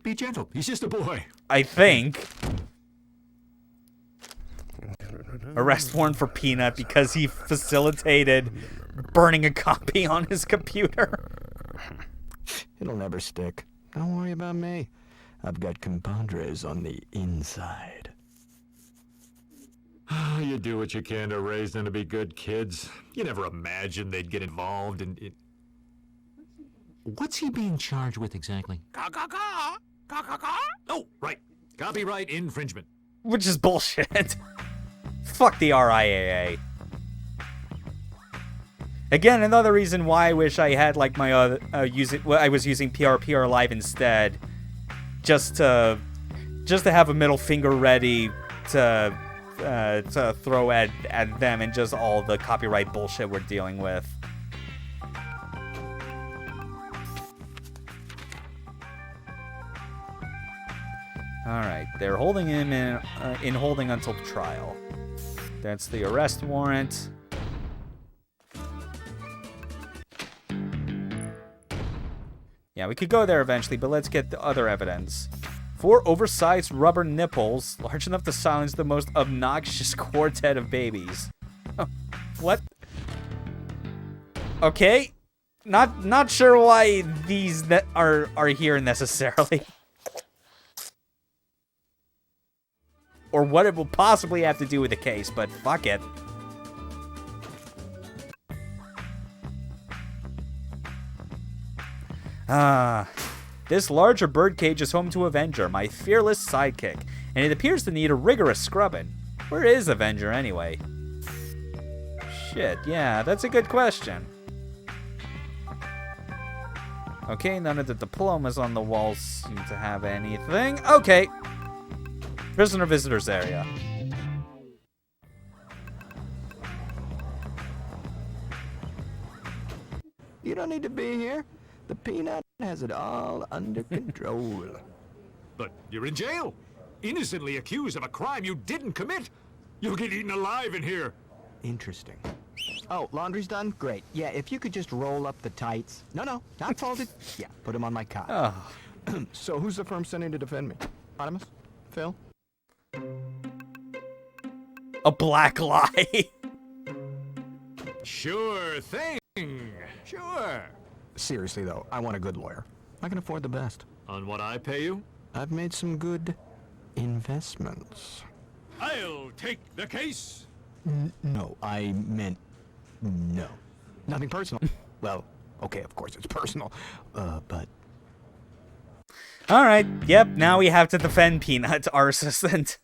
Be gentle. He's just a boy. I think. Arrest warrant for Peanut because he facilitated burning a copy on his computer. It'll never stick. Don't worry about me. I've got compadres on the inside. You do what you can to raise them to be good kids. You never imagined they'd get involved in it. What's he being charged with exactly? Oh, right. Copyright infringement. Which is bullshit. Fuck the RIAA. Again, another reason why I wish I had like my I was using PRPR Live instead, just to have a middle finger ready to throw at them and just all the copyright bullshit we're dealing with. All right, they're holding him in holding until trial. That's the arrest warrant. Yeah, we could go there eventually, but let's get the other evidence. 4 oversized rubber nipples, large enough to silence the most obnoxious quartet of babies. What? Okay. Not sure why these are here necessarily. Or what it will possibly have to do with the case, but fuck it. This larger birdcage is home to Avenger, my fearless sidekick, and it appears to need a rigorous scrubbing. Where is Avenger anyway? Shit, yeah, that's a good question. Okay, none of the diplomas on the walls seem to have anything. Okay. Prisoner visitors area. You don't need to be here. The Peanut has it all under control. But you're in jail. Innocently accused of a crime you didn't commit. You'll get eaten alive in here. Interesting. Oh, laundry's done? Great. Yeah, if you could just roll up the tights. No, not folded. Yeah, put them on my cot. Oh. So who's the firm sending to defend me? Artemis? Phil? A black lie. Sure thing. Sure. Seriously, though, I want a good lawyer. I can afford the best. On what I pay you? I've made some good investments. I'll take the case. No, I meant no. Nothing personal. Well, okay, of course it's personal, but... All right, yep, now we have to defend Peanut, our assistant.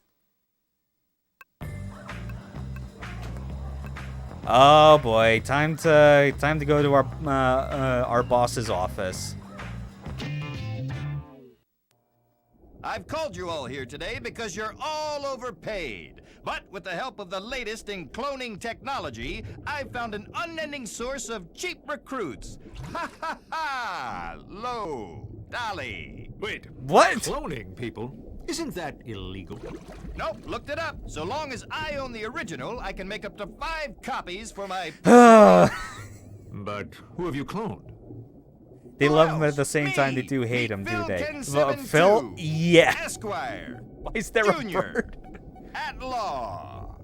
Oh boy, time to go to our boss's office. I've called you all here today because you're all overpaid. But with the help of the latest in cloning technology, I've found an unending source of cheap recruits. Ha ha ha! Low, Dolly. Wait, what? Cloning people? Isn't that illegal? Nope, looked it up. So long as I own the original, I can make up to 5 copies for my... But who have you cloned? They love him at the same time they do hate him, do they? Phil? 1072, Yeah. Esquire. Why is there Junior, a bird? At law.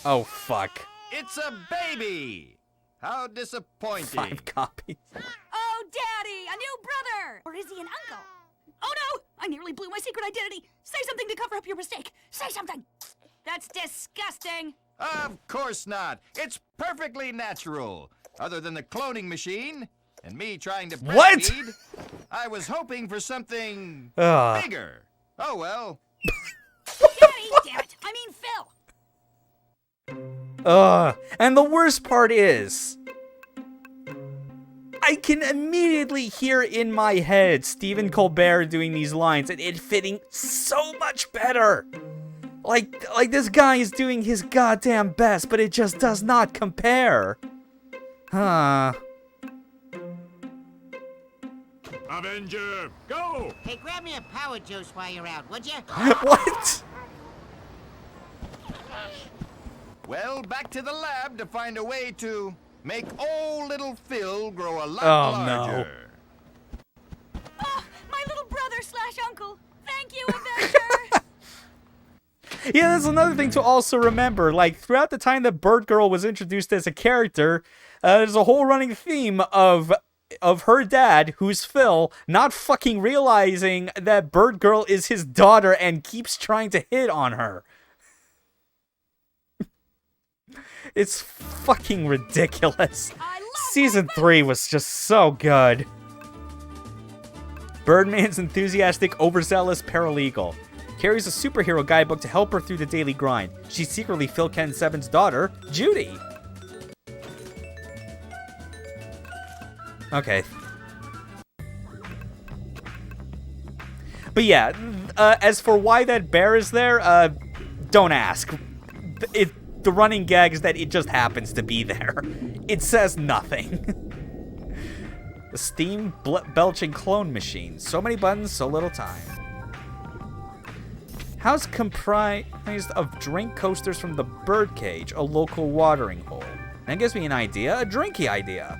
Oh, fuck. It's a baby. How disappointing. 5 copies. Oh, Daddy, a new brother! Or is he an uncle? Oh no! I nearly blew my secret identity! Say something to cover up your mistake! Say something! That's disgusting! Of course not. It's perfectly natural. Other than the cloning machine and me trying to breastfeed, I was hoping for something bigger. Oh well. Daddy, damn it! I mean Phil! And the worst part is, I can immediately hear in my head Stephen Colbert doing these lines and it fitting so much better. Like this guy is doing his goddamn best, but it just does not compare. Huh. Avenger, go! Hey, grab me a power juice while you're out, would you? What? Well, back to the lab to find a way to make old little Phil grow a lot larger. No. Oh, my little brother/uncle! Thank you, Avenger! Yeah, that's another thing to also remember. Like, throughout the time that Bird Girl was introduced as a character, there's a whole running theme of her dad, who's Phil, not fucking realizing that Bird Girl is his daughter and keeps trying to hit on her. It's fucking ridiculous. Season 3 was just so good. Birdman's enthusiastic, overzealous paralegal. Carries a superhero guidebook to help her through the daily grind. She's secretly Phil Ken Sebben's daughter, Judy. Okay. But yeah, as for why that bear is there, don't ask. The running gag is that it just happens to be there. It says nothing. The steam belching clone machine. So many buttons, so little time. House comprised of drink coasters from the Birdcage, a local watering hole. That gives me an idea, a drinky idea.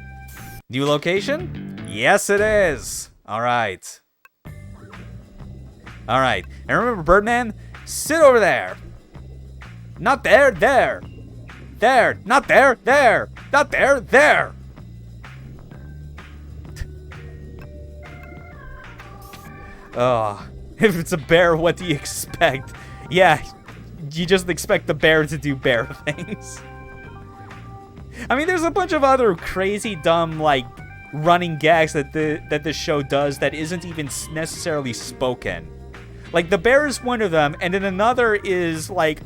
New location? Yes, it is. All right. All right. And remember, Birdman, sit over there. Not there, there. There, not there, there. Not there, there. Oh, if it's a bear, what do you expect? Yeah, you just expect the bear to do bear things. I mean, there's a bunch of other crazy, dumb, like, running gags that the show does that isn't even necessarily spoken. Like, the bear is one of them, and then another is, like,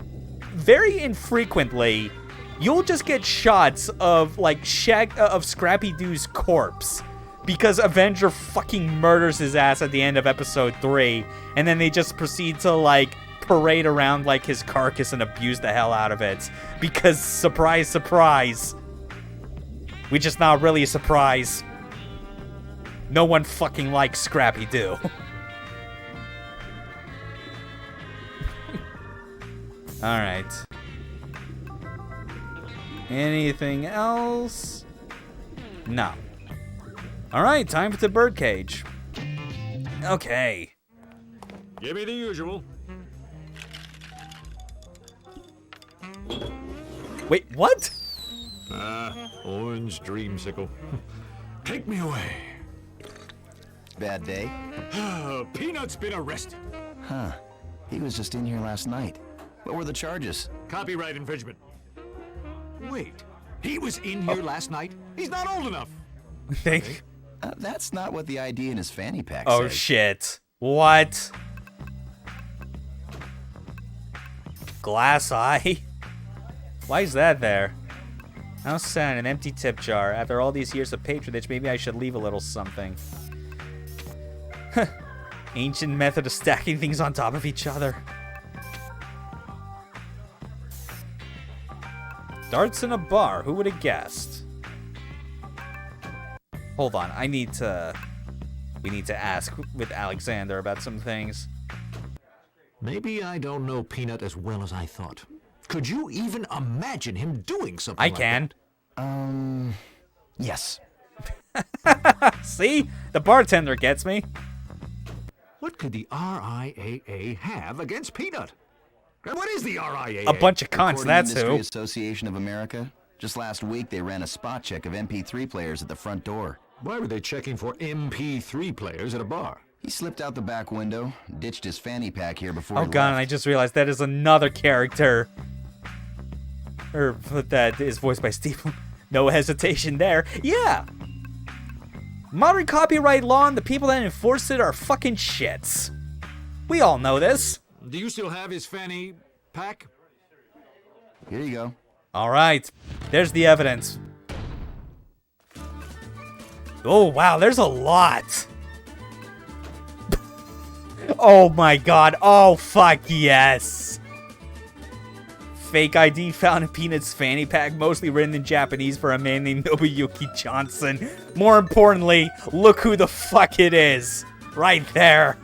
very infrequently, you'll just get shots of, like, Scrappy-Doo's corpse. Because Avenger fucking murders his ass at the end of episode 3, and then they just proceed to, like, parade around, like, his carcass and abuse the hell out of it. Because, surprise, surprise, we're just not really a surprise. No one fucking likes Scrappy-Doo. Alright. Anything else? No. Alright, time for the birdcage. Okay. Give me the usual. Wait, what? Orange dreamsicle. Take me away. Bad day? Peanut's been arrested. Huh. He was just in here last night. What were the charges? Copyright infringement. Wait, he was in here last night? He's not old enough. Think? That's not what the ID in his fanny pack Oh, says. shit. What? Glass eye? Why is that there? How sad, an empty tip jar. After all these years of patronage, maybe I should leave a little something. Ancient method of stacking things on top of each other. Darts in a bar, who would have guessed? Hold on, we need to ask with Alexander about some things. Maybe I don't know Peanut as well as I thought. Could you even imagine him doing something I like can. that? Yes. See? The bartender gets me. What could the RIAA have against Peanut? And what is the RIAA? A bunch of cunts, According that's to the who. Industry Association of America, just last week they ran a spot check of MP3 players at the front door. Why were they checking for MP3 players at a bar? He slipped out the back window, ditched his fanny pack here before Oh he god, and left. I just realized that is another character. Or that is voiced by Stephen. No hesitation there. Yeah. Modern copyright law and the people that enforce it are fucking shits. We all know this. Do you still have his fanny pack? Here you go. All right. There's the evidence. Oh, wow. There's a lot. Oh, my God. Oh, fuck yes. Fake ID found in Peanut's fanny pack, mostly written in Japanese for a man named Nobuyuki Johnson. More importantly, look who the fuck it is. Right there.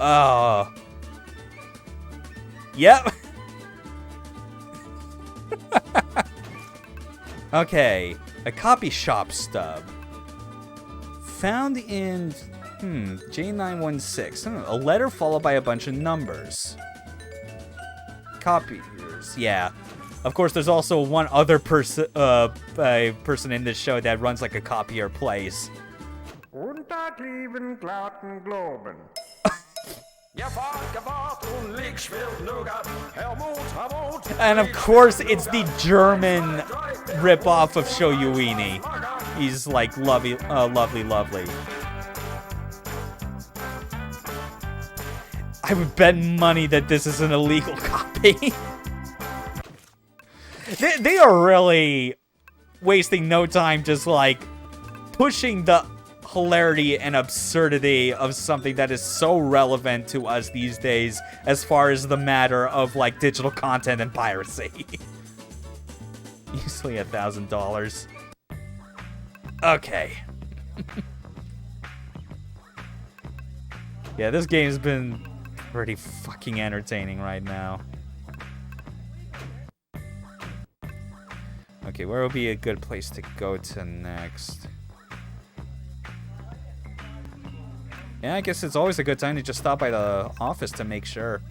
Oh. Yep. Okay. A copy shop stub. Found in, J916. A letter followed by a bunch of numbers. Copiers, yeah. Of course, there's also one other person in this show that runs like a copier place. Guten Tag, lieben Globen. And of course, it's the German ripoff of Shoyuini. He's like lovely, lovely. I would bet money that this is an illegal copy. they are really wasting no time just like pushing the hilarity and absurdity of something that is so relevant to us these days as far as the matter of like digital content and piracy. Usually $1,000. Okay. Yeah, this game's been pretty fucking entertaining right now. Okay, where would be a good place to go to next? Yeah, I guess it's always a good time to just stop by the office to make sure.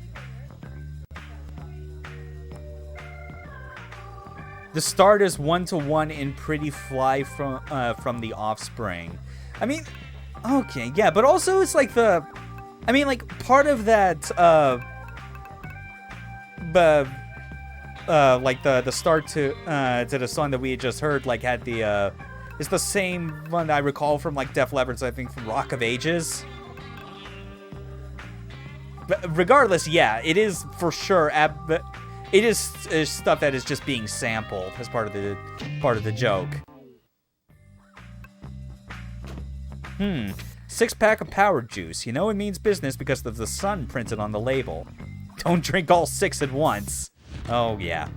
The start is 1-to-1 in Pretty Fly from The Offspring. I mean, okay, yeah, but also it's like the... I mean, like, part of that, like, the start to the song that we had just heard, like, had the, it's the same one I recall from, like, Def Leppard's, I think, from Rock of Ages. But regardless, yeah, it is for sure, it is stuff that is just being sampled as part of the joke. 6-pack of power juice. You know it means business because of the sun printed on the label. Don't drink all 6 at once. Oh, yeah.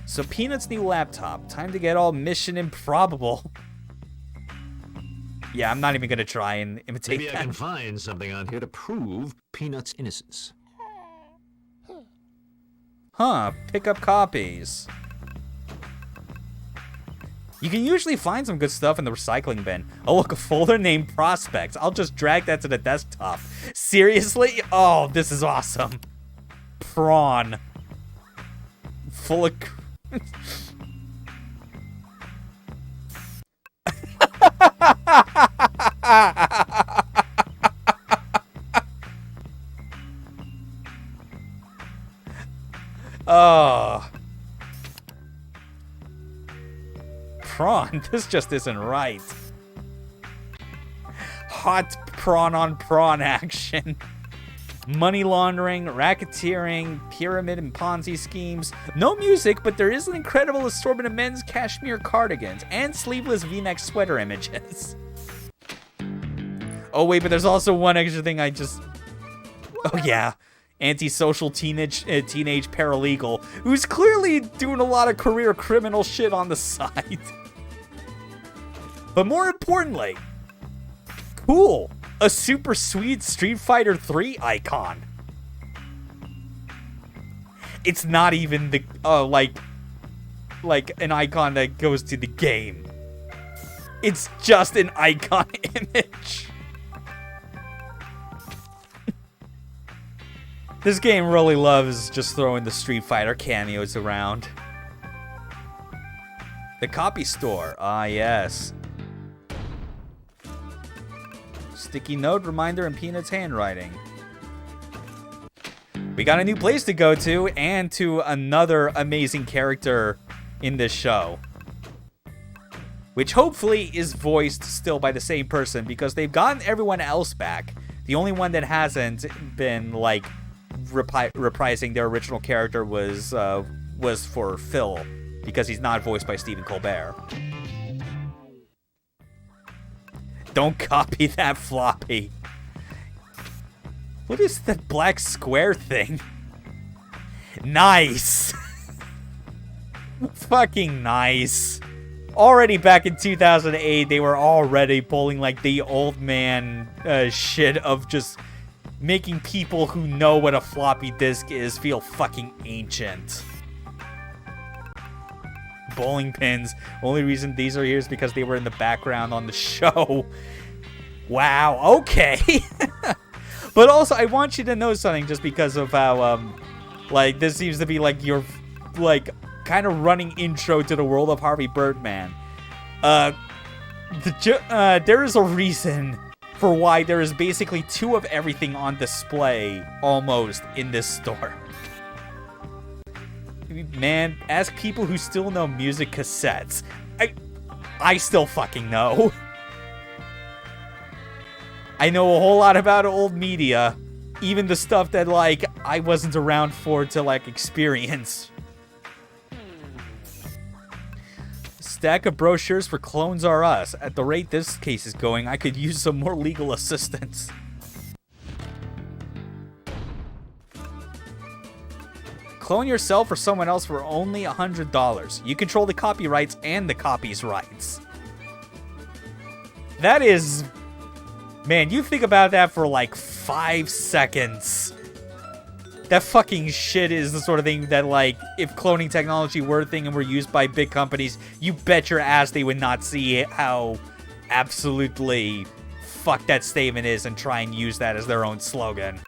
So Peanut's new laptop. Time to get all Mission Improbable. Yeah, I'm not even going to try and imitate Maybe that. I can find something on here to prove Peanut's innocence. Huh, pick up copies. You can usually find some good stuff in the recycling bin. Oh, look, a folder named Prospects. I'll just drag that to the desktop. Seriously? Oh, this is awesome. Prawn. Full of... Oh. Prawn, this just isn't right. Hot prawn on prawn action. Money laundering, racketeering, pyramid and Ponzi schemes. No music, but there is an incredible assortment of men's cashmere cardigans and sleeveless V-neck sweater images. Oh wait, but there's also one extra thing I just... Oh yeah. antisocial teenage paralegal who's clearly doing a lot of career criminal shit on the side. But more importantly, cool, a super sweet Street Fighter 3 icon. It's not even the like an icon that goes to the game. It's just an icon image. This game really loves just throwing the Street Fighter cameos around. The copy store. Ah, yes. Sticky note reminder in Peanut's handwriting. We got a new place to go to, and to another amazing character in this show. Which hopefully is voiced still by the same person, because they've gotten everyone else back. The only one that hasn't been, like, reprising their original character was for Phil, because he's not voiced by Stephen Colbert. Don't copy that floppy. What is that black square thing? Nice. Fucking nice. Already back in 2008, they were already pulling like the old man shit of just making people who know what a floppy disk is feel fucking ancient. Bowling pins. Only reason these are here is because they were in the background on the show. Wow, okay. But also, I want you to know something just because of how, like, this seems to be, like, your, like, kind of running intro to the world of Harvey Birdman. There is a reason for why there is basically 2 of everything on display, almost, in this store. Man, ask people who still know music cassettes. I still fucking know. I know a whole lot about old media. Even the stuff that, like, I wasn't around for to, like, experience. Stack of brochures for Clones R Us. At the rate this case is going, I could use some more legal assistance. Clone yourself or someone else for only $100. You control the copyrights and the copy's rights. That is... Man, you think about that for like 5 seconds. That fucking shit is the sort of thing that, like, if cloning technology were a thing and were used by big companies, you bet your ass they would not see how absolutely fucked that statement is and try and use that as their own slogan.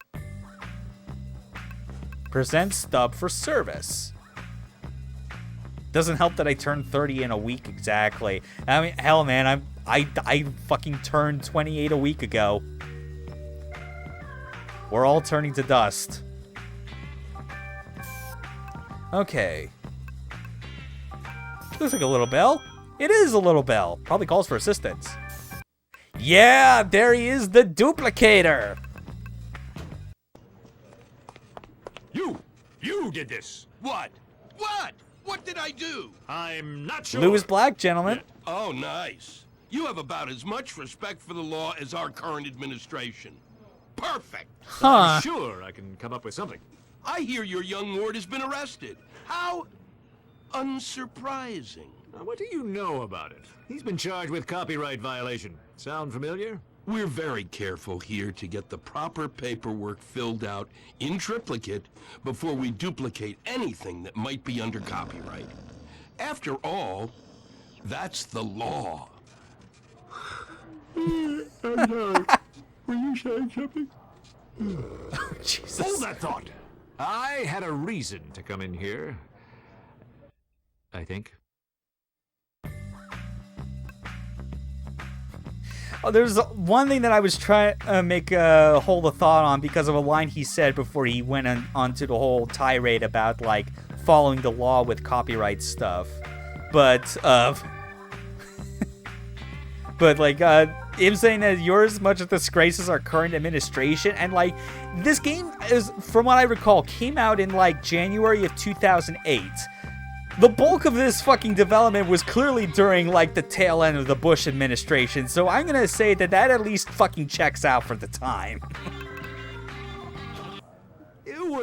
Present stub for service. Doesn't help that I turned 30 in a week exactly. I mean, hell, man, I fucking turned 28 a week ago. We're all turning to dust. Okay. Looks like a little bell. It is a little bell. Probably calls for assistance. Yeah, there he is, the duplicator. You did this. What? What did I do? I'm not sure. Lewis Black, gentlemen. Oh, nice. You have about as much respect for the law as our current administration. Perfect. Huh. I'm sure I can come up with something. I hear your young ward has been arrested. How unsurprising. Now, what do you know about it? He's been charged with copyright violation. Sound familiar? We're very careful here to get the proper paperwork filled out in triplicate before we duplicate anything that might be under copyright. After all, that's the law. I'm sorry. Were you saying something? Jesus. Hold that thought. I had a reason to come in here. I think. Oh, there's one thing that I was trying to make a hold of thought on because of a line he said before he went onto the whole tirade about, like, following the law with copyright stuff. But, like, him saying that you're as much a disgrace as our current administration, and, like, this game is, from what I recall, came out in, like, January of 2008. The bulk of this fucking development was clearly during, like, the tail end of the Bush administration, so I'm gonna say that at least fucking checks out for the time.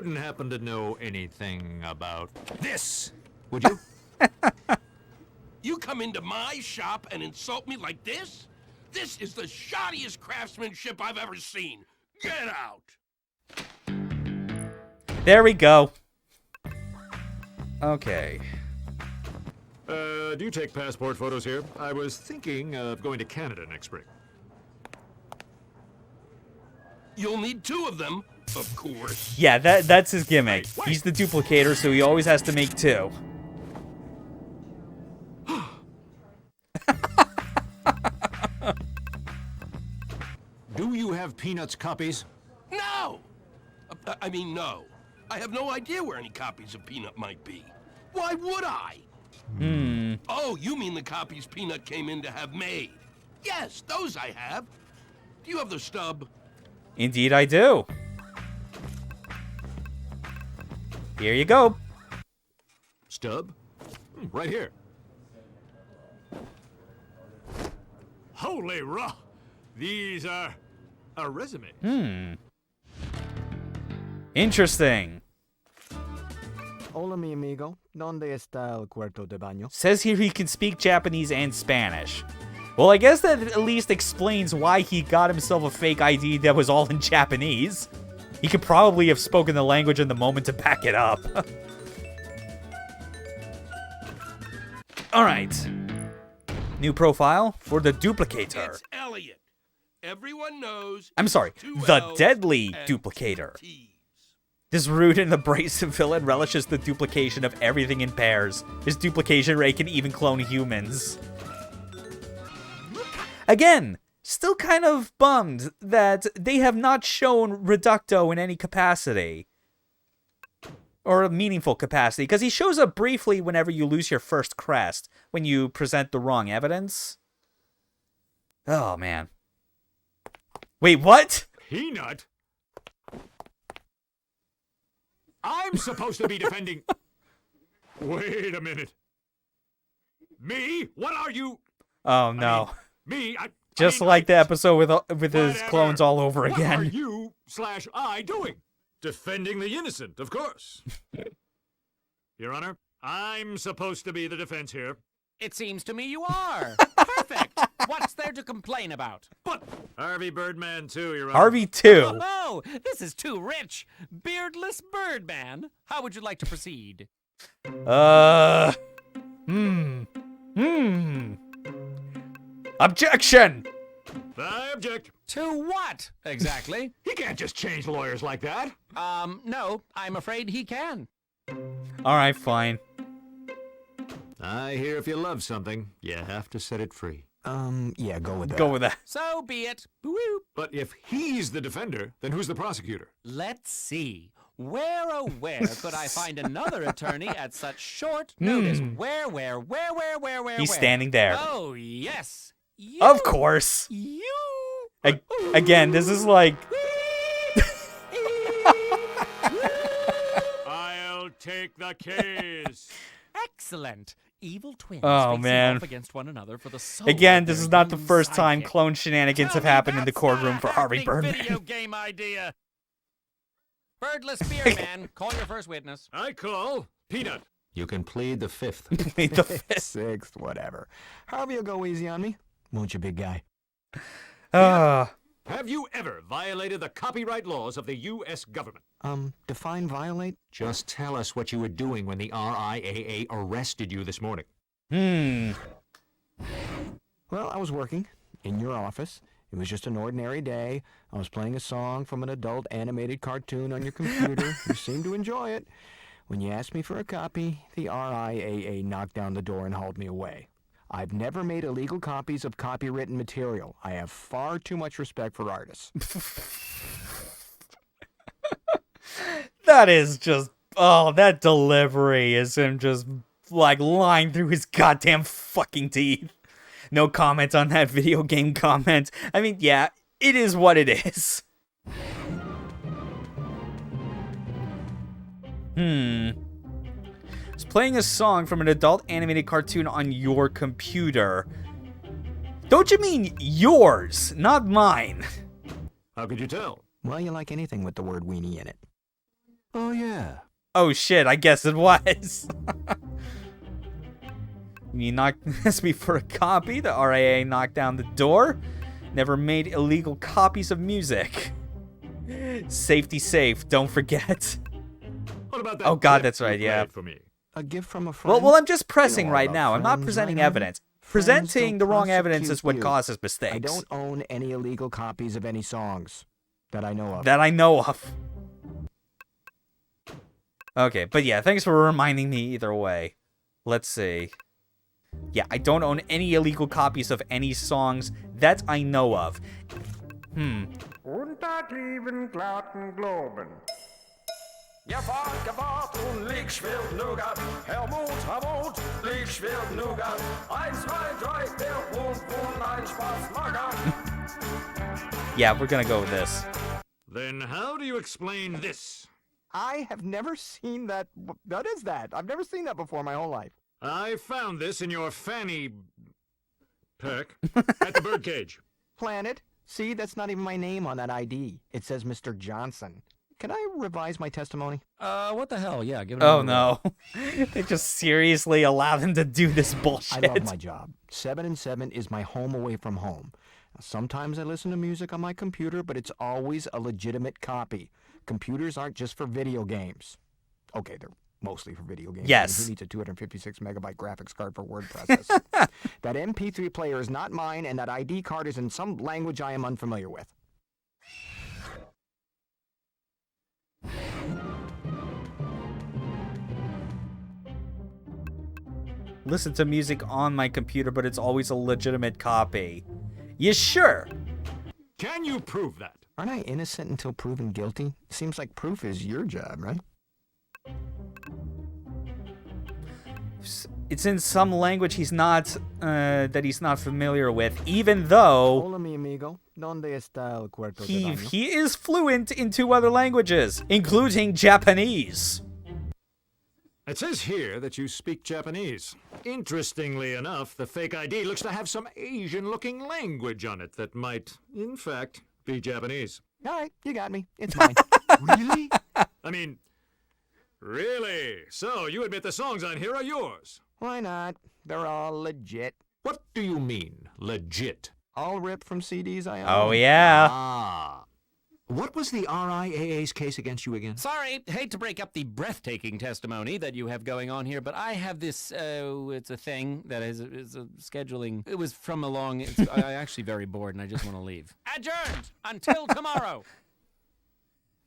wouldn't happen to know anything about this, would you? You come into my shop and insult me like this? This is the shoddiest craftsmanship I've ever seen. Get out! There we go. Okay. Do you take passport photos here? I was thinking of going to Canada next spring. You'll need 2 of them, of course. Yeah, that's his gimmick. He's the duplicator, so he always has to make 2. Do you have Peanuts copies? No! I mean, no. I have no idea where any copies of Peanut might be. Why would I? Oh, you mean the copies Peanut came in to have made? Yes, those I have. Do you have the stub? Indeed I do. Here you go. Stub? Right here. Holy raw! These are a resume. Interesting. Hola, mi amigo. ¿Dónde está el cuarto de baño? Says here he can speak Japanese and Spanish. Well, I guess that at least explains why he got himself a fake ID that was all in Japanese. He could probably have spoken the language in the moment to back it up. Alright. New profile for the duplicator. It's Elliot. Everyone knows. I'm sorry, the deadly duplicator. This rude and abrasive villain relishes the duplication of everything in pairs. His duplication rate can even clone humans. Again, still kind of bummed that they have not shown Reducto in any capacity. Or a meaningful capacity, because he shows up briefly whenever you lose your first crest, when you present the wrong evidence. Oh, man. Wait, what? Peanut? I'm supposed to be defending... Wait a minute. Me? What are you? Oh, no. Me? Just like the episode with his clones all over again. What are you / I doing? Defending the innocent, of course. Your Honor, I'm supposed to be the defense here. It seems to me you are. Perfect. What's there to complain about? But Harvey Birdman too, Your Honor. Harvey too. Oh, this is too rich. Beardless Birdman. How would you like to proceed? Objection! I object. To what, exactly? He can't just change lawyers like that. No, I'm afraid he can. Alright, fine. I hear if you love something, you have to set it free. Yeah, go with that. Go with that. So be it. Woo. But if he's the defender, then who's the prosecutor? Let's see. Where, oh, where could I find another attorney at such short notice? Where? He's standing there. Oh, yes. You. Of course. You. Again, this is like... I'll take the case. Excellent. Evil twins Oh, man. off against one another for the soul Again, of this their is not the young first time sidekick. clone shenanigans have happened in the courtroom for Harvey Birdman. Video game idea. Birdless Beardman, call your first witness. I call Peanut. You can plead the 5th. Plead the 5th. 6th, whatever. Harvey will go easy on me. Won't you, big guy? Have you ever violated the copyright laws of the U.S. government? Define violate? Just tell us what you were doing when the RIAA arrested you this morning. Well, I was working in your office. It was just an ordinary day. I was playing a song from an adult animated cartoon on your computer. You seemed to enjoy it. When you asked me for a copy, the RIAA knocked down the door and hauled me away. I've never made illegal copies of copywritten material. I have far too much respect for artists. That is just... Oh, that delivery is him just, like, lying through his goddamn fucking teeth. No comment on that video game comment. I mean, yeah, it is what it is. It's playing a song from an adult animated cartoon on your computer. Don't you mean yours, not mine? How could you tell? Well, you like anything with the word weenie in it. Oh, yeah. Oh shit, I guess it was. You asked me for a copy. The RIA knocked down the door. Never made illegal copies of music. Safety safe, don't forget. What about that? Oh god, clip that's right, you yeah. played For me? A gift from a friend. Well, I'm just pressing You know right about now. I'm not friends, presenting right, evidence. Friends Presenting the don't wrong evidence is what prosecute you. causes mistakes. I don't own any illegal copies of any songs that I know of. That I know of. Okay, but yeah, thanks for reminding me either way. Let's see. Yeah, I don't own any illegal copies of any songs that I know of. Und dat lieben glatten Globen. Gefahrt und Liegschwert Nougat. Helmut, Liegschwert Nougat. 1, 2, 3, der Hund, ein Spaß, Magat. Yeah, we're gonna go with this. Then how do you explain this? I have never seen that. What is that? I've never seen that before my whole life. I found this in your fanny pack at the birdcage. Planet? See, that's not even my name on that ID. It says Mr. Johnson. Can I revise my testimony? What the hell? Yeah, give it Oh another no. They just seriously allow them to do this I bullshit. love my job. 7 and 7 is my home away from home. Sometimes I listen to music on my computer, but it's always a legitimate copy. Computers aren't just for video games. Okay, they're mostly for video games. Yes. Who needs a 256 megabyte graphics card for word processing? That MP3 player is not mine, and that ID card is in some language I am unfamiliar with. Listen to music on my computer, but it's always a legitimate copy. You sure? Can you prove that? Aren't I innocent until proven guilty? Seems like proof is your job, right? It's in some language he's not familiar with, even though Hola, mi amigo. ¿Dónde está el cuarto de he baño? is fluent in 2 other languages, including Japanese. It says here that you speak Japanese. Interestingly enough, the fake ID looks to have some Asian-looking language on it that might, in fact, be Japanese. All right, you got me. It's mine. Really? I mean, really? So you admit the songs on here are yours? Why not? They're all legit. What do you mean, legit? All ripped from CDs I own. Oh yeah. Ah. What was the RIAA's case against you again? Sorry, hate to break up the breathtaking testimony that you have going on here, but I have this, it's a thing that is a scheduling. It was from a long, I'm actually very bored and I just want to leave. Adjourned until tomorrow.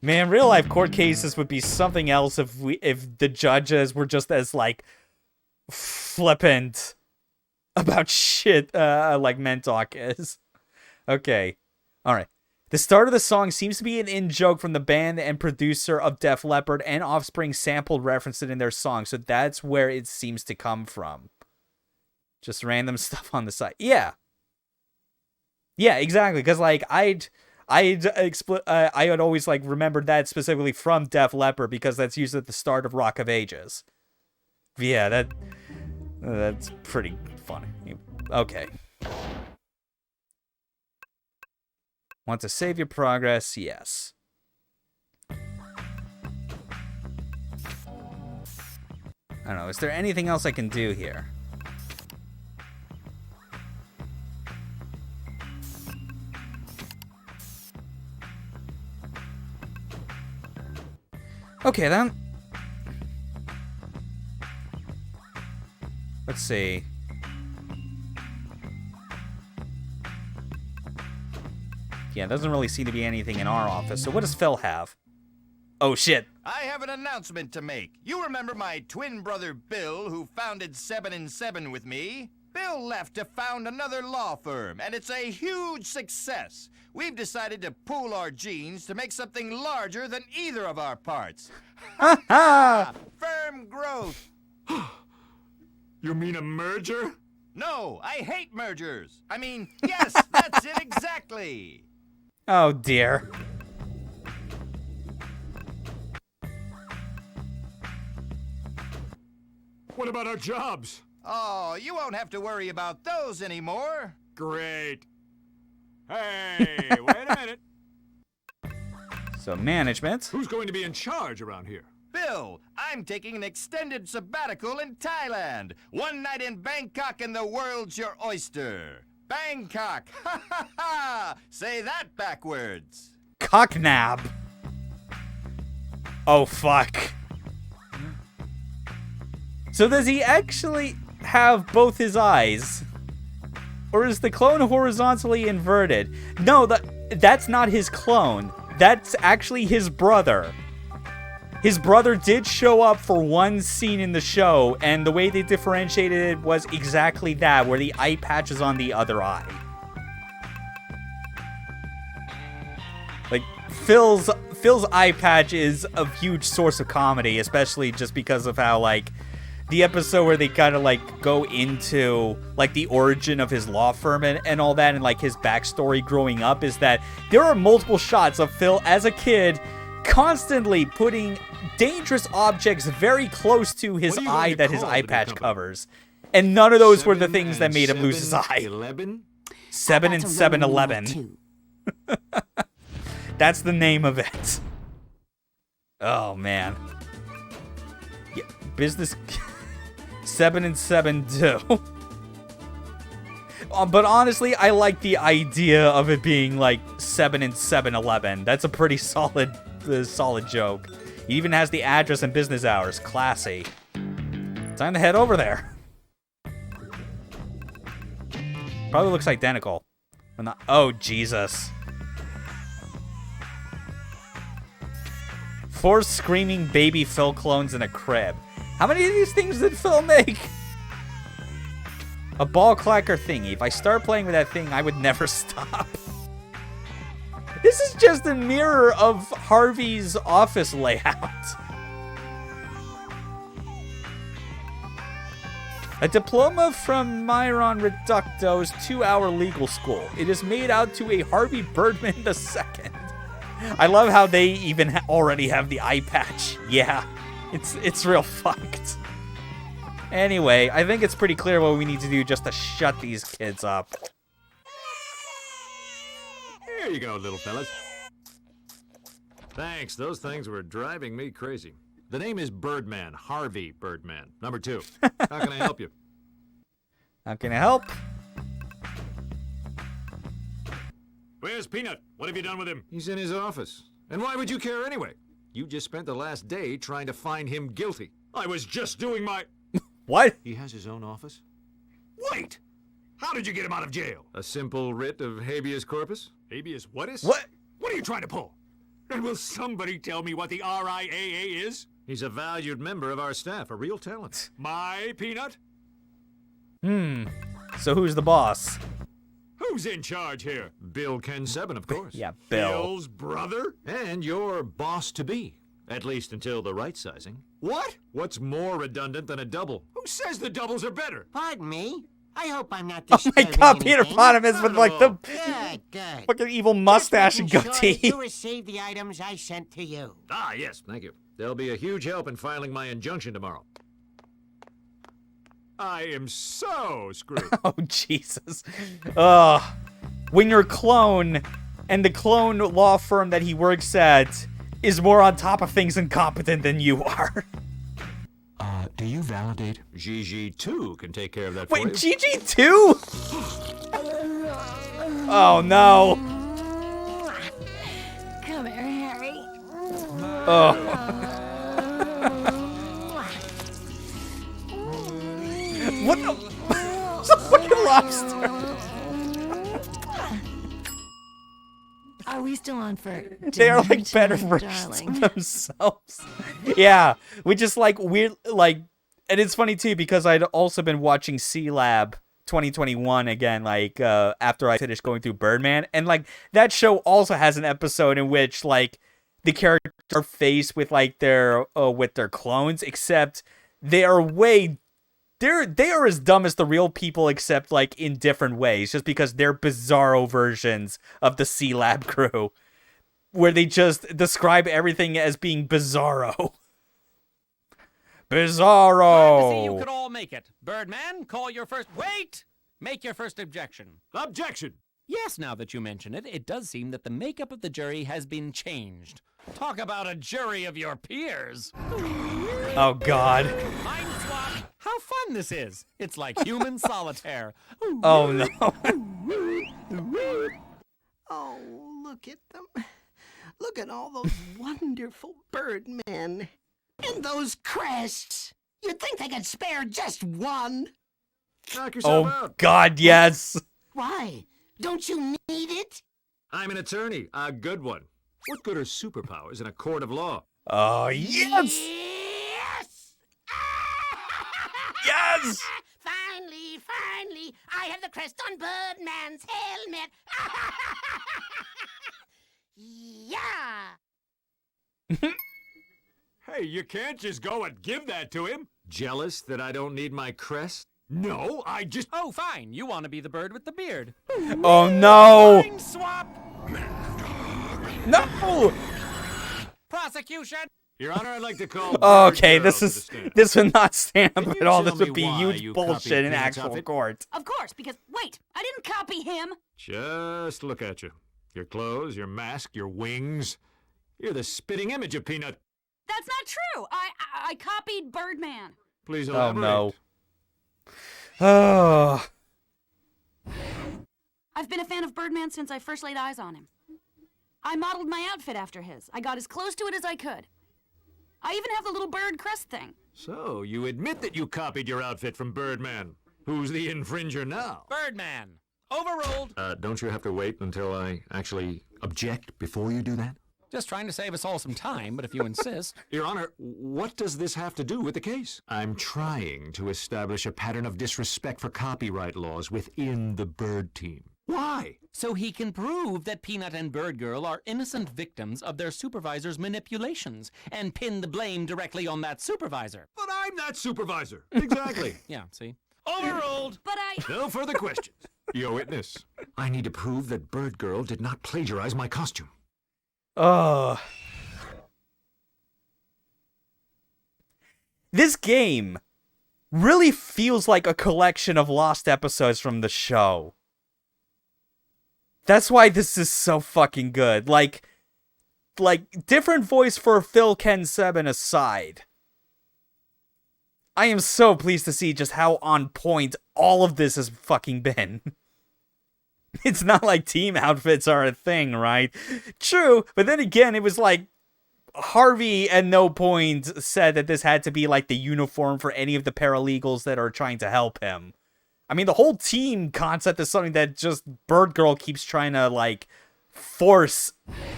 Man, real life court cases would be something else if the judges were just as like flippant about shit like Men Talk is. Okay. All right. The start of the song seems to be an in-joke from the band and producer of Def Leppard, and Offspring sampled referenced it in their song, so that's where it seems to come from. Just random stuff on the side. Yeah. Yeah, exactly, because like I had always like remembered that specifically from Def Leppard because that's used at the start of Rock of Ages. Yeah, that's pretty funny. Okay. Want to save your progress? Yes. I don't know. Is there anything else I can do here? Okay, then. Let's see. Yeah, doesn't really seem to be anything in our office. So what does Phil have? Oh, shit. I have an announcement to make. You remember my twin brother Bill, who founded 7 and 7 with me? Bill left to found another law firm, and it's a huge success. We've decided to pool our genes to make something larger than either of our parts. Firm growth. You mean a merger? No, I hate mergers. I mean, yes, that's it exactly. Oh, dear. What about our jobs? Oh, you won't have to worry about those anymore. Great. Hey, wait a minute. So management. Who's going to be in charge around here? Bill, I'm taking an extended sabbatical in Thailand. One night in Bangkok and the world's your oyster. Bangkok! Ha ha ha! Say that backwards. Cocknab. Oh, fuck. So does he actually have both his eyes? Or is the clone horizontally inverted? No, that's not his clone. That's actually his brother. His brother did show up for one scene in the show, and the way they differentiated it was exactly that, where the eye patch is on the other eye. Like, Phil's eye patch is a huge source of comedy, especially just because of how, like, the episode where they kind of, like, go into, like, the origin of his law firm and all that, and, like, his backstory growing up, is that there are multiple shots of Phil as a kid constantly putting dangerous objects very close to his eye that his eye patch covers. And none of those were the things that made him lose his eye. 7 and 7-Eleven. That's the name of it. Oh, man. Yeah, business... 7 and 7-2. But honestly, I like the idea of it being like 7 and 7-Eleven. That's a pretty solid joke. He even has the address and business hours. Classy. Time to head over there. Probably looks identical. Oh, Jesus. 4 screaming baby Phil clones in a crib. How many of these things did Phil make? A ball clacker thingy. If I start playing with that thing, I would never stop. This is just a mirror of Harvey's office layout. A diploma from Myron Reducto's 2-hour legal school. It is made out to a Harvey Birdman II. I love how they even already have the eye patch. Yeah, it's real fucked. Anyway, I think it's pretty clear what we need to do just to shut these kids up. Here you go, little fellas. Thanks, those things were driving me crazy. The name is Birdman, Harvey Birdman. Number 2. How can I help you? How can I help? Where's Peanut? What have you done with him? He's in his office. And why would you care anyway? You just spent the last day trying to find him guilty. I was just doing my... What? He has his own office? Wait! How did you get him out of jail? A simple writ of habeas corpus? Habeas whatis? What? What are you trying to pull? And will somebody tell me what the RIAA is? He's a valued member of our staff, a real talent. My Peanut? So who's the boss? Who's in charge here? Bill Ken Sebben, of course. Yeah, Bill. Bill's brother? And your boss-to-be. At least until the right sizing. What? What's more redundant than a double? Who says the doubles are better? Pardon me? I hope I'm not Oh my disturbing god, Peter anything. Potamus with like the Good. fucking evil mustache and Just making sure goatee. You received the items I sent to you. Ah, yes, thank you. There'll be a huge help in filing my injunction tomorrow. I am so screwed. Oh, Jesus. When your clone and the clone law firm that he works at is more on top of things incompetent than you are. Do you validate? Gigi 2 can take care of that for you. Wait, Gigi 2? Oh, no. Come here, Harry. Oh. What the? It's a fucking lobster. Are we still on for dinner? They are like better tonight, versions darling? of themselves. Yeah, which is like weird, like, and it's funny too because I'd also been watching C-Lab 2021 again, like after I finished going through Birdman, and like that show also has an episode in which like the characters are faced with like their clones, except they are they are as dumb as the real people, except like in different ways, just because they're bizarro versions of the C-Lab crew, where they just describe everything as being bizarro. Bizarro. Glad to see you could all make it. Birdman, call your first... Wait! Make your first objection. Objection! Yes, now that you mention it, it does seem that the makeup of the jury has been changed. Talk about a jury of your peers. Oh, God. Mind swap. How fun this is. It's like human solitaire. Oh, no. Oh, look at them. Look at all those wonderful birdmen. And those crests. You'd think they could spare just one. Knock yourself Oh, out. God, yes. Why? Don't you need it? I'm an attorney, a good one. What good are superpowers in a court of law? Oh, yes. Yes! Finally, I have the crest on Birdman's helmet. Yeah! Hey, you can't just go and give that to him. Jealous that I don't need my crest? No, I just... Oh, fine. You want to be the bird with the beard. Oh, no. Mind swap. No! Prosecution. Your Honor, I'd like to call... Okay, Bird Girl this would not stand up at all. This tell would me be why huge you bullshit copied in Peanut's actual outfit? court. Of course, because, wait, I didn't copy him. Just look at you. Your clothes, your mask, your wings. You're the spitting image of Peanut. That's not true. I copied Birdman. Please Oh, elaborate. no. Oh. I've been a fan of Birdman since I first laid eyes on him. I modeled my outfit after his. I got as close to it as I could. I even have the little bird crest thing. So, you admit that you copied your outfit from Birdman. Who's the infringer now? Birdman. Overruled. Don't you have to wait until I actually object before you do that? Just trying to save us all some time, but if you insist. Your Honor, what does this have to do with the case? I'm trying to establish a pattern of disrespect for copyright laws within the Bird team. Why? So he can prove that Peanut and Bird Girl are innocent victims of their supervisor's manipulations and pin the blame directly on that supervisor. But I'm that supervisor. Exactly. Yeah, see? Overruled. But I... No further questions. Your witness. I need to prove that Bird Girl did not plagiarize my costume. This game really feels like a collection of lost episodes from the show. That's why this is so fucking good. Like different voice for Phil, Ken, Sebben aside. I am so pleased to see just how on point all of this has fucking been. It's not like team outfits are a thing, right? True, but then again, it was like Harvey at no point said that this had to be like the uniform for any of the paralegals that are trying to help him. I mean, the whole team concept is something that just Bird Girl keeps trying to like force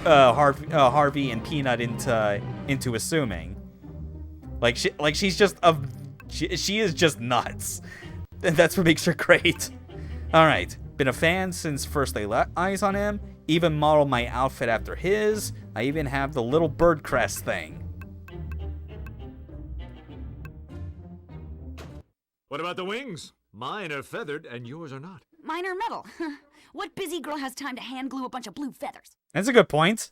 Harvey and Peanut into assuming. She's just she is just nuts. And that's what makes her great. All right. Been a fan since first laid eyes on him. Even modeled my outfit after his. I even have the little bird crest thing. What about the wings? Mine are feathered and yours are not. Mine are metal. What busy girl has time to hand glue a bunch of blue feathers? That's a good point.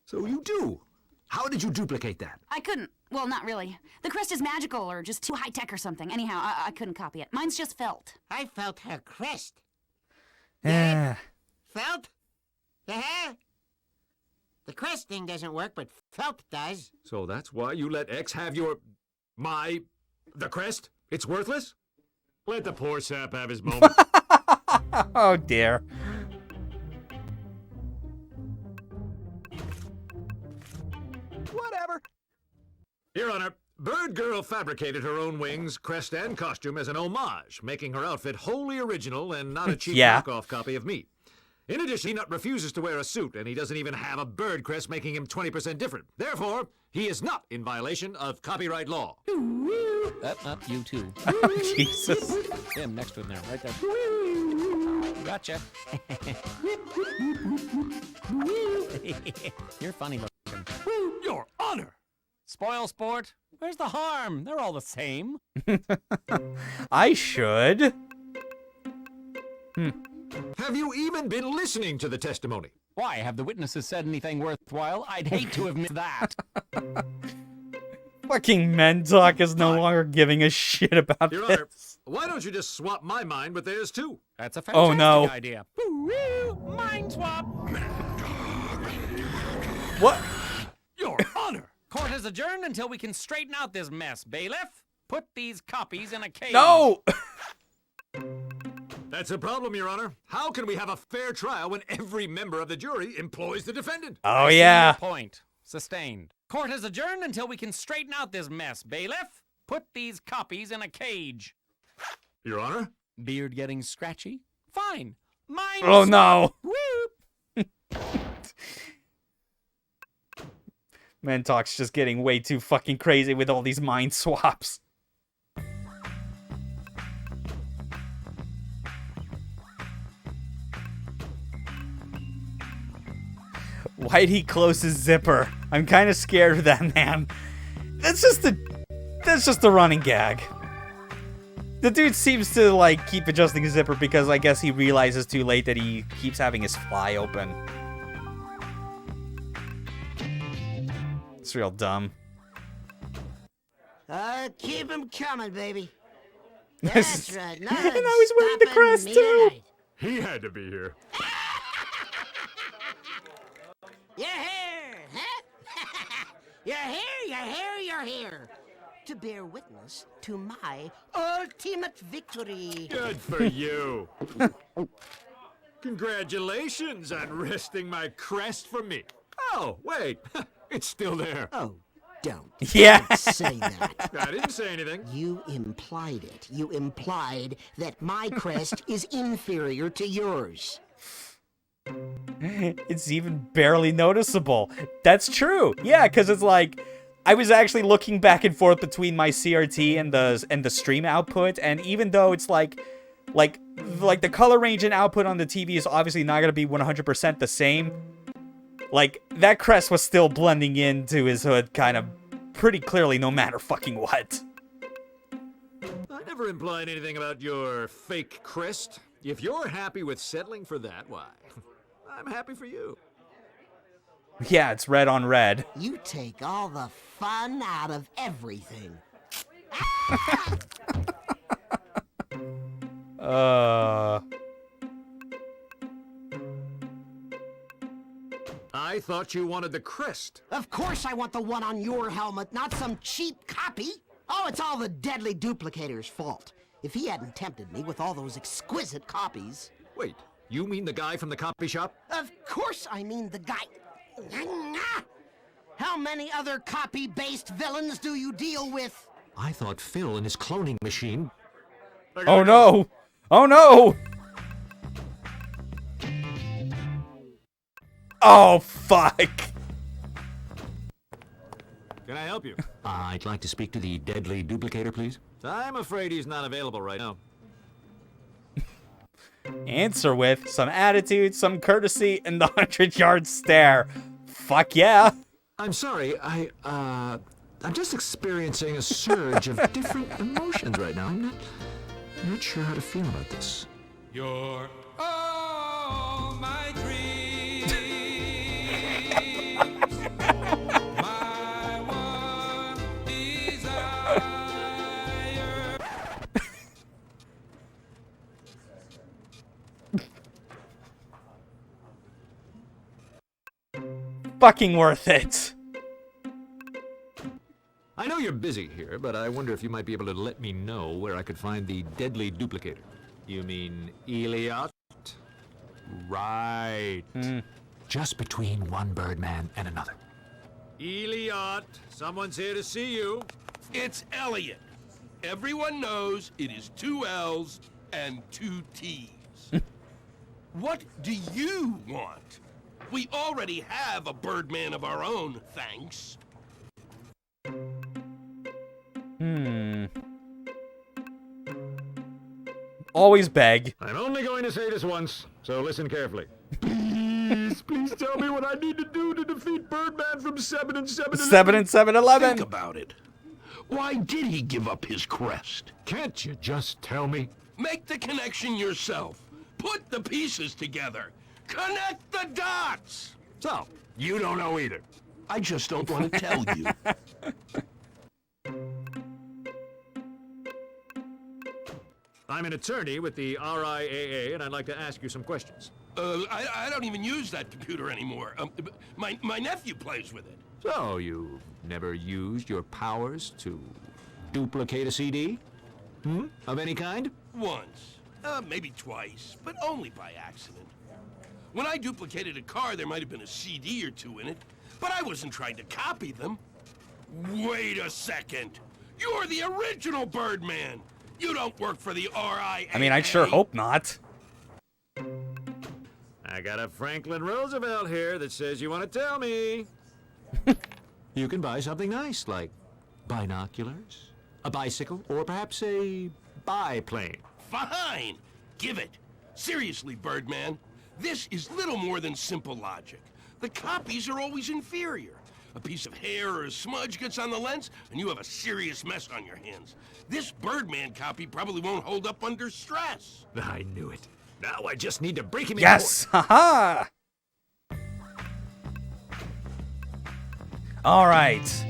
So you do. How did you duplicate that? I couldn't. Well, not really. The crest is magical or just too high-tech or something. Anyhow, I couldn't copy it. Mine's just felt. I felt her crest. Yeah. Felt? Yeah? The crest thing doesn't work, but felt does. So that's why you let X have the crest? It's worthless? Let the poor sap have his moment. Oh, dear. Whatever. Your Honor, Bird Girl fabricated her own wings, crest, and costume as an homage, making her outfit wholly original and not a cheap Yeah. knockoff copy of me. In addition, Peanut refuses to wear a suit, and he doesn't even have a bird crest, making him 20% different. Therefore, he is not in violation of copyright law. Up, you too. Jesus. Him next to him there, right there. Gotcha. You're funny looking. Your Honor! Spoil sport? Where's the harm? They're all the same. I should. Have you even been listening to the testimony? Why? Have the witnesses said anything worthwhile? I'd hate to have missed that. Fucking Mentalk is no longer giving a shit about Your this. Honor, why don't you just swap my mind with theirs too? That's a Oh, fantastic no. idea. Woo, mind swap. What? Your Honor. Court is adjourned until we can straighten out this mess. Bailiff, put these copies in a cage. No! That's a problem, Your Honor. How can we have a fair trial when every member of the jury employs the defendant? Oh, I see yeah. your point. Sustained. Court is adjourned until we can straighten out this mess. Bailiff, put these copies in a cage. Your Honor? Beard getting scratchy? Fine. Mind Oh, swap. no. Whoop. Mentalk's just getting way too fucking crazy with all these mind swaps. Why'd he close his zipper? I'm kind of scared of that, man. That's just a running gag. The dude seems to, like, keep adjusting his zipper because I guess he realizes too late that he keeps having his fly open. It's real dumb. Keep 'em coming, baby. That's right. And now he's wearing the crest, too. He had to be here. You're here, huh? You're here, you're here, you're here. To bear witness to my ultimate victory. Good for you. Congratulations on wresting my crest from me. Oh, wait. It's still there. Oh, don't. Yeah. Don't say that. I didn't say anything. You implied it. You implied that my crest is inferior to yours. It's even barely noticeable. That's true. Yeah, because it's like I was actually looking back and forth between my CRT and the stream output, and even though it's like the color range and output on the TV is obviously not gonna be 100% the same, like that crest was still blending into his hood kind of pretty clearly, no matter fucking what. I never implied anything about your fake crest. If you're happy with settling for that, why, I'm happy for you. Yeah, it's red on red. You take all the fun out of everything. I thought you wanted the crest. Of course I want the one on your helmet, not some cheap copy. Oh, it's all the deadly duplicator's fault. If he hadn't tempted me with all those exquisite copies... Wait, you mean the guy from the copy shop? Of course I mean the guy... How many other copy-based villains do you deal with? I thought Phil and his cloning machine... Oh no! Oh no! Oh fuck! Can I help you? I'd like to speak to the deadly duplicator, please. I'm afraid he's not available right now. Answer with some attitude, some courtesy, and the 100-yard stare. Fuck yeah! I'm sorry, I'm just experiencing a surge of different emotions right now. I'm not sure how to feel about this. You're all my dreams. My one desire. Fucking worth it. I know you're busy here, but I wonder if you might be able to let me know where I could find the deadly duplicator. You mean Elliot? Right. Just between one Birdman and another. Elliot, someone's here to see you. It's Elliot. Everyone knows it is 2 L's and 2 T's. What do you want? We already have a Birdman of our own, thanks. Always beg. I'm only going to say this once, so listen carefully. Please tell me what I need to do to defeat Birdman from 7 and 7-11. 7 and 7-11. Think about it. Why did he give up his crest? Can't you just tell me? Make the connection yourself. Put the pieces together. Connect the dots. So, you don't know either. I just don't want to tell you. I'm an attorney with the RIAA, and I'd like to ask you some questions. I don't even use that computer anymore. My nephew plays with it. So, you've never used your powers to duplicate a CD? Of any kind? Once. Maybe twice, but only by accident. When I duplicated a car, there might have been a CD or two in it, but I wasn't trying to copy them. Wait a second. You're the original Birdman. You don't work for the RIAA. I mean, I'd sure hope not. I got a Franklin Roosevelt here that says you want to tell me. You can buy something nice, like binoculars, a bicycle, or perhaps a biplane. Fine. Give it. Seriously, Birdman. This is little more than simple logic. The copies are always inferior. A piece of hair or a smudge gets on the lens, and you have a serious mess on your hands. This Birdman copy probably won't hold up under stress. I knew it. Now I just need to break him Yes! Haha! Alright.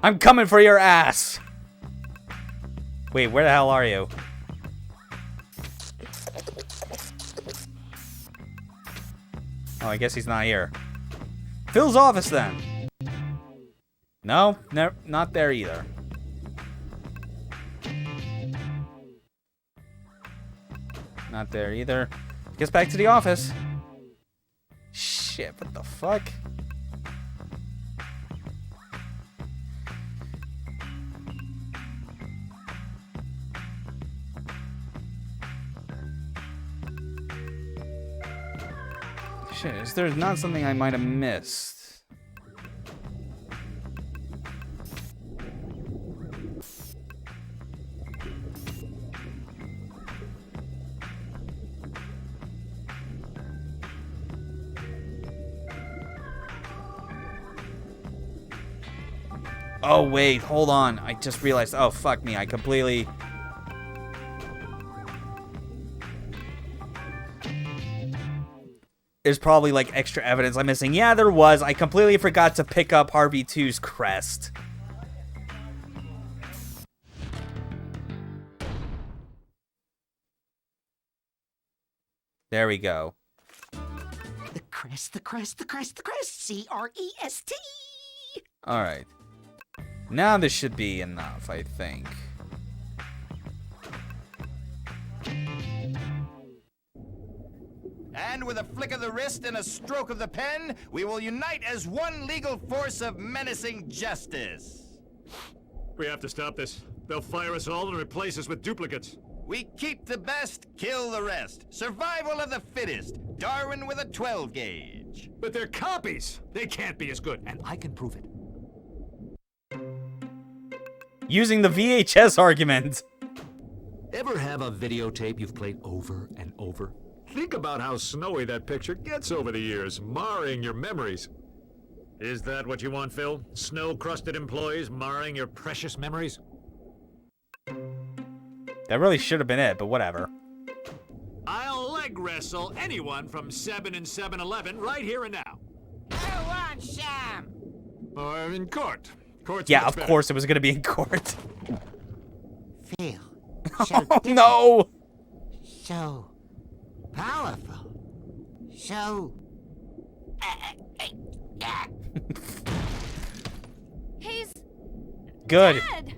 I'm coming for your ass! Wait, where the hell are you? Oh, I guess he's not here. Phil's office, then. No, not there either. Not there either. Gets back to the office. Shit, what the fuck? Shit, is there not something I might have missed? Oh, wait, hold on. I just realized. Oh, fuck me. I completely... There's probably, like, extra evidence I'm missing. Yeah, there was. I completely forgot to pick up Harvey 2's crest. There we go. The crest, the crest, the crest, the crest. C-R-E-S-T. All right. Now this should be enough, I think. And with a flick of the wrist and a stroke of the pen, we will unite as one legal force of menacing justice. We have to stop this. They'll fire us all and replace us with duplicates. We keep the best, kill the rest. Survival of the fittest. Darwin with a 12 gauge. But they're copies. They can't be as good, and I can prove it. Using the VHS argument. Ever have a videotape you've played over and over? Think about how snowy that picture gets over the years, marring your memories. Is that what you want, Phil? Snow-crusted employees marring your precious memories? That really should have been it, but whatever. I'll leg wrestle anyone from Sebben and 7-Eleven right here and now. Who wants some? Or in court. Court's Yeah, much of better. course it was going to be in court. Phil. Oh, no! So powerful. So... He's Good. dead.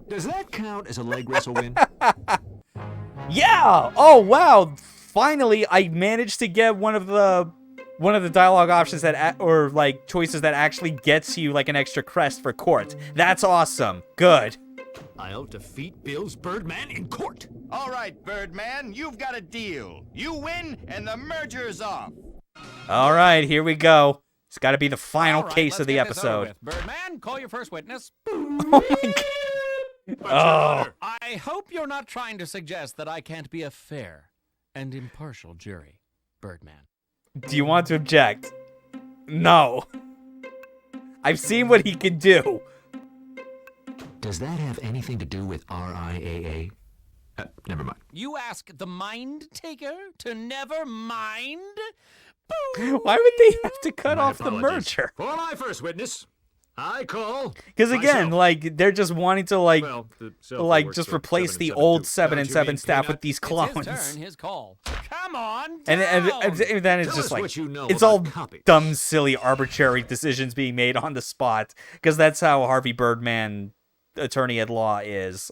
Does that count as a leg wrestle win? Yeah! Oh, wow! Finally, I managed to get one of the dialogue options that, or like choices that actually gets you like an extra crest for court. That's awesome. Good. I'll defeat Bill's Birdman in court. All right, Birdman, you've got a deal. You win, and the merger's off. All right, here we go. It's got to be the final All right, case let's of the get this over episode. with. Birdman, call your first witness. Oh my God. Oh. I hope you're not trying to suggest that I can't be a fair and impartial jury, Birdman. Do you want to object? No. I've seen what he can do. Does that have anything to do with RIAA? Never mind. You ask the mind taker to never mind? Why would they have to cut My off the apologies. merger? For my first witness, I call. Because again, myself. like they're just wanting to like, Well, the self like works just for replace 7 and the 7 old too. 7 and Don't you 7 mean staff Peanut? with these It's clones. his turn, his call. Come on, And then it's Tell just us like what you know it's about all copies. dumb, silly, arbitrary decisions being made on the spot because that's how Harvey Birdman, attorney at law, is.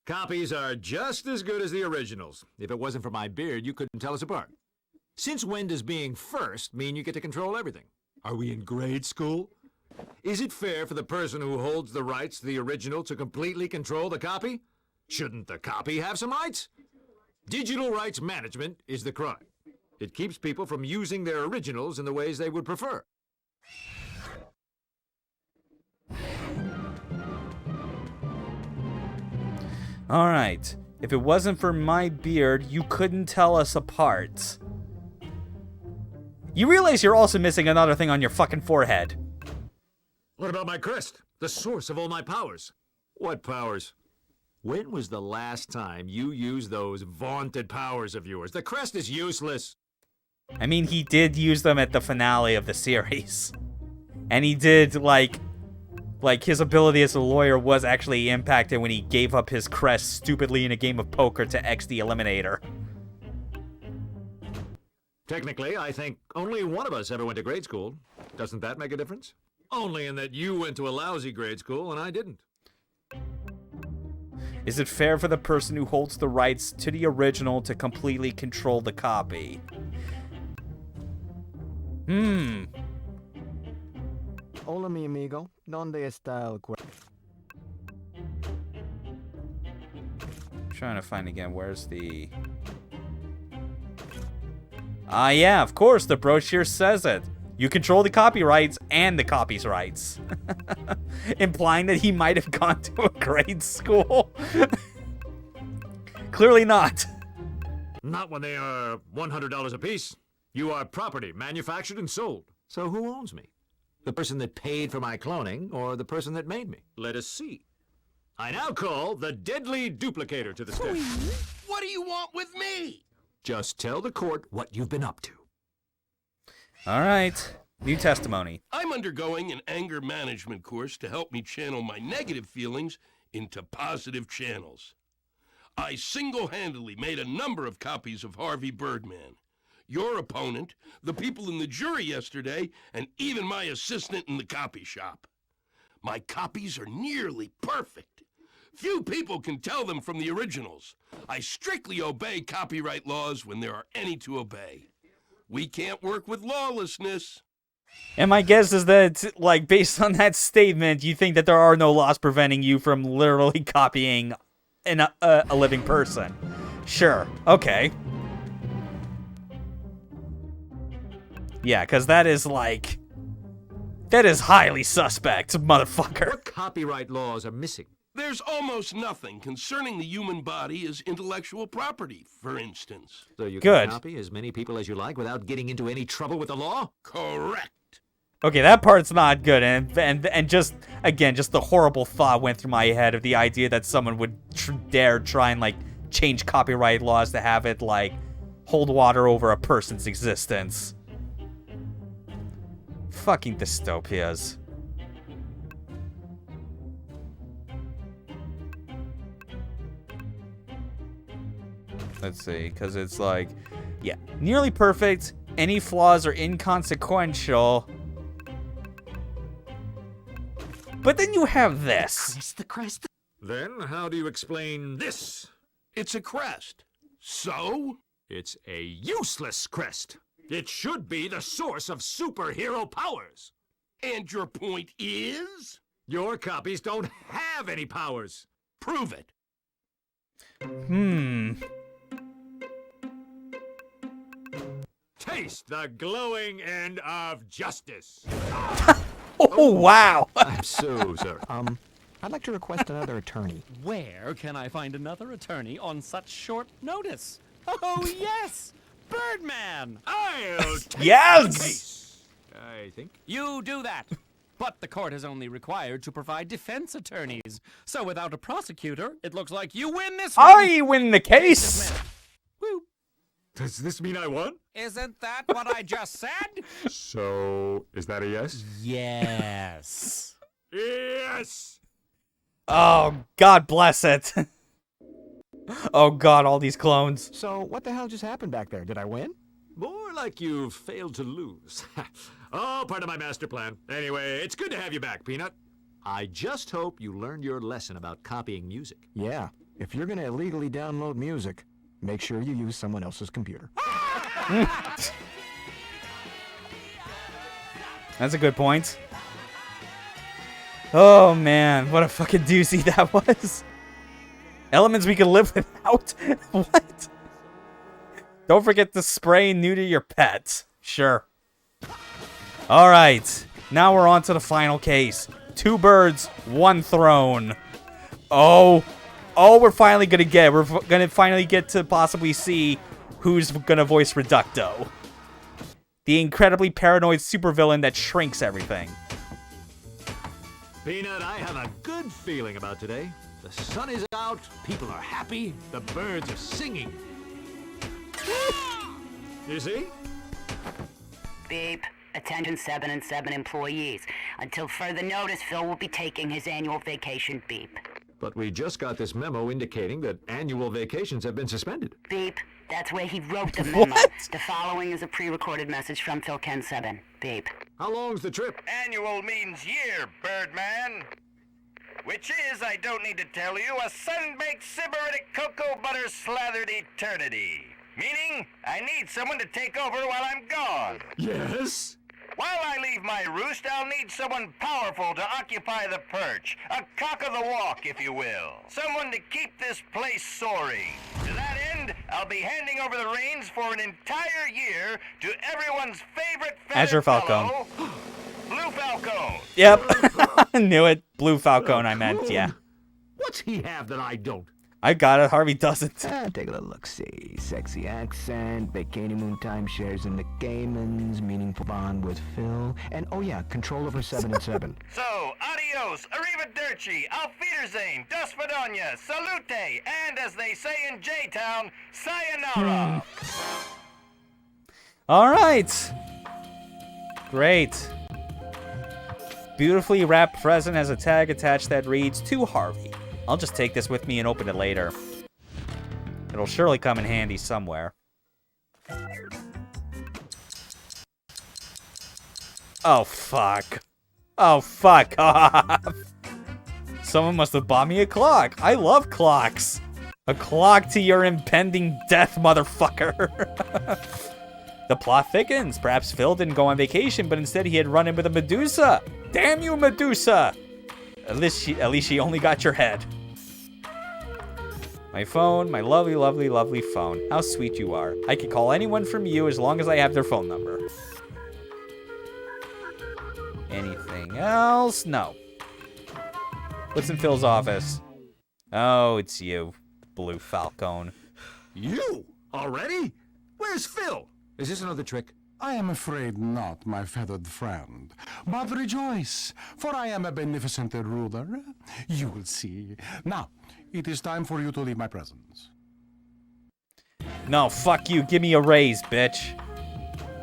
Copies are just as good as the originals. If it wasn't for my beard, you couldn't tell us apart. Since when does being first mean you get to control everything? Are we in grade school? Is it fair for the person who holds the rights to the original to completely control the copy? Shouldn't the copy have some rights? Digital rights management is the crime. It keeps people from using their originals in the ways they would prefer. All right. If it wasn't for my beard, you couldn't tell us apart. You realize you're also missing another thing on your fucking forehead. What about my crest? The source of all my powers. What powers? When was the last time you used those vaunted powers of yours? The crest is useless. I mean, he did use them at the finale of the series. And he did, like his ability as a lawyer was actually impacted when he gave up his crest stupidly in a game of poker to X the Eliminator. Technically, I think only one of us ever went to grade school. Doesn't that make a difference? Only in that you went to a lousy grade school and I didn't. Is it fair for the person who holds the rights to the original to completely control the copy? Hola, mi amigo. ¿Dónde está el cuerpo? Trying to find again. Where's the... yeah, of course. The brochure says it. You control the copyrights and the copy's rights. Implying that he might have gone to a grade school. Clearly not. Not when they are $100 apiece. You are property, manufactured and sold. So who owns me? The person that paid for my cloning, or the person that made me? Let us see. I now call the deadly duplicator to the stage. What do you want with me? Just tell the court what you've been up to. All right. New testimony. I'm undergoing an anger management course to help me channel my negative feelings into positive channels. I single-handedly made a number of copies of Harvey Birdman. Your opponent, the people in the jury yesterday, and even my assistant in the copy shop. My copies are nearly perfect. Few people can tell them from the originals. I strictly obey copyright laws when there are any to obey. We can't work with lawlessness. And my guess is that, like, based on that statement, you think that there are no laws preventing you from literally copying a living person. Sure. Okay. Yeah, because that is, like... That is highly suspect, motherfucker. What copyright laws are missing? There's almost nothing concerning the human body as intellectual property, for instance. So you Good. can copy as many people as you like without getting into any trouble with the law? Correct. Okay, that part's not good, and just, again, just the horrible thought went through my head of the idea that someone would dare try and, like, change copyright laws to have it, like, hold water over a person's existence. Fucking dystopias. Let's see, because it's like, yeah, nearly perfect. Any flaws are inconsequential. But then you have this. It's the crest. Then how do you explain this? It's a crest. So? It's a useless crest. It should be the source of superhero powers. And your point is? Your copies don't have any powers. Prove it. Taste the glowing end of justice. Oh, wow. I'm so sorry. I'd like to request another attorney. Where can I find another attorney on such short notice? Oh, yes! Birdman! I'll take Yes! the case, I think. You do that. But the court is only required to provide defense attorneys. So without a prosecutor, it looks like you win this one. I win the case. Woo. Does this mean I won? Isn't that what I just said? So, is that a yes? Yes. Yes! Oh, God bless it. Oh, God, all these clones. So, what the hell just happened back there? Did I win? More like you failed to lose. Oh, part of my master plan. Anyway, it's good to have you back, Peanut. I just hope you learned your lesson about copying music. Yeah. If you're gonna illegally download music, make sure you use someone else's computer. That's a good point. Oh, man. What a fucking doozy that was. Elements we can live without? What? Don't forget to spray and neuter your pets. Sure. Alright. Now we're on to the final case. 2 birds, 1 throne. Oh, we're finally gonna get. We're gonna finally get to possibly see who's gonna voice Reducto. The incredibly paranoid supervillain that shrinks everything. Peanut, I have a good feeling about today. The sun is out, people are happy, the birds are singing. You see? Beep. Attention Sebben and Sebben employees. Until further notice, Phil will be taking his annual vacation. Beep. But we just got this memo indicating that annual vacations have been suspended. Beep. That's where he wrote the memo. The following is a pre-recorded message from Phil Ken Sebben. Beep. How long's the trip? Annual means year, Birdman. Which is, I don't need to tell you, a sun-baked sybaritic cocoa butter slathered eternity. Meaning, I need someone to take over while I'm gone. Yes? While I leave my roost, I'll need someone powerful to occupy the perch. A cock of the walk, if you will. Someone to keep this place soaring. To that end, I'll be handing over the reins for an entire year to everyone's favorite Azure Falcon. fellow, Blue Falcon. Yep. Knew it. Blue Falcon, I meant, yeah. What's he have that I don't? I got it. Harvey doesn't. Take a little look-see. Sexy accent, bikini moon timeshares in the Caymans, meaningful bond with Phil, and oh yeah, control over 7 and 7. So, adios, arrivederci, auf Wiedersehen, dos Vidania, salute, and as they say in J-Town, sayonara. All right. Great. Beautifully wrapped present has a tag attached that reads, "To Harvey." I'll just take this with me and open it later. It'll surely come in handy somewhere. Oh, fuck. Oh, fuck off. Someone must have bought me a clock. I love clocks. A clock to your impending death, motherfucker. The plot thickens. Perhaps Phil didn't go on vacation, but instead he had run in with a Medusa. Damn you, Medusa. At least she only got your head. My phone, my lovely, lovely, lovely phone. How sweet you are. I can call anyone from you as long as I have their phone number. Anything else? No. What's in Phil's office? Oh, it's you, Blue Falcon. You? Already? Where's Phil? Is this another trick? I am afraid not, my feathered friend. But rejoice, for I am a beneficent ruler. You will see. Now, it is time for you to leave my presence. No, fuck you. Give me a raise, bitch.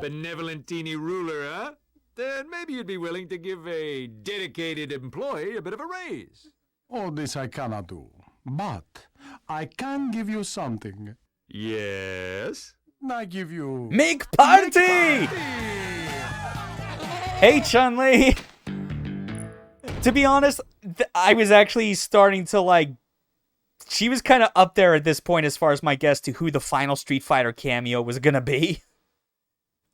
Benevolent teeny ruler, huh? Then maybe you'd be willing to give a dedicated employee a bit of a raise. All this I cannot do, but I can give you something. Yes? I give you... Make party! Hey, Chun-Li! To be honest, I was actually starting to, like... She was kind of up there at this point as far as my guess to who the final Street Fighter cameo was gonna be.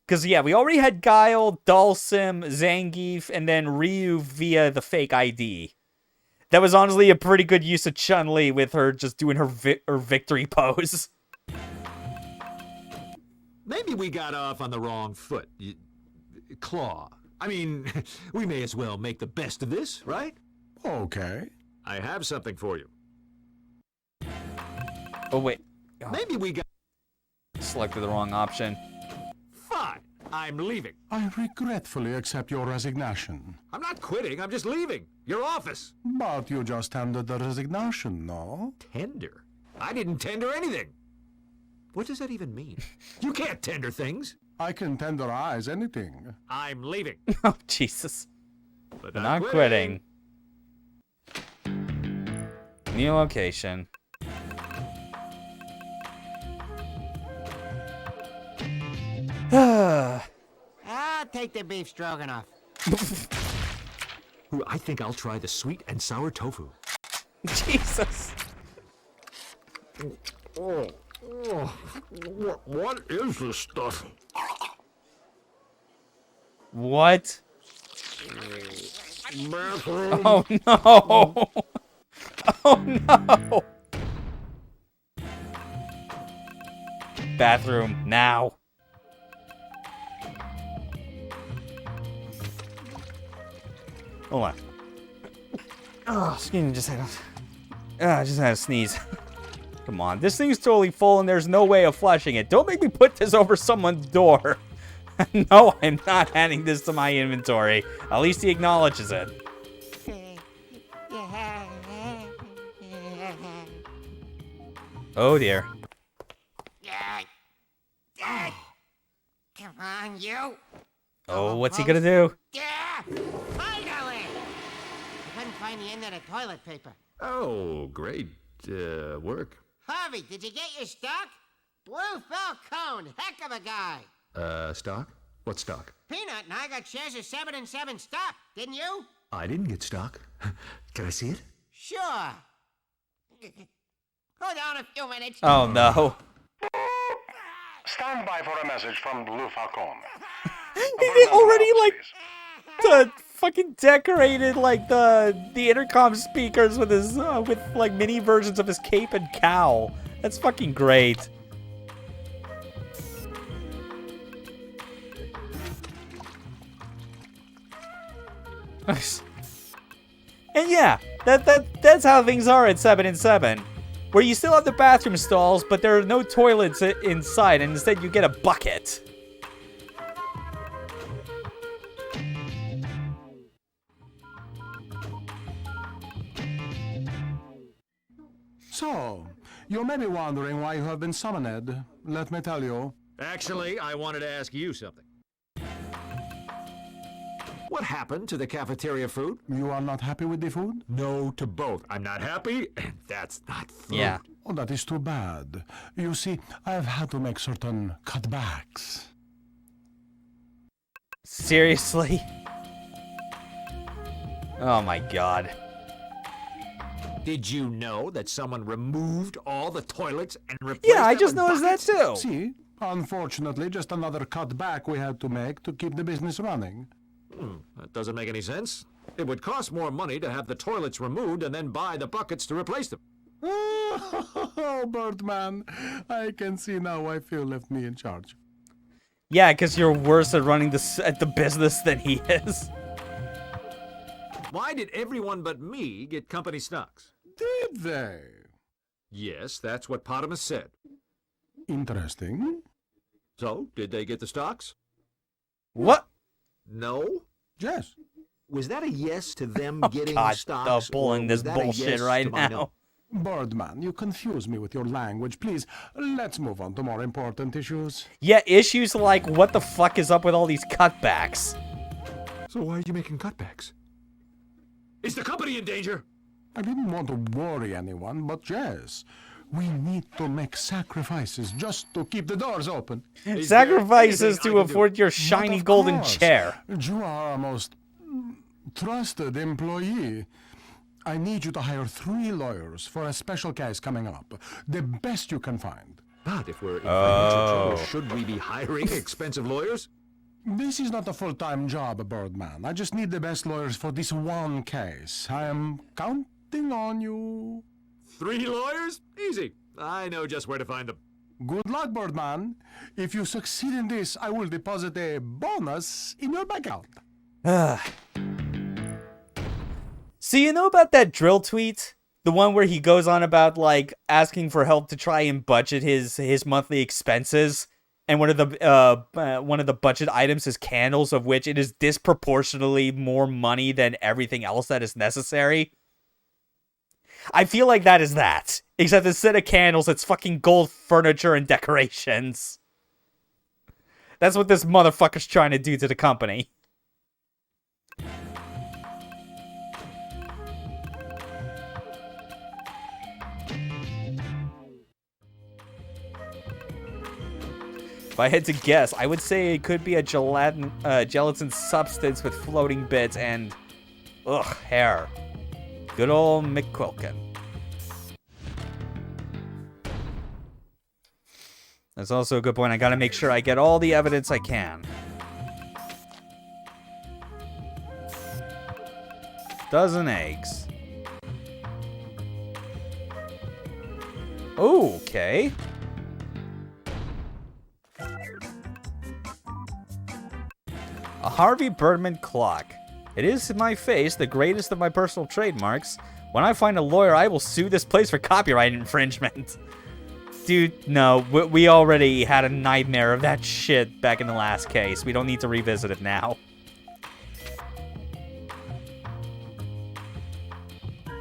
Because, yeah, we already had Guile, Dhalsim, Zangief, and then Ryu via the fake ID. That was honestly a pretty good use of Chun-Li with her just doing her victory pose. Maybe we got off on the wrong foot. Claw. I mean, we may as well make the best of this, right? Okay. I have something for you. Oh, wait. Maybe we got... Selected the wrong option. Fine. I'm leaving. I regretfully accept your resignation. I'm not quitting. I'm just leaving. Your office. But you just tendered the resignation, no? Tender? I didn't tender anything. What does that even mean? You can't tender things. I can tenderize anything. I'm leaving. Oh, Jesus. But We're not quitting. New location. I'll take the beef stroganoff. Ooh, I think I'll try the sweet and sour tofu. Jesus. What is this stuff? What? Bathroom. Oh no! Oh no! Bathroom now. Hold on. Oh, excuse me, I just had a sneeze. Come on, this thing's totally full and there's no way of flushing it. Don't make me put this over someone's door. No, I'm not adding this to my inventory. At least he acknowledges it. Oh dear. Come on, you. Oh, what's he gonna do? Yeah! Finally! I couldn't find the end of the toilet paper. Oh, great work. Harvey, did you get your stock? Blue Falcone, heck of a guy. Stock? What stock? Peanut and I got shares of 7 and 7 stock, didn't you? I didn't get stock. Can I see it? Sure. Hold on a few minutes. Oh no. Stand by for a message from Blue Falcone. They already the fucking decorated like the intercom speakers with his with like mini versions of his cape and cowl. That's fucking great. And yeah, that's how things are at 7 and 7. Where you still have the bathroom stalls, but there are no toilets inside, and instead you get a bucket. So, you may be wondering why you have been summoned. Let me tell you. Actually, I wanted to ask you something. What happened to the cafeteria food? You are not happy with the food? No to both. I'm not happy, and that's not food. Yeah. Oh, that is too bad. You see, I have had to make certain cutbacks. Seriously? Oh my god. Did you know that someone removed all the toilets and replaced Yeah, I them just with noticed that buckets? too. See, unfortunately, just another cutback we had to make to keep the business running. That doesn't make any sense. It would cost more money to have the toilets removed and then buy the buckets to replace them. Oh, Birdman, I can see now why Phil left me in charge. Yeah, because you're worse at running the business than he is. Why did everyone but me get company stocks? Did they? Yes, that's what Potamus said. Interesting. So, did they get the stocks? What? No? Yes. Was that a yes to them Oh, getting God, stocks? pulling or this was that a bullshit yes right to my now. no? Birdman, you confuse me with your language. Please, let's move on to more important issues. Yeah, issues like what the fuck is up with all these cutbacks? So why are you making cutbacks? Is the company in danger? I didn't want to worry anyone, but yes, we need to make sacrifices just to keep the doors open. Sacrifices to afford your shiny golden chair. You are our most trusted employee. I need you to hire 3 lawyers for a special case coming up. The best you can find. But if we're in financial trouble, should we be hiring expensive lawyers? This is not a full-time job, Birdman. I just need the best lawyers for this one case. I am counting on you. 3 lawyers? Easy. I know just where to find them. Good luck, Birdman. If you succeed in this, I will deposit a bonus in your bank account. So you know about that drill tweet? The one where he goes on about, like, asking for help to try and budget his monthly expenses? And one of the budget items is candles, of which it is disproportionately more money than everything else that is necessary. I feel like that is that. Except instead of candles, it's fucking gold furniture and decorations. That's what this motherfucker's trying to do to the company. If I had to guess, I would say it could be a gelatin substance with floating bits and, hair. Good old McQuilkin. That's also a good point. I gotta make sure I get all the evidence I can. Dozen eggs. Okay. A Harvey Birdman clock. It is in my face, the greatest of my personal trademarks. When I find a lawyer, I will sue this place for copyright infringement. Dude, no, we already had a nightmare of that shit back in the last case. We don't need to revisit it now.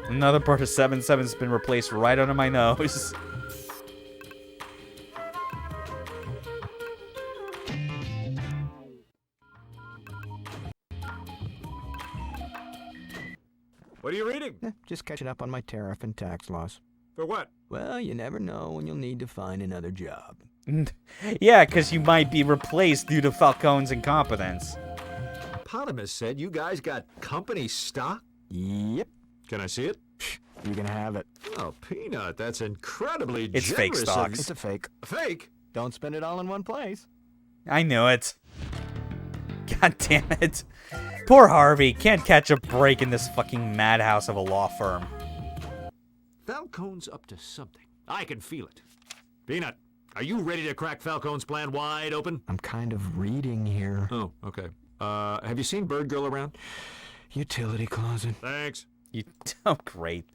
Another part of 7-7's been replaced right under my nose. What are you reading? Just catching up on my tariff and tax laws. For what? Well, you never know when you'll need to find another job. Yeah, because you might be replaced due to Falcone's incompetence. Potamus said you guys got company stock? Yep. Can I see it? You can have it. Oh, Peanut, that's incredibly It's fake generous stocks. It's a fake. Fake? Don't spend it all in one place. I knew it. God damn it. Poor Harvey. Can't catch a break in this fucking madhouse of a law firm. Falcone's up to something. I can feel it. Peanut, are you ready to crack Falcone's plan wide open? I'm kind of reading here. Oh, okay. Have you seen Bird Girl around? Utility closet. Thanks. Oh, great.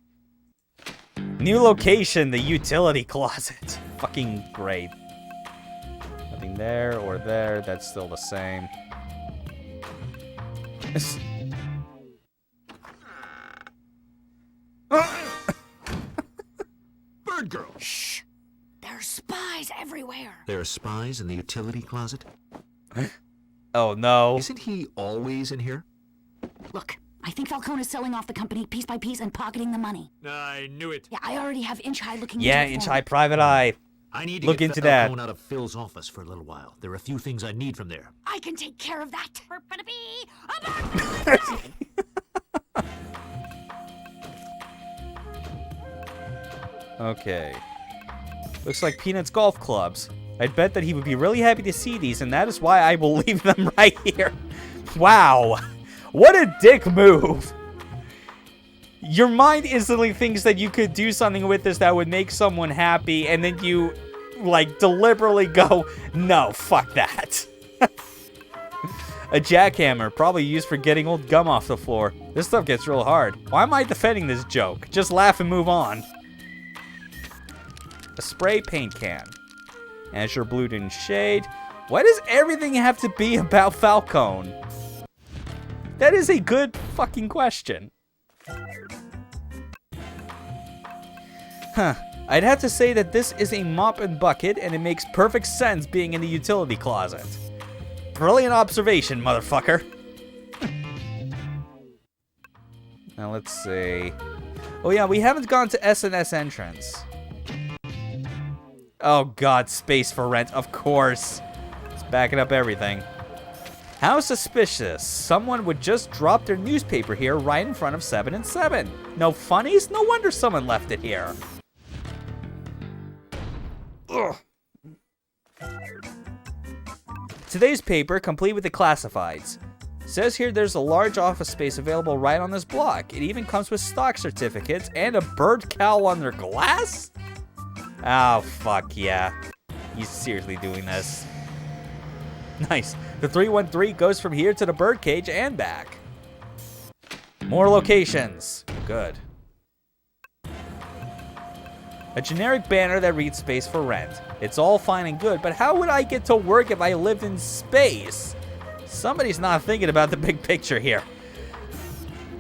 New location, the utility closet. Fucking great. Nothing there or there. That's still the same. Bird Girl! Shh! There are spies everywhere. There are spies in the utility closet? Oh, no. Isn't he always in here? Look, I think Falcone is selling off the company piece by piece and pocketing the money. I knew it. Yeah, I already have Inch High looking Yeah, into it Inch for High me. Private Eye. I need to Look get into that. Falcone out of Phil's office for a little while. There are a few things I need from there. I can take care of that. Okay. Looks like Peanut's golf clubs. I'd bet that he would be really happy to see these, and that is why I will leave them right here. Wow. What a dick move. Your mind instantly thinks that you could do something with this that would make someone happy, and then you, like, deliberately go, no, fuck that. A jackhammer, probably used for getting old gum off the floor. This stuff gets real hard. Why am I defending this joke? Just laugh and move on. A spray paint can. Azure blue didn't shade. Why does everything have to be about Falcone? That is a good fucking question. Huh. I'd have to say that this is a mop and bucket, and it makes perfect sense being in the utility closet. Brilliant observation, motherfucker. Now let's see. Oh yeah, we haven't gone to S&S entrance. Oh god, space for rent, of course. It's backing up everything. How suspicious. Someone would just drop their newspaper here right in front of 7 and 7. No funnies? No wonder someone left it here. Ugh. Today's paper, complete with the classifieds. Says here there's a large office space available right on this block. It even comes with stock certificates and a bird cowl under glass? Oh, fuck yeah. He's seriously doing this. Nice. The 313 goes from here to the birdcage and back. More locations. Good. A generic banner that reads space for rent. It's all fine and good, but how would I get to work if I lived in space? Somebody's not thinking about the big picture here.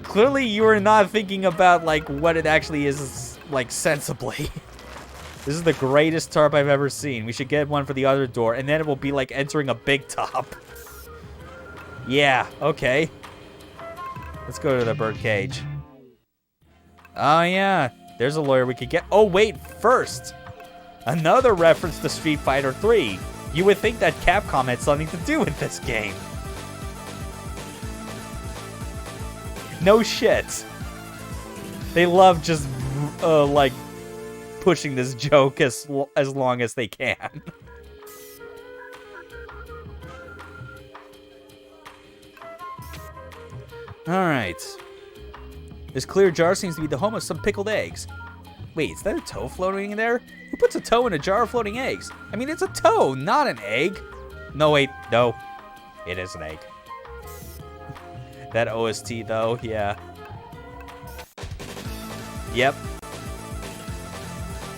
Clearly, you are not thinking about, like, what it actually is, like, sensibly. This is the greatest tarp I've ever seen. We should get one for the other door, and then it will be like entering a big top. Yeah, okay. Let's go to the bird cage. Oh, yeah. There's a lawyer we could get. Oh, wait, first. Another reference to Street Fighter 3. You would think that Capcom had something to do with this game. No shit. They love just, like, pushing this joke as long as they can. Alright. This clear jar seems to be the home of some pickled eggs. Wait, is that a toe floating in there? Who puts a toe in a jar of floating eggs? I mean, it's a toe, not an egg. No, wait, no. It is an egg. That OST, though, yeah. Yep.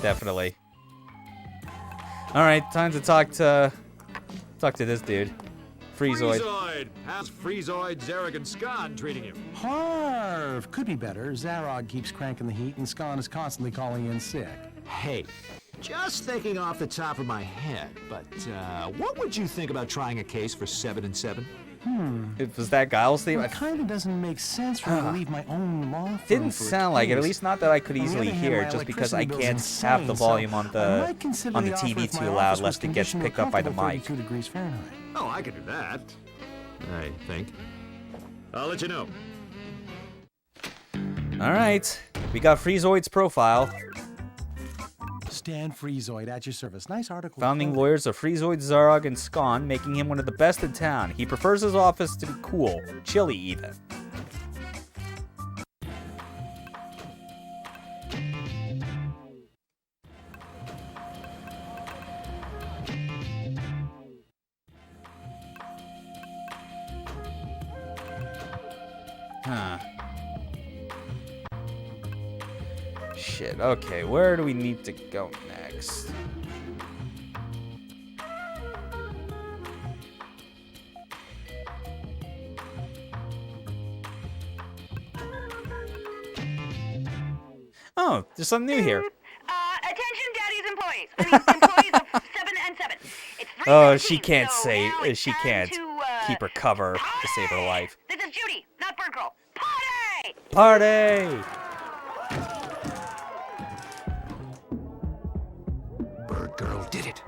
Definitely. Alright, time to talk to this dude. Freezoid. Freezoid! How's Freezoid, Zarog, and Scon treating you? Harv! Could be better. Zarog keeps cranking the heat, and Scon is constantly calling in sick. Hey, just thinking off the top of my head, but what would you think about trying a case for 7 and 7? Was that Giles' theme? Well, it kind of doesn't make sense for me to leave my own law firm. Didn't for a sound like it, at case. least not that I could On the easily other hand, hear, my just because I electricity bill's can't have the insane, volume so on I the might consider on the offer TV if my too loud, office was lest it gets conditioned to picked up by the comfortable mic. 32 degrees Fahrenheit. Oh, I could do that. I think. I'll let you know. Alright, we got Freezoid's profile. Stan Freezoid at your service. Nice article. Founding lawyers of Freezoid, Zarog, and Scon, making him one of the best in town. He prefers his office to be cool, chilly even. Huh. Shit, okay, where do we need to go next? Oh, there's something new here. Attention, Daddy's employees. I mean, employees of 7 and 7. It's 3:13, Oh, she can't so say, now it's she time can't to, keep her cover to save her life. This is Judy, not Bird Girl. Party! Party! Bird Girl did it.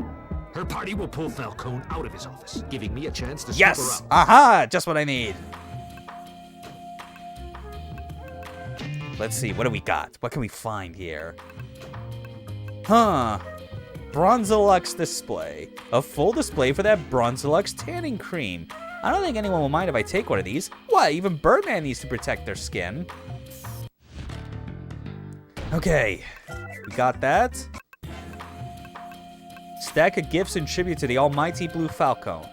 Her party will pull Falcone out of his office, giving me a chance to Yes! scoop her out. Aha! Just what I need. Let's see, what do we got? What can we find here? Huh. Bronzolux display. A full display for that Bronzolux tanning cream. I don't think anyone will mind if I take one of these. What? Even Birdman needs to protect their skin. Okay. We got that. Stack of gifts in tribute to the almighty Blue Falcone.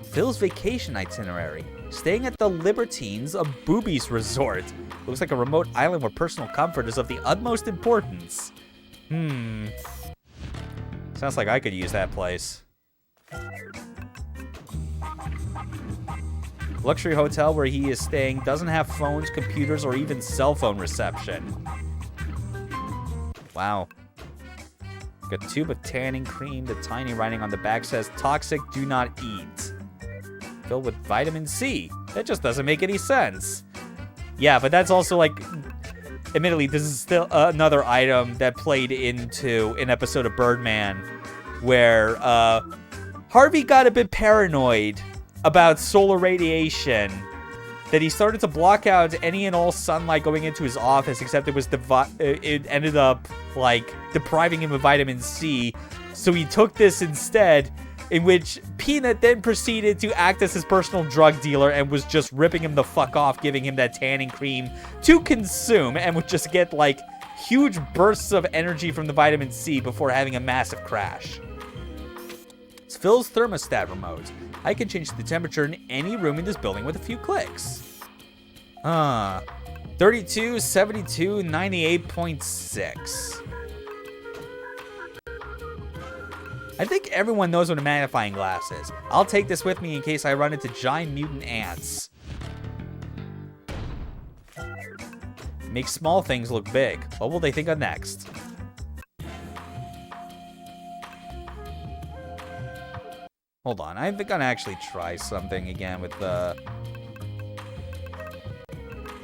Phil's vacation itinerary. Staying at the Libertines, a boobies resort. Looks like a remote island where personal comfort is of the utmost importance. Sounds like I could use that place. Luxury hotel where he is staying doesn't have phones, computers, or even cell phone reception. Wow. A tube of tanning cream. The tiny writing on the back says, "Toxic, do not eat." Filled with vitamin C. That just doesn't make any sense. Yeah, but that's also like, admittedly, this is still another item that played into an episode of Birdman where Harvey got a bit paranoid about solar radiation, that he started to block out any and all sunlight going into his office, except it ended up like depriving him of vitamin C. So he took this instead, in which Peanut then proceeded to act as his personal drug dealer and was just ripping him the fuck off, giving him that tanning cream to consume, and would just get like huge bursts of energy from the vitamin C before having a massive crash. It's Phil's thermostat remote. I can change the temperature in any room in this building with a few clicks. 32, 72, 98.6. I think everyone knows what a magnifying glass is. I'll take this with me in case I run into giant mutant ants. Make small things look big. What will they think of next? Hold on, I think I'm gonna actually try something again with the...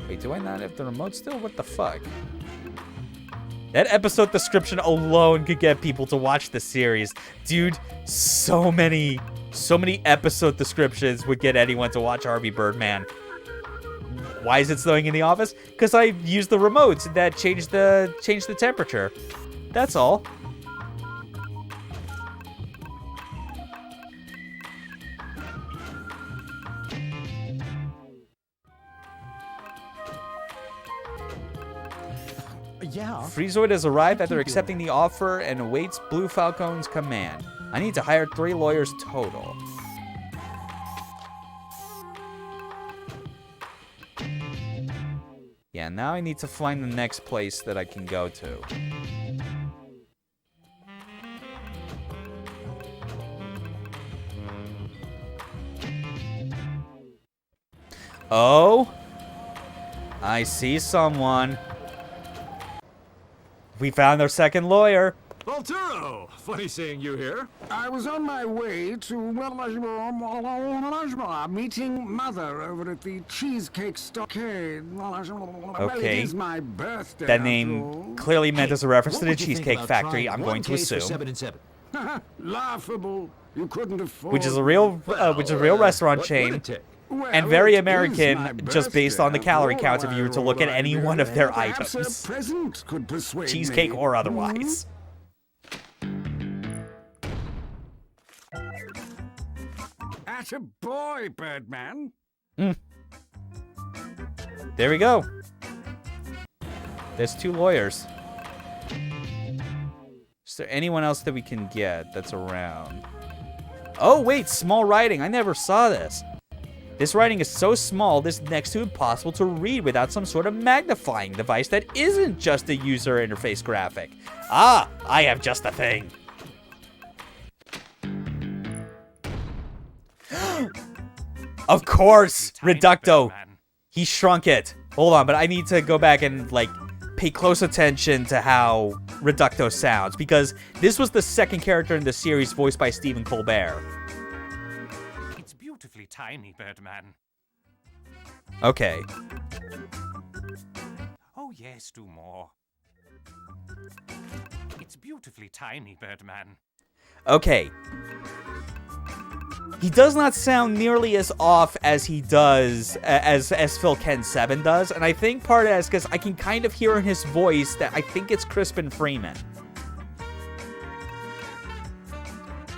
Wait, do I not have the remote still? What the fuck? That episode description alone could get people to watch the series. Dude, so many episode descriptions would get anyone to watch Harvey Birdman. Why is it snowing in the office? Because I used the remotes that changed the temperature. That's all. Yeah. Freezoid has arrived after accepting the offer and awaits Blue Falcon's command. I need to hire 3 lawyers total. Yeah, now I need to find the next place that I can go to. Oh, I see someone. We found our second lawyer. Volturo! Funny seeing you here. I was on my way to meeting Mother over at the Cheesecake Stockade. Well, it Okay. is my birthday. That name clearly meant as a reference to the Cheesecake Factory, I'm going to assume. 7 and 7. Laughable. You couldn't afford. Which is a real restaurant chain. And very American, just based on the calorie count if you were to look at any one of their Perhaps items. a present could persuade Cheesecake me. or otherwise. Atta boy, Birdman. There we go. There's 2 lawyers. Is there anyone else that we can get that's around? Oh, wait, small writing. I never saw this. This writing is so small, this is next to impossible to read without some sort of magnifying device that isn't just a user interface graphic. Ah, I have just the thing. Of course, Reducto. He shrunk it. Hold on, but I need to go back and, like, pay close attention to how Reducto sounds, because this was the second character in the series voiced by Stephen Colbert. It's beautifully tiny, Birdman. Okay. Oh, yes, do more. It's beautifully tiny, Birdman. Okay. He does not sound nearly as off as he does, as Phil Ken Sebben does, and I think part of that is because I can kind of hear in his voice that I think it's Crispin Freeman.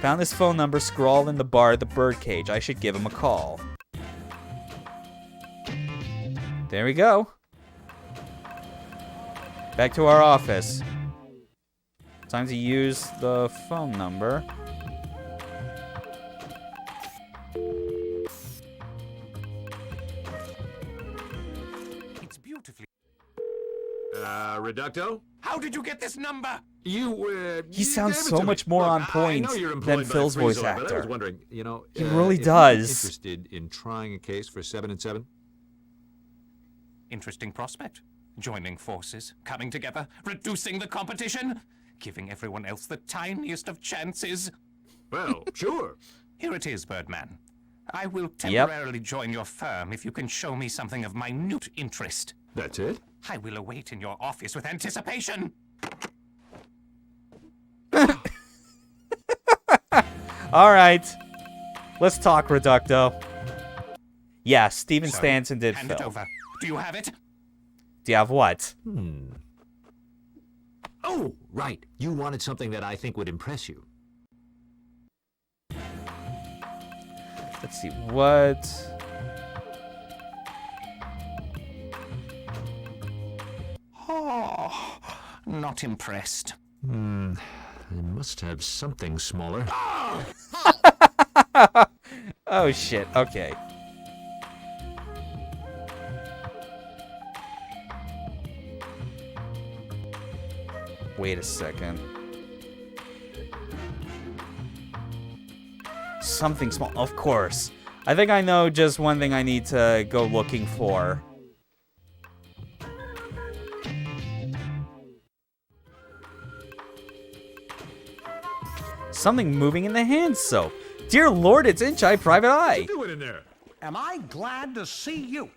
Found this phone number scrawled in the bar at the birdcage. I should give him a call. There we go. Back to our office. Time to use the phone number. It's beautifully... Reducto? How did you get this number? He sounds so much more on point than Phil's voice But I was actor. wondering, you know, He really if you're does. interested in trying a case for 7 and 7? Interesting prospect. Joining forces, coming together, reducing the competition, giving everyone else the tiniest of chances. Well, sure. Here it is, Birdman. I will temporarily join your firm if you can show me something of minute interest. That's it? I will await in your office with anticipation. All right. Let's talk, Reducto. Yeah, Steven Stanton did Hand it Phil. over. Do you have it? Do you have what? Oh, right. You wanted something that I think would impress you. Let's see, what... Oh, not impressed. I must have something smaller. Oh, shit. Okay. Wait a second. Something small. Of course. I think I know just one thing I need to go looking for. Something moving in the hand soap. Dear Lord, it's Inchai Private Eye. What are you doing in there? Am I glad to see you?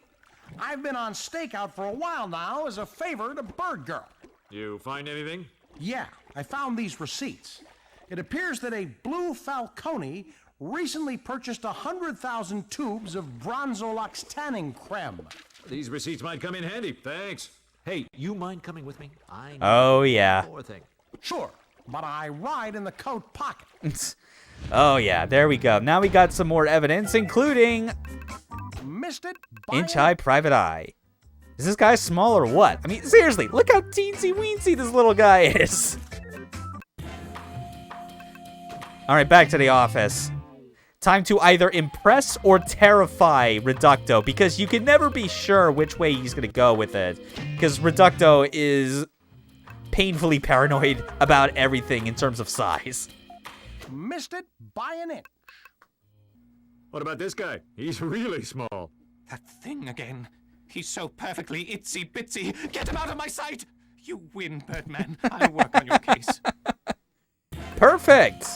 I've been on stakeout for a while now as a favor to Bird Girl. You find anything? Yeah, I found these receipts. It appears that a Blue Falcone recently purchased 100,000 tubes of Bronzolux tanning creme. These receipts might come in handy. Thanks. Hey, you mind coming with me? I know Oh, yeah. one more thing. Sure, but I ride in the coat pocket. Oh, yeah, there we go. Now we got some more evidence, including Missed it? Inchai Private Eye. Is this guy small or what? I mean, seriously, look how teensy-weensy this little guy is. All right, back to the office. Time to either impress or terrify Reducto, because you can never be sure which way he's going to go with it. Because Reducto is painfully paranoid about everything in terms of size. Missed it by an inch. What about this guy? He's really small. That thing again. He's so perfectly itsy-bitsy. Get him out of my sight! You win, Birdman. I'll work on your case. Perfect!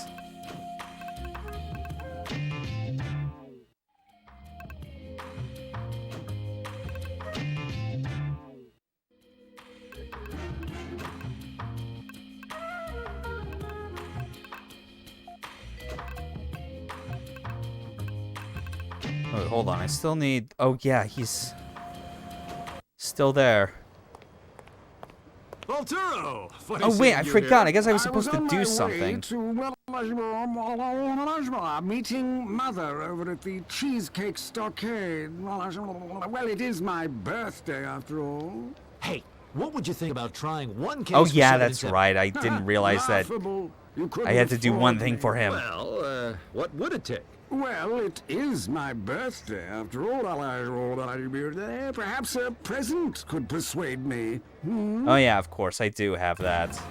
Oh, hold on. I still need... Oh, yeah, he's still there. Volturo! Oh, wait, I forgot. I guess I was supposed to do something. Meeting Mother over at the Cheesecake Stockade. Well, it is my birthday, after all. Hey, what would you think about trying one case? Oh, yeah, that's right. I didn't realize that I had to do one thing for him. Well, what would it take? Well, it is my birthday, after all. Perhaps a present could persuade me. Oh, yeah, of course. I do have that.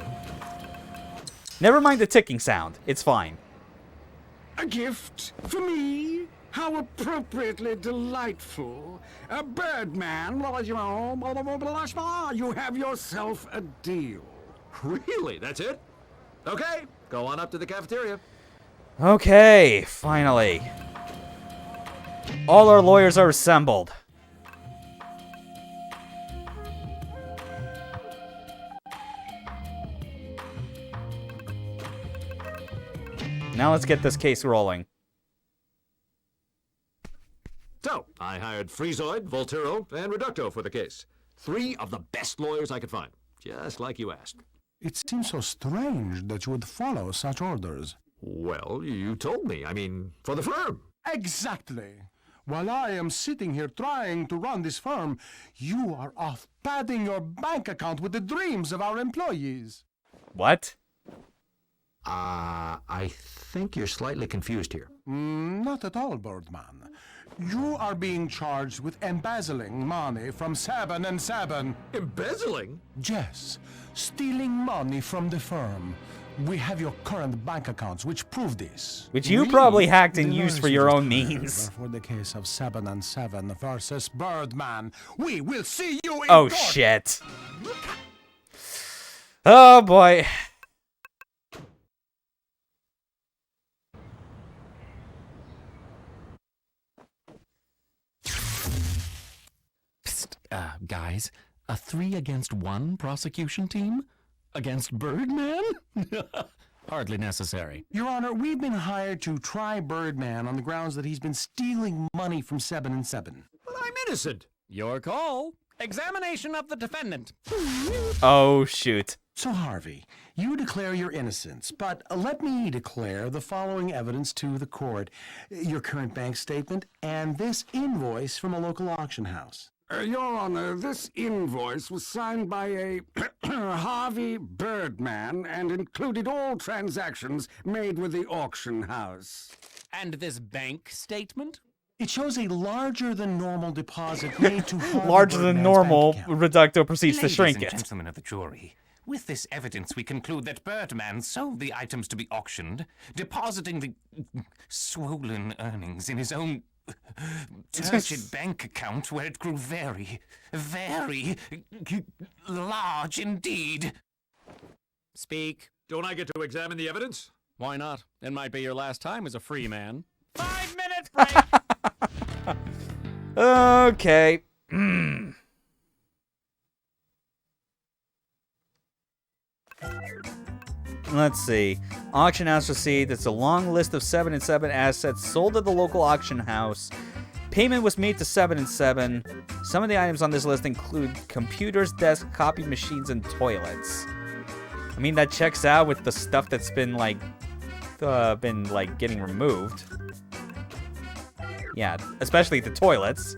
Never mind the ticking sound. It's fine. A gift for me? How appropriately delightful. A Birdman, you have yourself a deal. Really? That's it? Okay, go on up to the cafeteria. Okay, finally. All our lawyers are assembled. Now let's get this case rolling. So, I hired Freezoid, Volturo, and Reducto for the case. 3 of the best lawyers I could find, just like you asked. It seems so strange that you would follow such orders. Well, you told me. I mean, for the firm. Exactly. While I am sitting here trying to run this firm, you are off padding your bank account with the dreams of our employees. What? I think you're slightly confused here. Not at all, Birdman. You are being charged with embezzling money from Sebben and Sebben. Embezzling? Yes, stealing money from the firm. We have your current bank accounts, which prove this. Which you probably hacked and used for your own means. For the case of Sebben and Sebben versus Birdman, we will see you in Oh, court. shit. Oh, boy. Psst, guys, a 3-against-1 prosecution team? Against Birdman? Hardly necessary. Your Honor, we've been hired to try Birdman on the grounds that he's been stealing money from Sebben and Sebben. But I'm innocent. Your call. Examination of the defendant. Oh, shoot. So, Harvey, you declare your innocence, but let me declare the following evidence to the court. Your current bank statement and this invoice from a local auction house. Your Honor, this invoice was signed by a Harvey Birdman and included all transactions made with the auction house. And this bank statement? It shows a larger-than-normal deposit made to Harvey Larger than Birdman's normal, bank account. Reducto proceeds to Ladies shrink and it. gentlemen of the jury, with this evidence we conclude that Birdman sold the items to be auctioned, depositing the swollen earnings in his own turgid bank account where it grew very, very large indeed. Speak. Don't I get to examine the evidence? Why not? It might be your last time as a free man. 5 minutes break! Okay. Let's see. Auction house receipt. It's a long list of 7 and 7 assets sold at the local auction house. Payment was made to 7 and 7. Some of the items on this list include computers, desks, copy machines, and toilets. I mean, that checks out with the stuff that's been getting removed. Yeah, especially the toilets.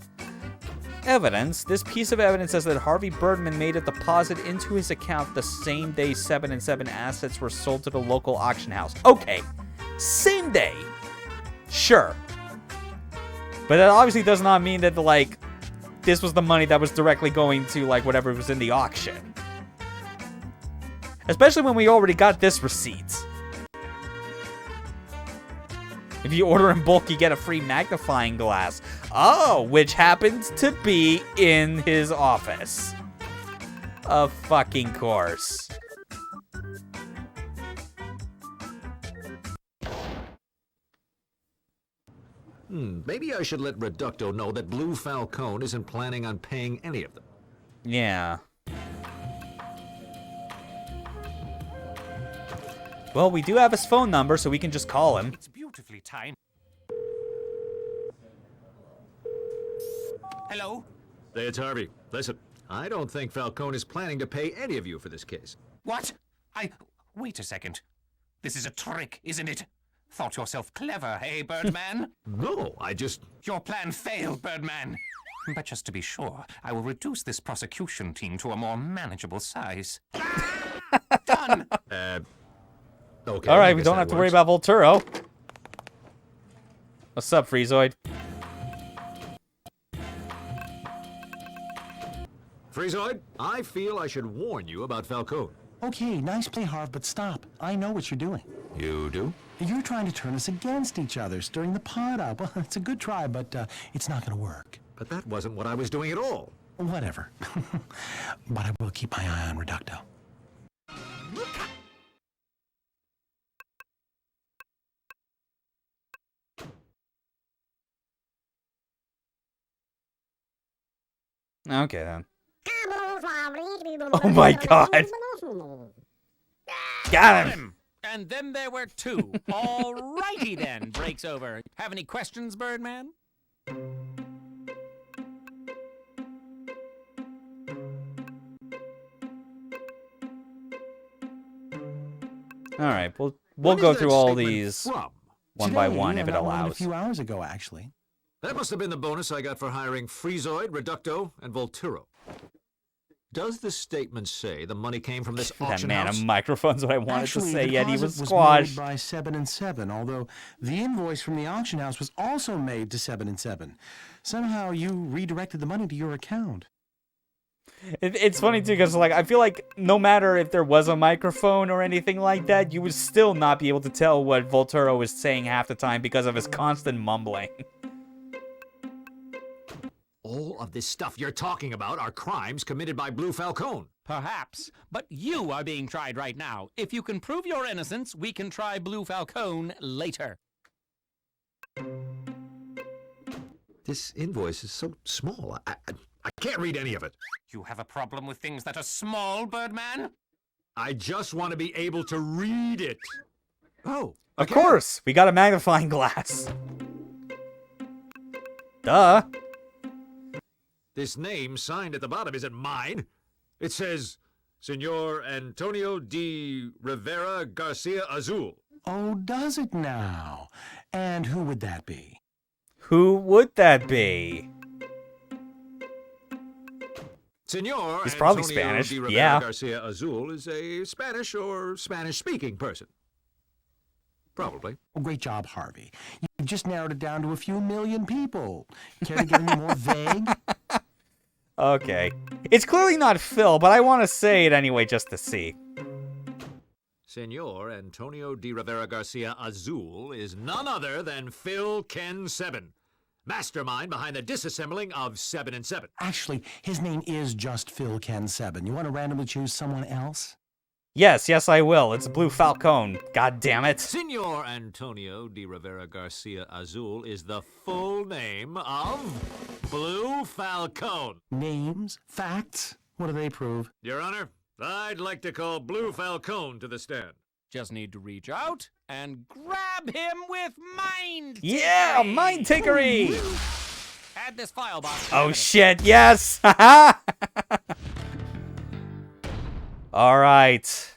Evidence. This piece of evidence says that Harvey Birdman made a deposit into his account the same day 7 and 7 assets were sold to the local auction house. Okay, same day. Sure. But that obviously does not mean that, like, this was the money that was directly going to, like, whatever was in the auction. Especially when we already got this receipt. If you order in bulk, you get a free magnifying glass. Oh, which happens to be in his office. Of fucking course. Maybe I should let Reducto know that Blue Falcone isn't planning on paying any of them. Yeah. Well, we do have his phone number, so we can just call him. It's beautifully timed. Hello? Hey, it's Harvey. Listen, I don't think Falcone is planning to pay any of you for this case. What? Wait a second. This is a trick, isn't it? Thought yourself clever, eh, Birdman? No, I just... Your plan failed, Birdman. But just to be sure, I will reduce this prosecution team to a more manageable size. Done! Okay. All right, we don't have to worry about Volturo. What's up, Freezoid? Freezoid, I feel I should warn you about Falcone. Okay, nice play, Harv, but stop. I know what you're doing. You do? You're trying to turn us against each other, stirring the pot up. Well, it's a good try, but it's not going to work. But that wasn't what I was doing at all. Whatever. But I will keep my eye on Reducto. Okay, then. Oh my god. Got him. And then there were two. Alrighty then, breaks over. Have any questions, Birdman? Alright, we'll go through all these one by one if it allows. A few hours ago, actually. That must have been the bonus I got for hiring Freezoid, Reducto, and Volturo. Does the statement say the money came from this auction That man house? of microphone's what I wanted to say, yet he was deposit squashed. made by 7 and 7, although the invoice from the auction house was also made to 7 and 7. Somehow you redirected the money to your account. It's funny too, because like I feel like no matter if there was a microphone or anything like that, you would still not be able to tell what Volturo was saying half the time because of his constant mumbling. All of this stuff you're talking about are crimes committed by Blue Falcone. Perhaps, but you are being tried right now. If you can prove your innocence, we can try Blue Falcone later. This invoice is so small. I can't read any of it. You have a problem with things that are small, Birdman? I just want to be able to read it. Oh, Of course, we got a magnifying glass. Duh. This name signed at the bottom isn't mine. It says, Senor Antonio de Rivera Garcia Azul. Oh, does it now? And who would that be? Who would that be? Senor He's probably Antonio Spanish. de Rivera Yeah. Garcia Azul is a Spanish or Spanish-speaking person. Probably. Well, great job, Harvey. You've just narrowed it down to a few million people. Care to get any more vague? Okay. It's clearly not Phil, but I want to say it anyway just to see. Senor Antonio de Rivera Garcia Azul is none other than Phil Ken Sebben, mastermind behind the disassembling of 7 and 7. Actually, his name is just Phil Ken Sebben. You want to randomly choose someone else? Yes, I will. It's a Blue Falcon. God damn it. Senor Antonio de Rivera Garcia Azul is the full name of Blue Falcon. Names? Facts? What do they prove? Your Honor, I'd like to call Blue Falcon to the stand. Just need to reach out and grab him with mind. Yeah, mind takery. Add this file box. Oh shit, yes. All right.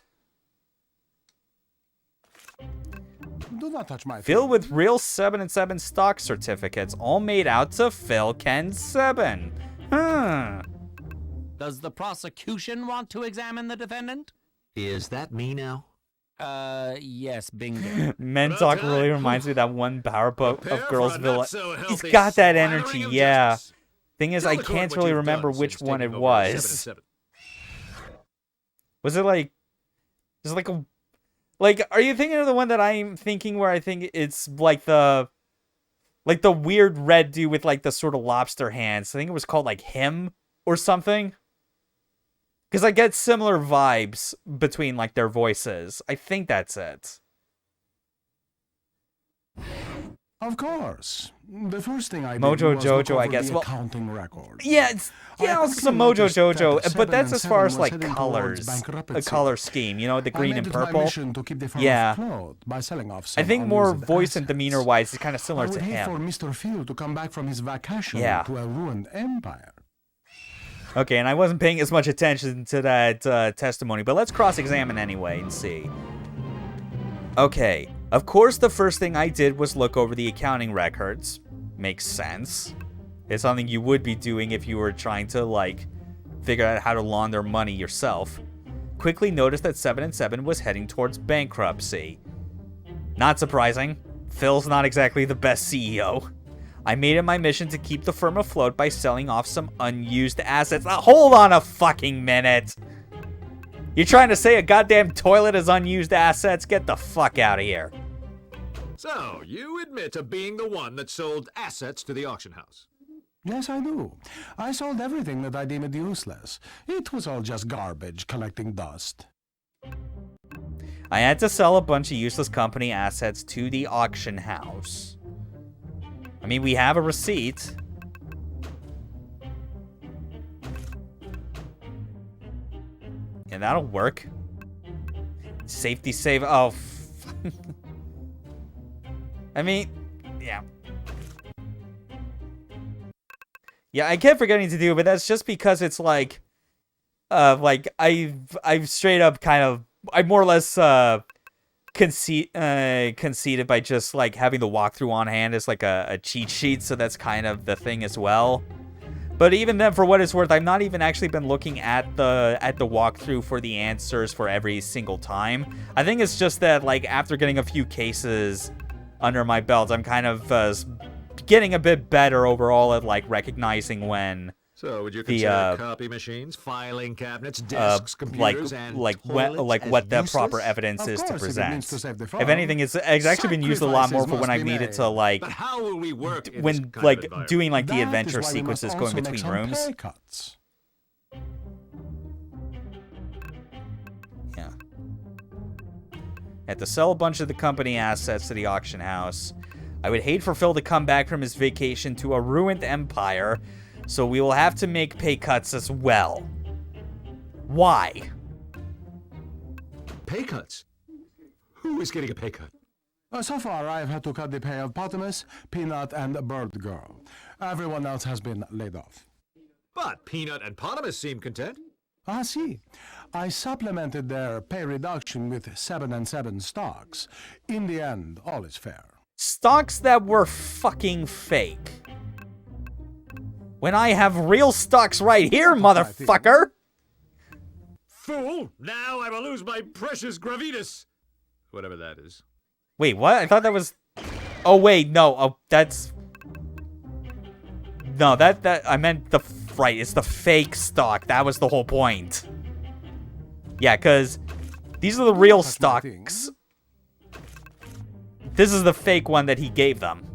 Do not touch my Filled with real 7 and 7 stock certificates, all made out to Phil Ken Sebben. Does the prosecution want to examine the defendant? Is that me now? Yes, bingo. Men Talk really reminds me of that one powerboat of Girls Villa. He's got that energy, yeah. Thing is, I can't really remember which one it was. Was it like... Is it like a... Like, are you thinking of the one that I'm thinking where I think it's like the... Like the weird red dude with like the sort of lobster hands. I think it was called like Him or something. Because I get similar vibes between like their voices. I think that's it. Of course. The first thing I did Mojo was look Jojo, over I guess. the Well, accounting record. yeah, it's also some Mojo Jojo, but that's as far as like heading colors, towards a bankruptcy. color scheme. You know, the green I and made it my purple. mission to keep the firm Yeah, afloat by selling off I some think more unused voice and assets. demeanor wise is kind of similar I would to hate for him. Mr. Phil to come back from his vacation Yeah. to a ruined empire. Okay, and I wasn't paying as much attention to that testimony, but let's cross-examine anyway and see. Okay, of course the first thing I did was look over the accounting records. Makes sense. It's something you would be doing if you were trying to, like, figure out how to launder money yourself. Quickly noticed that 7 and 7 was heading towards bankruptcy. Not surprising. Phil's not exactly the best CEO. I made it my mission to keep the firm afloat by selling off some unused assets. Now, hold on a fucking minute. You're trying to say a goddamn toilet is unused assets? Get the fuck out of here. So, you admit to being the one that sold assets to the auction house. Yes, I do. I sold everything that I deemed useless. It was all just garbage collecting dust. I had to sell a bunch of useless company assets to the auction house. I mean, we have a receipt. And that'll work. Safety save. Oh, I mean, yeah. Yeah, I kept forgetting to do it, but that's just because it's like I've straight up kind of, I more or less conceited by just like having the walkthrough on hand as like a cheat sheet, so that's kind of the thing as well. But even then, for what it's worth, I've not even actually been looking at the walkthrough for the answers for every single time. I think it's just that, like, after getting a few cases under my belt, I'm kind of getting a bit better overall at, like, recognizing when So, would you consider copy machines, filing cabinets, desks, computers, and what the proper evidence is to course, if it present. means to save the If farm. anything, it's actually been used a lot more for when I've needed to, like, But how will we work in this when kind of like environment? doing like the That is adventure why we must sequences going also make between some rooms. pay cuts. Yeah. Had to sell a bunch of the company assets to the auction house. I would hate for Phil to come back from his vacation to a ruined empire, so we will have to make pay cuts as well. Why? Pay cuts? Who is getting a pay cut? So far, I've had to cut the pay of Potamus, Peanut, and Bird Girl. Everyone else has been laid off. But Peanut and Potamus seem content. Ah, see. I supplemented their pay reduction with 7 and 7 stocks. In the end, all is fair. Stocks that were fucking fake. When I have real stocks right here, motherfucker! Fool! Now I will lose my precious gravitas! Whatever that is. Wait, what? I thought that was... Oh, wait, no. Oh, that's... No, that I meant the... Right, it's the fake stock. That was the whole point. Yeah, because these are the real stocks. This is the fake one that he gave them.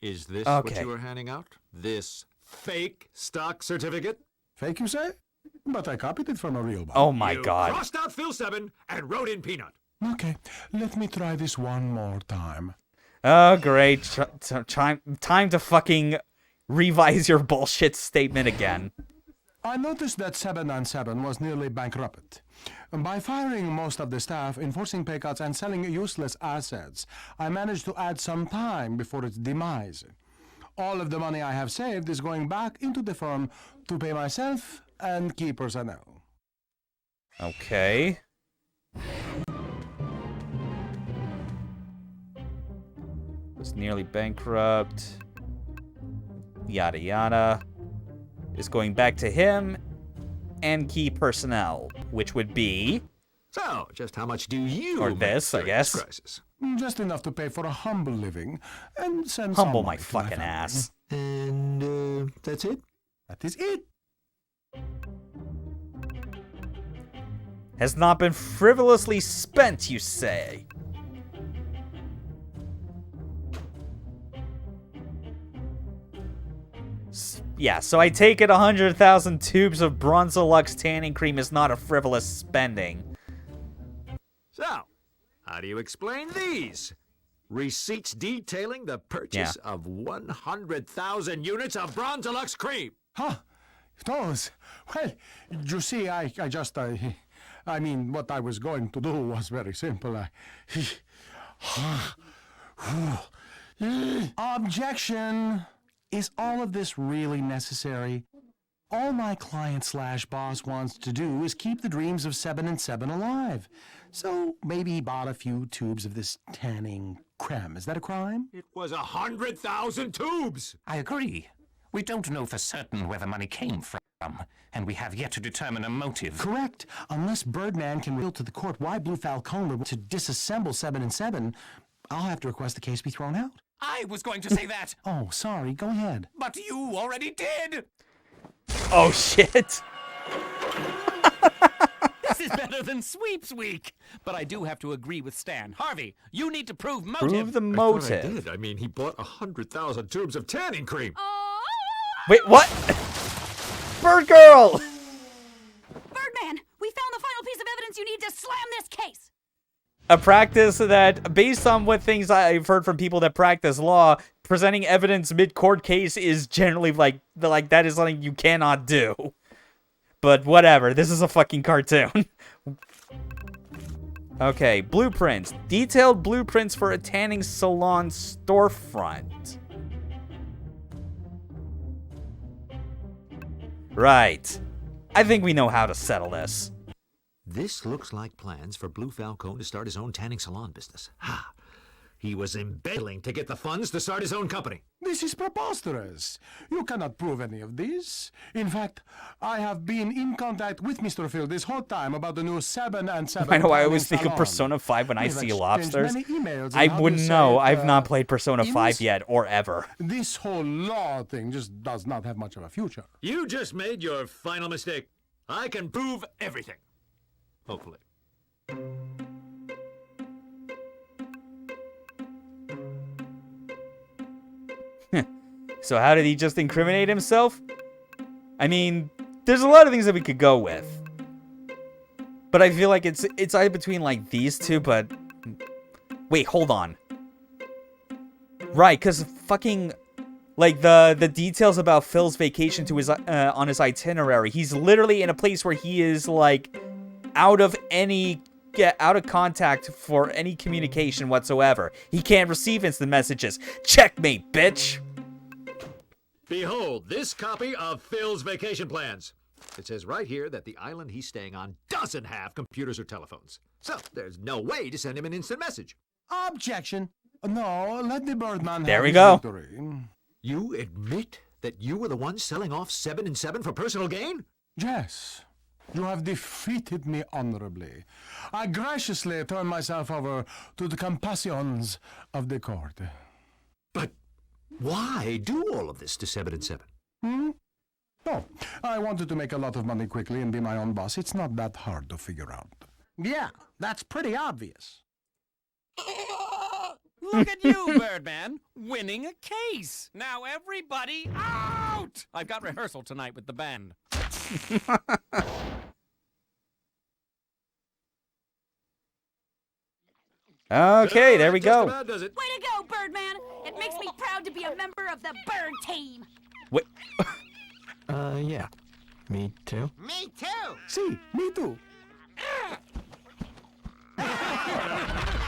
Is this Okay. what you were handing out? This fake stock certificate? Fake, you say? But I copied it from a real one. Oh my You god. crossed out Phil Sebben and wrote in Peanut. Okay, let me try this one more time. Oh, great. Time to fucking revise your bullshit statement again. I noticed that 797 was nearly bankrupt. By firing most of the staff, enforcing pay cuts, and selling useless assets, I managed to add some time before its demise. All of the money I have saved is going back into the firm to pay myself and key personnel. Okay. Was nearly bankrupt. Yada yada. Is going back to him and key personnel, which would be... So, just how much do you or make this, I during guess. crisis? Just enough to pay for a humble living and send Humble some my money to fucking family. ass. And, that's it? That is it. Has not been frivolously spent, you say? Yeah, so I take it 100,000 tubes of Bronzolux tanning cream is not a frivolous spending. So, how do you explain these? Receipts detailing the purchase of 100,000 units of Bronzolux cream. Huh? Those? Well, you see, I mean, what I was going to do was very simple. Objection! Is all of this really necessary? All my client/boss wants to do is keep the dreams of Sebben and Sebben alive. So maybe he bought a few tubes of this tanning creme. Is that a crime? It was 100,000 tubes! I agree. We don't know for certain where the money came from, and we have yet to determine a motive. Correct. Unless Birdman can reveal to the court why Blue Falcone were to disassemble Sebben and Sebben, I'll have to request the case be thrown out. I was going to say that. Oh, sorry. Go ahead. But you already did. Oh, shit. This is better than Sweeps Week. But I do have to agree with Stan. Harvey, you need to prove motive. Prove the I motive. did. I mean, he bought 100,000 tubes of tanning cream. Wait, what? Bird Girl! Birdman, we found the final piece of evidence you need to slam this case. A practice that, based on what things I've heard from people that practice law, presenting evidence mid-court case is generally like that is something you cannot do. But whatever, this is a fucking cartoon. Okay, blueprints. Detailed blueprints for a tanning salon storefront. Right. I think we know how to settle this. This looks like plans for Blue Falcone to start his own tanning salon business. Ha! He was embezzling to get the funds to start his own company. This is preposterous. You cannot prove any of this. In fact, I have been in contact with Mr. Phil this whole time about the new 7 and 7. I know I always think salon. of Persona 5 when I We've see exchanged lobsters. many emails on I how to wouldn't say know. it, I've not played Persona in 5 this- yet, or ever. This whole law thing just does not have much of a future. You just made your final mistake. I can prove everything. Hopefully. So how did he just incriminate himself? I mean, there's a lot of things that we could go with. But I feel like it's either between like these two, but wait, hold on. Right, cuz fucking like the details about Phil's vacation to his on his itinerary. He's literally in a place where he is like out of contact for any communication whatsoever. He can't receive instant messages. Checkmate, bitch. Behold this copy of Phil's vacation plans. It says right here that the island he's staying on doesn't have computers or telephones. So there's no way to send him an instant message. Objection. No, let the Birdman There have we his go. victory. You admit that you were the one selling off 7 and 7 for personal gain? Yes. You have defeated me honorably. I graciously turn myself over to the compassions of the court. But why do all of this to 7 and 7? No, I wanted to make a lot of money quickly and be my own boss. It's not that hard to figure out. Yeah, that's pretty obvious. Look at you, Birdman, winning a case. Now everybody out! I've got rehearsal tonight with the band. Okay, there we go. Way to go, Birdman! It makes me proud to be a member of the Bird team. Wait. Yeah. Me too. Me too. See, me too.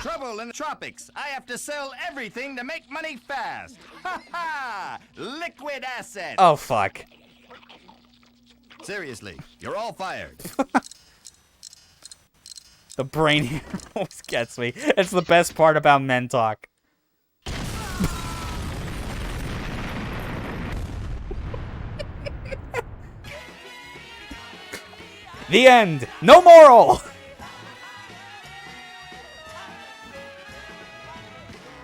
Trouble in the tropics. I have to sell everything to make money fast. Ha ha! Liquid assets. Oh, fuck. Seriously, you're all fired. The brain here always gets me. It's the best part about men talk. The end. No moral.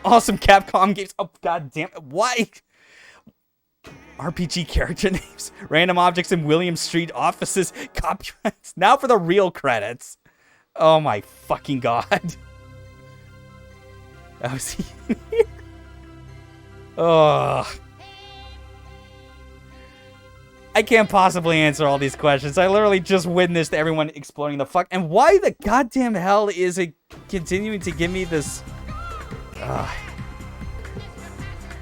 Awesome Capcom games. Oh, god damn it. Why? RPG character names. Random objects in William Street offices. Copyrights. Now for the real credits. Oh my fucking god. Oh, see. Ugh. I can't possibly answer all these questions. I literally just witnessed everyone exploding the fuck. And why the goddamn hell is it continuing to give me this?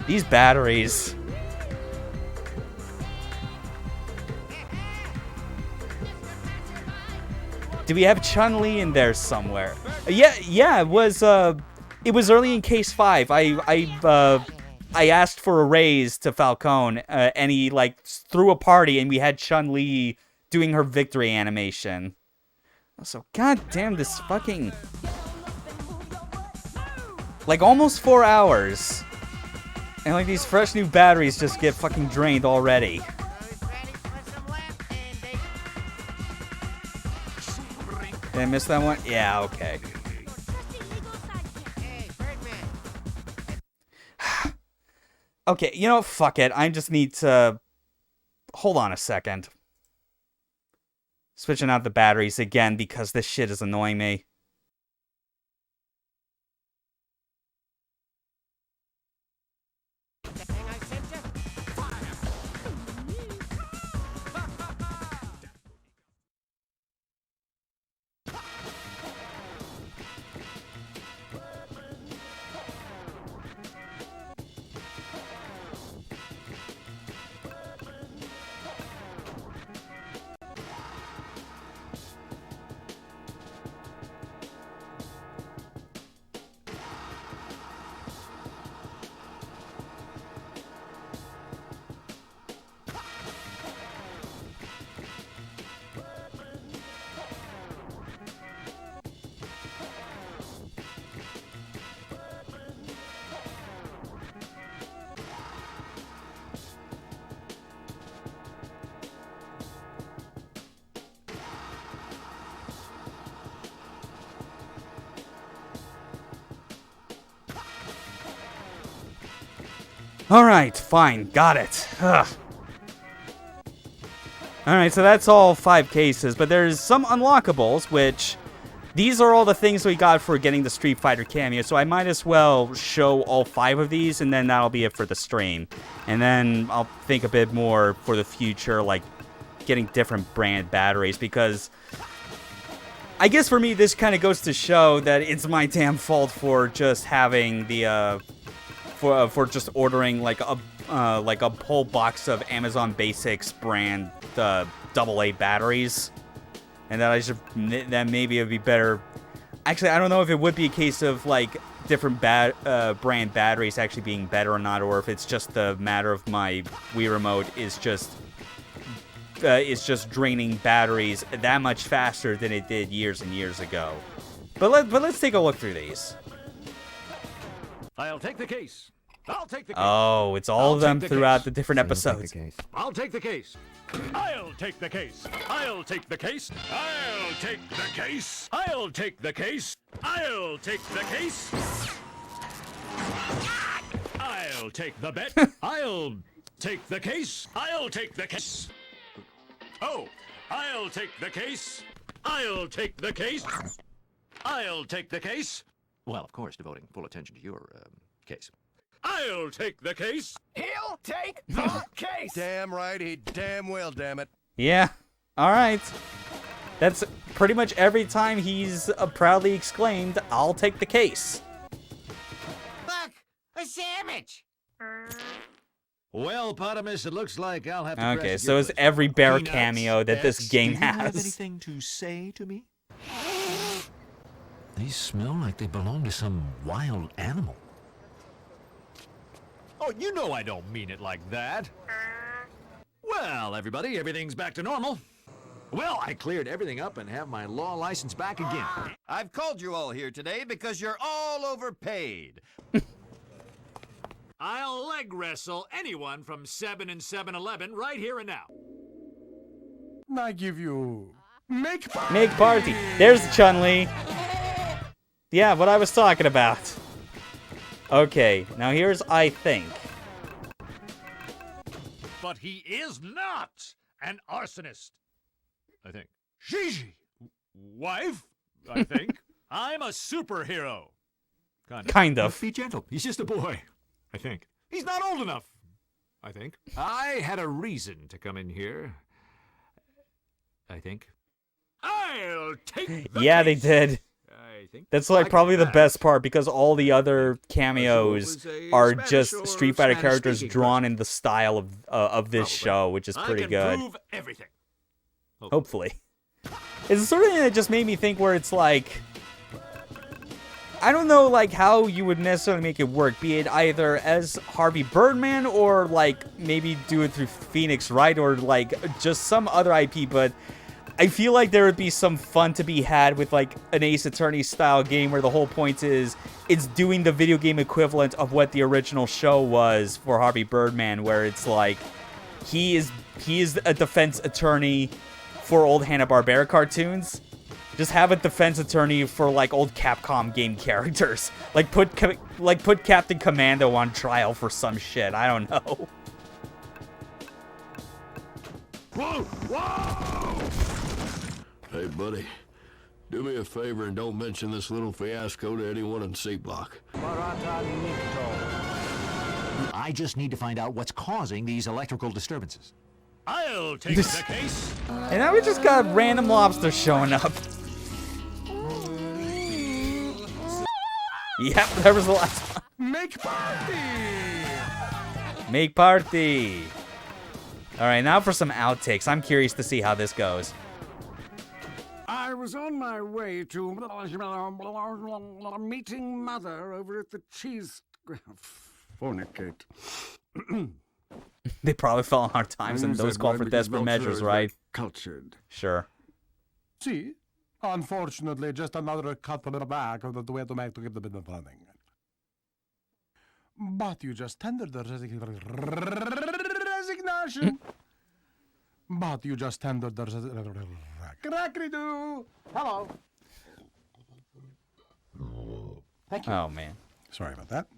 These batteries. Do we have Chun-Li in there somewhere? Yeah, it was early in Case 5. I asked for a raise to Falcone, and he, like, threw a party, and we had Chun-Li doing her victory animation. So, goddamn, this fucking... Like, almost 4 hours. And, like, these fresh new batteries just get fucking drained already. Did I miss that one? Yeah, okay. Okay, you know what? Fuck it. I just need to... Hold on a second. Switching out the batteries again because this shit is annoying me. Alright, fine, got it. Ugh. Alright, so that's all 5 cases, but there's some unlockables, which... These are all the things we got for getting the Street Fighter cameo, so I might as well show all 5 of these, and then that'll be it for the stream. And then I'll think a bit more for the future, like getting different brand batteries, because... I guess for me, this kind of goes to show that it's my damn fault for just having the, for just ordering like a whole box of Amazon Basics brand AA batteries, and that maybe it'd be better. Actually, I don't know if it would be a case of like different brand batteries actually being better or not, or if it's just the matter of my Wii remote is just draining batteries that much faster than it did years and years ago. But let's take a look through these. I'll take the case. I'll take the case. Oh, it's all of them throughout the different episodes. I'll take the case. I'll take the case. I'll take the case. I'll take the case. I'll take the case. I'll take the case. I'll take the bet. I'll take the case. I'll take the case. Oh, I'll take the case. I'll take the case. I'll take the case. Well, of course, devoting full attention to your case. I'll take the case. He'll take the case. Damn right, he damn will, damn it. Yeah. All right. That's pretty much every time he's proudly exclaimed, "I'll take the case." Look, a sandwich. Well, Potamus, it looks like I'll have to Okay, press so your is list. every bear Peanuts, cameo that this Bets, game do you have has. anything to say to me? These smell like they belong to some wild animal. Oh, you know I don't mean it like that. Well, everybody, everything's back to normal. Well, I cleared everything up and have my law license back again. I've called you all here today because you're all overpaid. I'll leg wrestle anyone from 7 and 7-Eleven right here and now. I give you... Make party! Make party. There's Chun-Li. Yeah, what I was talking about. Okay, now here's I think. But he is not an arsonist. I think. Gigi! Wife? I think. I'm a superhero. Kind of. Be gentle. He's just a boy. I think. He's not old enough. I think. I had a reason to come in here. I think. I'll take the Yeah, they case. did. I think. That's like probably the best part because all the other cameos are just Street Fighter characters drawn in the style of this show, which is pretty good. Prove everything. Hopefully. It's the sort of thing that just made me think where it's like, I don't know like how you would necessarily make it work, be it either as Harvey Birdman or like maybe do it through Phoenix Wright or like just some other IP, but I feel like there would be some fun to be had with like an Ace Attorney style game where the whole point is it's doing the video game equivalent of what the original show was for Harvey Birdman, where it's like he is a defense attorney for old Hanna-Barbera cartoons. Just have a defense attorney for like old Capcom game characters. Like put Captain Commando on trial for some shit. I don't know. Whoa! Whoa! Hey, buddy. Do me a favor and don't mention this little fiasco to anyone in C Block. I just need to find out what's causing these electrical disturbances. I'll take the case. And now we just got random lobsters showing up. Yep, that was the last one. Make party! Make party. All right, now for some outtakes. I'm curious to see how this goes. I was on my way to meeting Mother over at the cheese... Fornicate. They probably fell on hard times, and those call for desperate measures, right? Cultured. Sure. See? Unfortunately, just another cut from the back of the way to make to give the business running. But you just tendered the resignation. But you just tendered the crackety-doo. Hello. Thank you. Oh, man. Sorry about that.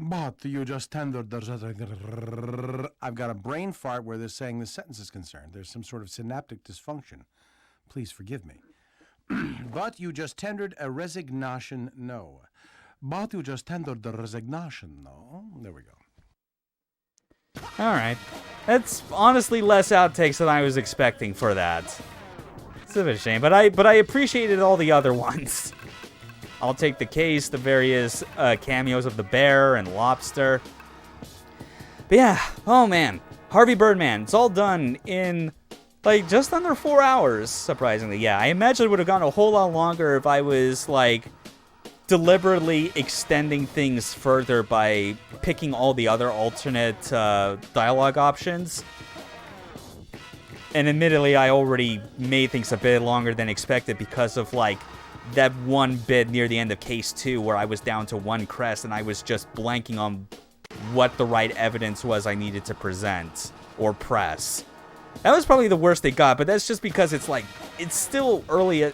But you just tendered the... I've got a brain fart where they're saying the sentence is concerned. There's some sort of synaptic dysfunction. Please forgive me. But you just tendered a resignation, no. But you just tendered the resignation, no. There we go. All right. That's honestly less outtakes than I was expecting for that. It's a bit of a shame, but I appreciated all the other ones. I'll take the case, the various cameos of the bear and lobster. But yeah, oh man. Harvey Birdman, it's all done in like just under 4 hours, surprisingly. Yeah, I imagine it would have gone a whole lot longer if I was like deliberately extending things further by picking all the other alternate dialogue options. And admittedly, I already made things a bit longer than expected because of like that one bit near the end of Case 2 where I was down to one crest and I was just blanking on what the right evidence was I needed to present or press. That was probably the worst they got, but that's just because it's like, it's still early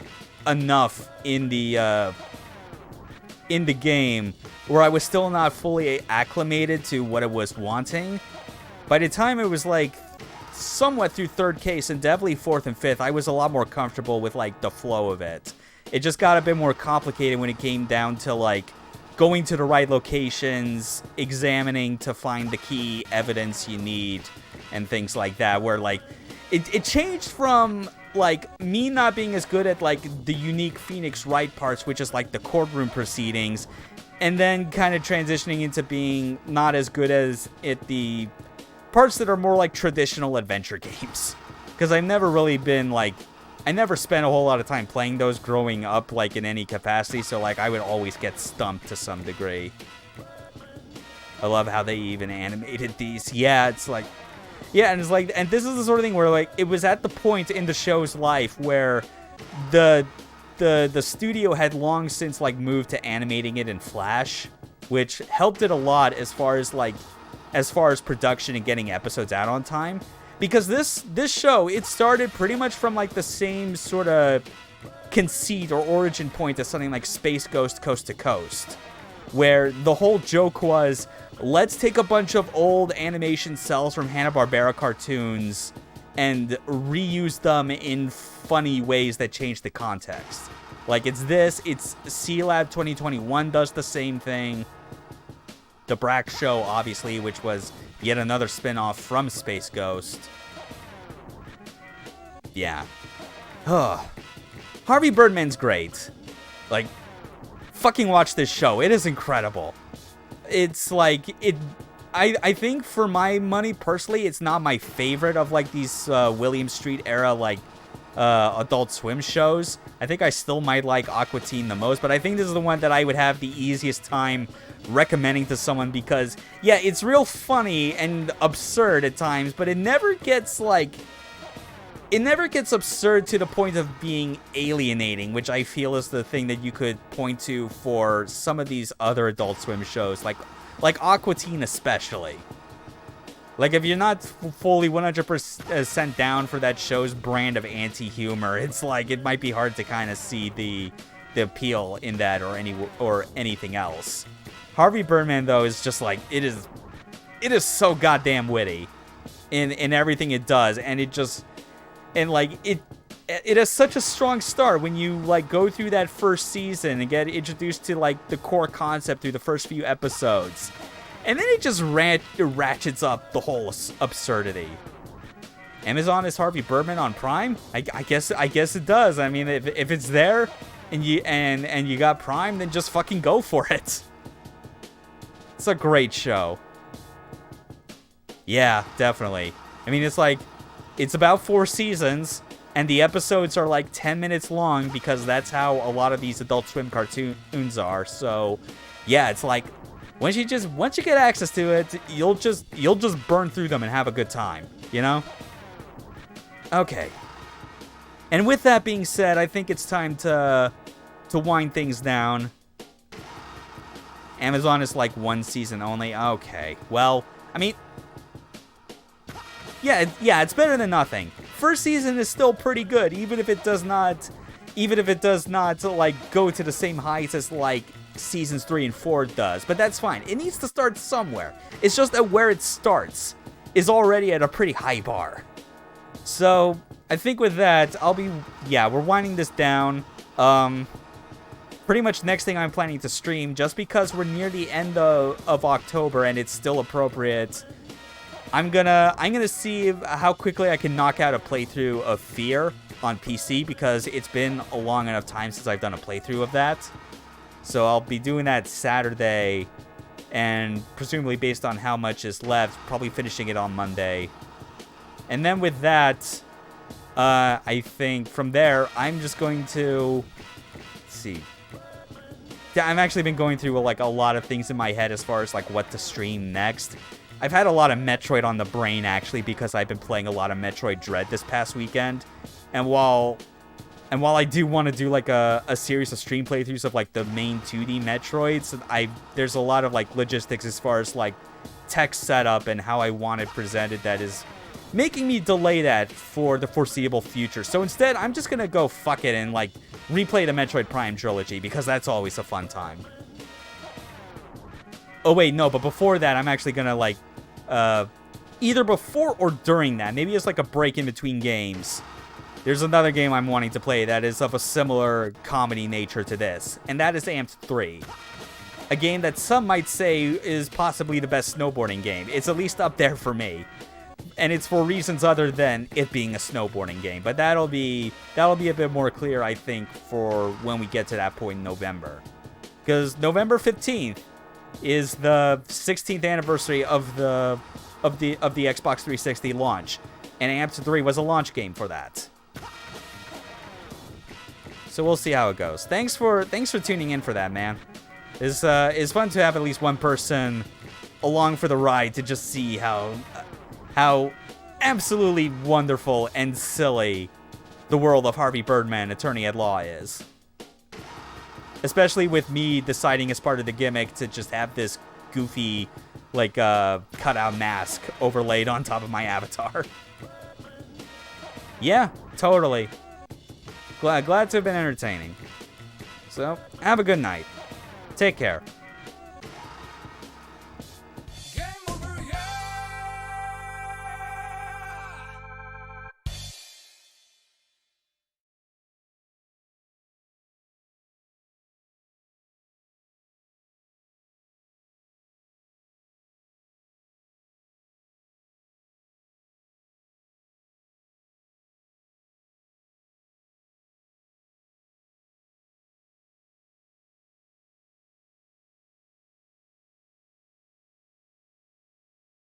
enough in the game where I was still not fully acclimated to what it was wanting. By the time it was like somewhat through third case and definitely fourth and fifth, I was a lot more comfortable with like the flow of it. It just got a bit more complicated when it came down to like going to the right locations, examining to find the key evidence you need, and things like that, where like it changed from like me not being as good at like the unique Phoenix Wright parts, which is like the courtroom proceedings, and then kind of transitioning into being not as good as at the parts that are more like traditional adventure games. Because I've never really been like, I never spent a whole lot of time playing those growing up like in any capacity, so like I would always get stumped to some degree. I love how they even animated these. Yeah, it's like, yeah, and it's like, and this is the sort of thing where like it was at the point in the show's life where the studio had long since like moved to animating it in Flash, which helped it a lot as far as production and getting episodes out on time. Because this show, it started pretty much from like the same sort of conceit or origin point as something like Space Ghost Coast to Coast, where the whole joke was, let's take a bunch of old animation cells from Hanna-Barbera cartoons and reuse them in funny ways that change the context. Like it's C-Lab 2021 does the same thing. The Brack Show, obviously, which was yet another spin-off from Space Ghost. Yeah. Harvey Birdman's great. Like, fucking watch this show. It is incredible. It's like, I think for my money, personally, it's not my favorite of like these William Street era, like, Adult Swim shows. I think I still might like Aqua Teen the most, but I think this is the one that I would have the easiest time recommending to someone because, yeah, it's real funny and absurd at times, but it never gets absurd to the point of being alienating, which I feel is the thing that you could point to for some of these other Adult Swim shows, like Aqua Teen especially. Like, if you're not fully 100% down for that show's brand of anti-humor, it's like, it might be hard to kind of see the appeal in that or anything else. Harvey Birdman, though, is just like, it is so goddamn witty in everything it does, and it has such a strong start when you like go through that first season and get introduced to like the core concept through the first few episodes. And then it just ratchets up the whole absurdity. Amazon is Harvey Birdman on Prime? I guess it does. I mean, if it's there and you got Prime, then just fucking go for it. It's a great show. Yeah, definitely. I mean, it's about 4 seasons, and the episodes are like 10 minutes long because that's how a lot of these Adult Swim cartoons are. So, yeah, it's like once you get access to it, you'll just burn through them and have a good time, you know? Okay. And with that being said, I think it's time to wind things down. Amazon is like 1 season only. Okay. Well, I mean, yeah, it's better than nothing. First season is still pretty good, even if it does not like go to the same heights as like seasons 3 and 4 does. But that's fine. It needs to start somewhere. It's just that where it starts is already at a pretty high bar. So I think with that, we're winding this down. Pretty much next thing I'm planning to stream, just because we're near the end of October and it's still appropriate, I'm gonna see how quickly I can knock out a playthrough of Fear on PC, because it's been a long enough time since I've done a playthrough of that. So I'll be doing that Saturday, and presumably based on how much is left, probably finishing it on Monday. And then with that, I think from there, I'm just going to, let's see. Yeah, I've actually been going through like a lot of things in my head as far as like what to stream next. I've had a lot of Metroid on the brain, actually, because I've been playing a lot of Metroid Dread this past weekend. And while I do want to do like a series of stream playthroughs of like the main 2D Metroids, there's a lot of like logistics as far as like tech setup and how I want it presented that is making me delay that for the foreseeable future. So instead, I'm just gonna go fuck it and like replay the Metroid Prime trilogy, because that's always a fun time. Oh wait, no, but before that, I'm actually gonna like either before or during that, maybe it's like a break in between games, there's another game I'm wanting to play that is of a similar comedy nature to this, and that is Amped 3. A game that some might say is possibly the best snowboarding game. It's at least up there for me. and it's for reasons other than it being a snowboarding game. But that'll be a bit more clear, I think, for when we get to that point in November. Because November 15th is the 16th anniversary of the Xbox 360 launch, and Amped 3 was a launch game for that. So we'll see how it goes. Thanks for tuning in for that, man. It's fun to have at least one person along for the ride to just see how absolutely wonderful and silly the world of Harvey Birdman, Attorney at Law, is. Especially with me deciding as part of the gimmick to just have this goofy, like, cutout mask overlaid on top of my avatar. Yeah, totally. Glad to have been entertaining. So, have a good night. Take care.